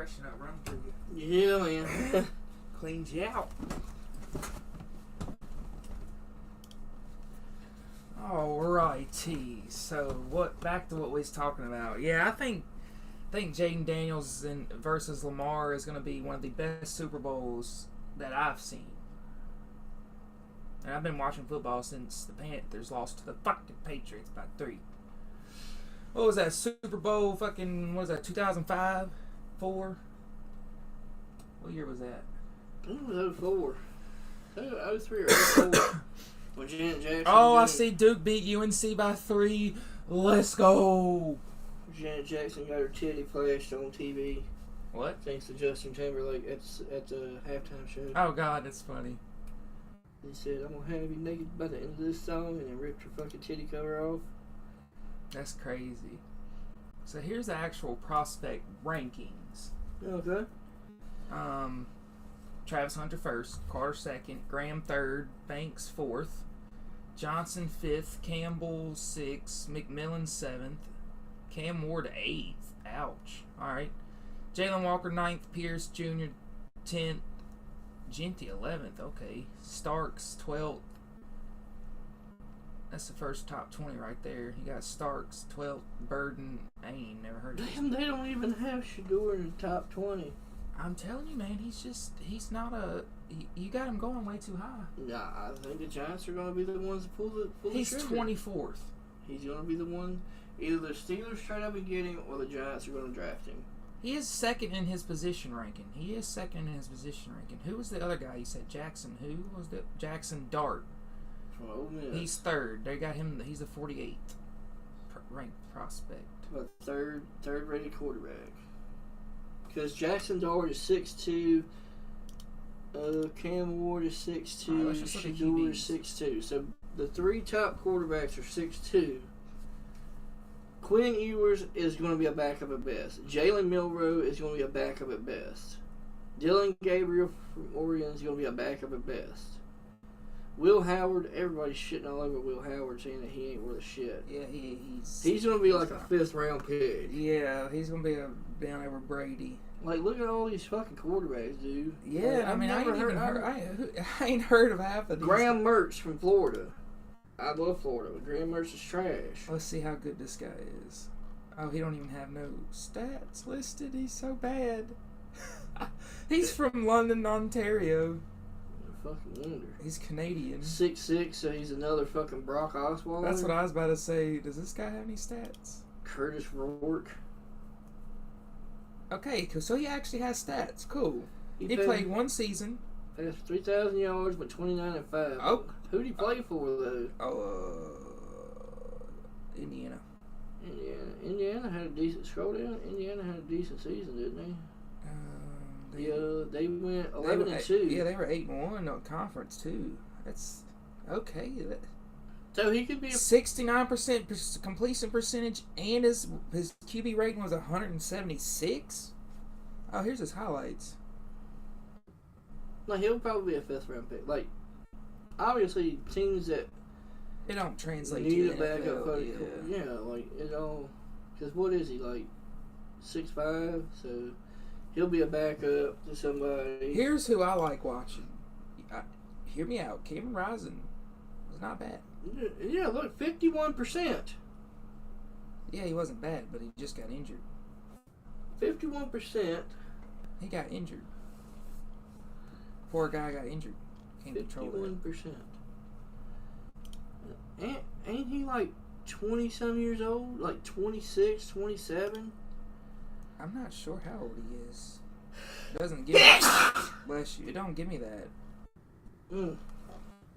freshen up, run through you. Yeah, man. Cleans you out. Alrighty. So back to what we was talking about. Yeah, I think Jaden Daniels versus Lamar is going to be one of the best Super Bowls that I've seen. And I've been watching football since the Panthers lost to the fucking Patriots by 3. What was that, Super Bowl fucking, what was that, 2005? 4? What year was that? It was 04. 03 or 04. When Janet Jackson... Oh, I see Duke beat UNC by 3. Let's go. Janet Jackson got her titty flashed on TV. What? Thanks to Justin Timberlake at the halftime show. Oh, God, that's funny. He said, I'm going to have you naked by the end of this song, and then ripped her fucking titty cover off. That's crazy. So here's the actual prospect rankings. Okay. Travis Hunter 1st, Carter 2nd, Graham 3rd, Banks 4th, Johnson 5th, Campbell 6th, McMillan 7th, Cam Ward 8th. Ouch. Alright. Jalen Walker 9th, Pierce Jr. 10th, Genty 11th. Okay. Starks 12th. That's the first top 20 right there. You got Starks 12th, Burden. I ain't never heard of Damn, they don't even have Shador in the top 20. I'm telling you, man, he's not a... You got him going way too high. Nah, I think the Giants are going to be the ones to pull the He's trigger. 24th. He's going to be the one. Either the Steelers trade up and get him, or the Giants are going to draft him. He is second in his position ranking. Who was the other guy you said? Jackson who? Was that Jackson Dart? From Ole Miss. He's 3rd. They got him. He's the 48th ranked prospect. But third rated quarterback. Because Jackson Dart is 6'2", Cam Ward is 6'2", Shador is 6'2". So the 3 top quarterbacks are 6'2". Quinn Ewers is going to be a backup at best. Jalen Milroe is going to be a backup at best. Dylan Gabriel from Oregon is going to be a backup at best. Will Howard, everybody's shitting all over Will Howard, saying that he ain't worth a shit. Yeah, he's going to be like a 5th round pick. Yeah, he's going to be down over Brady. Like, look at all these fucking quarterbacks, dude. Yeah, like, I mean, I ain't heard of half of these. Graham Mertz from Florida. I love Florida, but Graham Mertz is trash. Let's see how good this guy is. Oh, he don't even have no stats listed. He's so bad. He's from London, Ontario. Fucking wonder. He's Canadian. 6'6", so he's another fucking Brock Osweiler. That's what I was about to say. Does this guy have any stats? Curtis Rourke. Okay, so he actually has stats. Cool. He played 1 season. Passed 3,000 yards, but 29-5. Oh. Who'd he play for, though? Indiana. Indiana had a decent scroll down. Indiana had a decent season, didn't they? They went 11-2. Yeah, they were 8-1 on conference too. That's okay. So he could be 69% completion percentage, and his QB rating was 176. Oh, here's his highlights. Like, he'll probably be a 5th round pick. Like, obviously teams that it don't translate need to a backup. Yeah, like it all. Because what is he, like 6'5"? So he'll be a backup to somebody. Here's who I like watching. Hear me out. Cameron Rising was not bad. Yeah, look, 51%. Yeah, he wasn't bad, but he just got injured. 51%. He got injured. Poor guy got injured. Can't control that. 51%. Ain't he like 20-some years old? Like 26, 27? I'm not sure how old he is. It doesn't give me bless you. It don't give me that.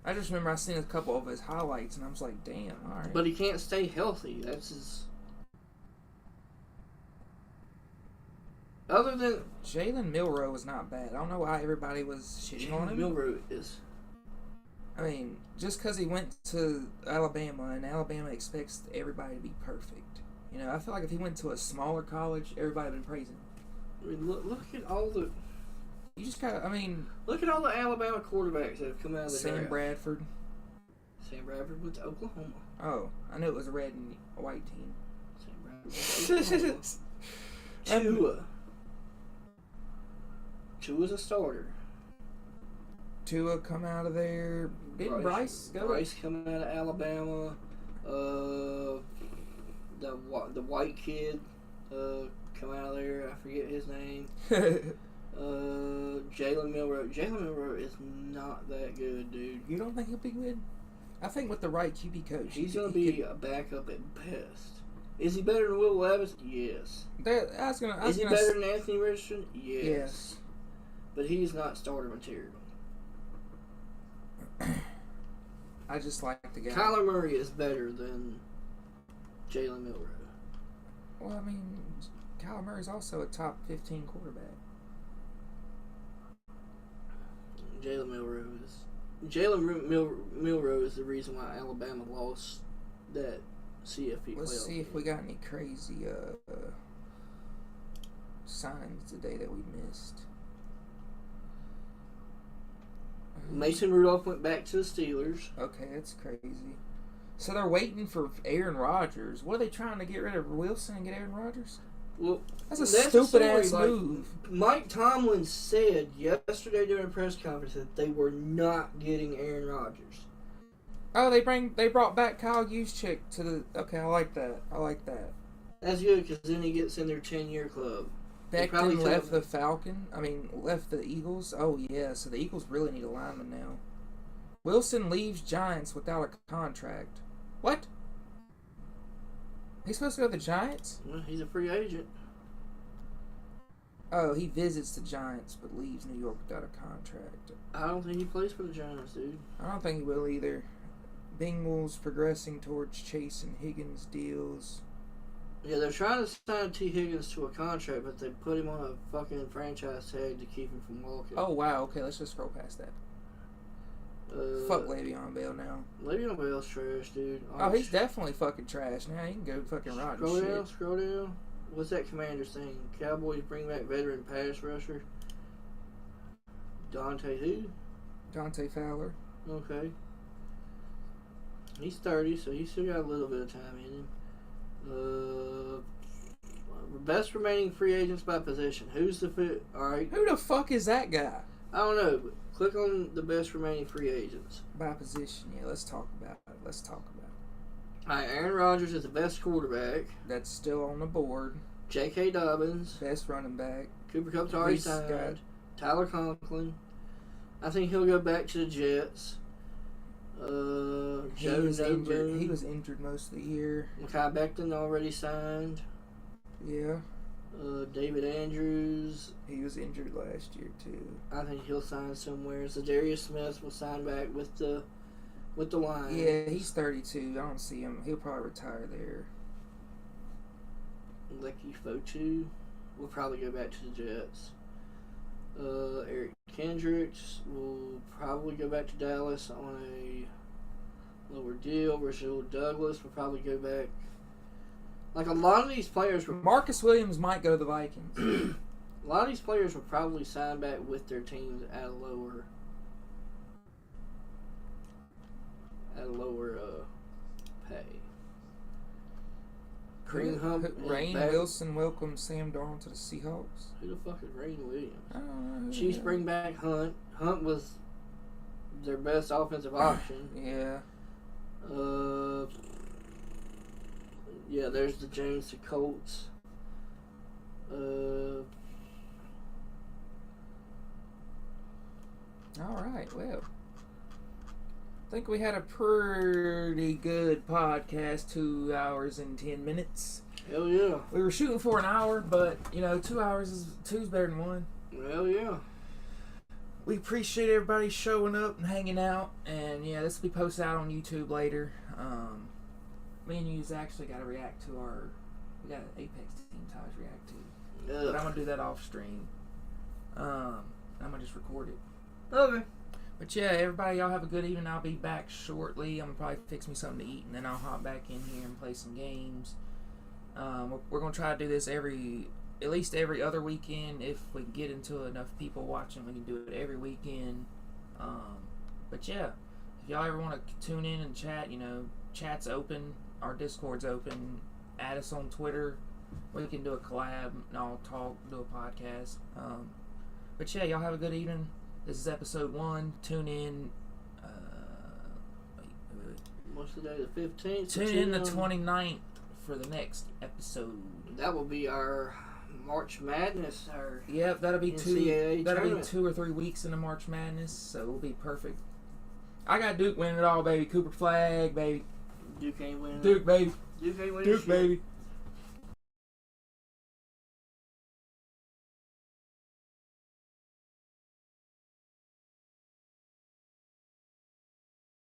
I just remember I seen a couple of his highlights and I was like, damn, alright. But he can't stay healthy. That's his. Other than Jalen Milroe was not bad. I don't know why everybody was shitting on him. Milroe is. I mean, just because he went to Alabama and Alabama expects everybody to be perfect. You know, I feel like if he went to a smaller college, everybody would be praising him. I mean, look at all the. You just gotta, I mean. Look at all the Alabama quarterbacks that have come out of the draft. Sam Bradford went to Oklahoma. Oh, I knew it was a red and a white team. Sam Bradford went to Oklahoma. Tua. Tua's a starter. Tua come out of there. Didn't Bryce go? Bryce coming out of Alabama. The white kid come out of there. I forget his name. Jalen Milroe. Jalen Milroe is not that good, dude. You don't think he'll be good? I think with the right QB coach, he's going to be a backup at best. Is he better than Will Levis? Yes. Is he better than Anthony Richardson? Yes. But he's not starter material. I just like the guy. Kyler Murray is better than Jalen Milroe. Well, I mean, Kyler Murray's also a top 15 quarterback. Jalen Milroe is the reason why Alabama lost that CFP. Let's see if we got any crazy signs today that we missed. Mason Rudolph went back to the Steelers. Okay, that's crazy. So they're waiting for Aaron Rodgers. What are they trying to get rid of Wilson and get Aaron Rodgers? Well, that's a stupid ass move. Mike Tomlin said yesterday during a press conference that they were not getting Aaron Rodgers. Oh, they brought back Kyle Juszczyk to the. Okay, I like that. That's good because then he gets in their 10-year club. Becton left left the Eagles. Oh yeah, so the Eagles really need a lineman now. Wilson leaves Giants without a contract. What? He's supposed to go to the Giants? Well, he's a free agent. Oh, he visits the Giants but leaves New York without a contract. I don't think he plays for the Giants, dude. I don't think he will either. Bengals progressing towards Chase and Higgins deals. Yeah, they're trying to sign T. Higgins to a contract, but they put him on a fucking franchise tag to keep him from walking. Oh, wow. Okay, let's just scroll past that. Fuck Le'Veon Bell now. Le'Veon Bell's trash, dude. Oh, he's definitely fucking trash. Now he can go fucking rot and shit. Scroll down. What's that Commanders thing? Cowboys bring back veteran pass rusher. Dante who? Dante Fowler. Okay. He's 30, so he's still got a little bit of time in him. Best remaining free agents by position. Who's the fit? All right. Who the fuck is that guy? I don't know. But click on the best remaining free agents by position. Yeah, let's talk about it. All right. Aaron Rodgers is the best quarterback. That's still on the board. J.K. Dobbins, best running back. Cooper Kupp's already signed. Tyler Conklin. I think he'll go back to the Jets. He was injured most of the year. Mekhi Becton already signed. Yeah. David Andrews. He was injured last year too. I think he'll sign somewhere. So Darius Smith will sign back with the Lions. Yeah, he's 32. I don't see him. He'll probably retire there. Lecky Fotu will probably go back to the Jets. Eric Kendricks will probably go back to Dallas on a lower deal. Rasul Douglas will probably go back. Like a lot of these players, Marcus Williams might go to the Vikings. A lot of these players will probably sign back with their teams at a lower pay. Kareem Hunt. Rain Wilson welcomes Sam Darnold to the Seahawks. Who the fuck is Rain Williams? I don't know. Chiefs bring back Hunt. Hunt was their best offensive option. Yeah. Yeah, there's the James to Colts. All right, well. I think we had a pretty good podcast, 2 hours and 10 minutes. Hell yeah. We were shooting for an hour, but, 2 hours is two's better than one. Hell yeah. We appreciate everybody showing up and hanging out, and yeah, this will be posted out on YouTube later. Me and you's actually got to react to we got an Apex Team Ties react to. Ugh. But I'm going to do that off stream. I'm going to just record it. Okay. But yeah, everybody, y'all have a good evening. I'll be back shortly. I'm going to probably fix me something to eat, and then I'll hop back in here and play some games. We're going to try to do this at least every other weekend. If we can get into enough people watching, we can do it every weekend. But yeah, if y'all ever want to tune in and chat, chat's open. Our Discord's open. Add us on Twitter. We can do a collab and I'll do a podcast. But yeah, y'all have a good evening. This is episode 1. Tune in. Wait. What's the day? The 15th? Tune in the 29th for the next episode. That will be our March Madness. Yep, that'll be NCAA tournament. 2 or 3 weeks into March Madness, so it'll be perfect. I got Duke winning it all, baby. Cooper flag, baby. Duke ain't winning. Duke, baby. Duke ain't winning. Duke, baby.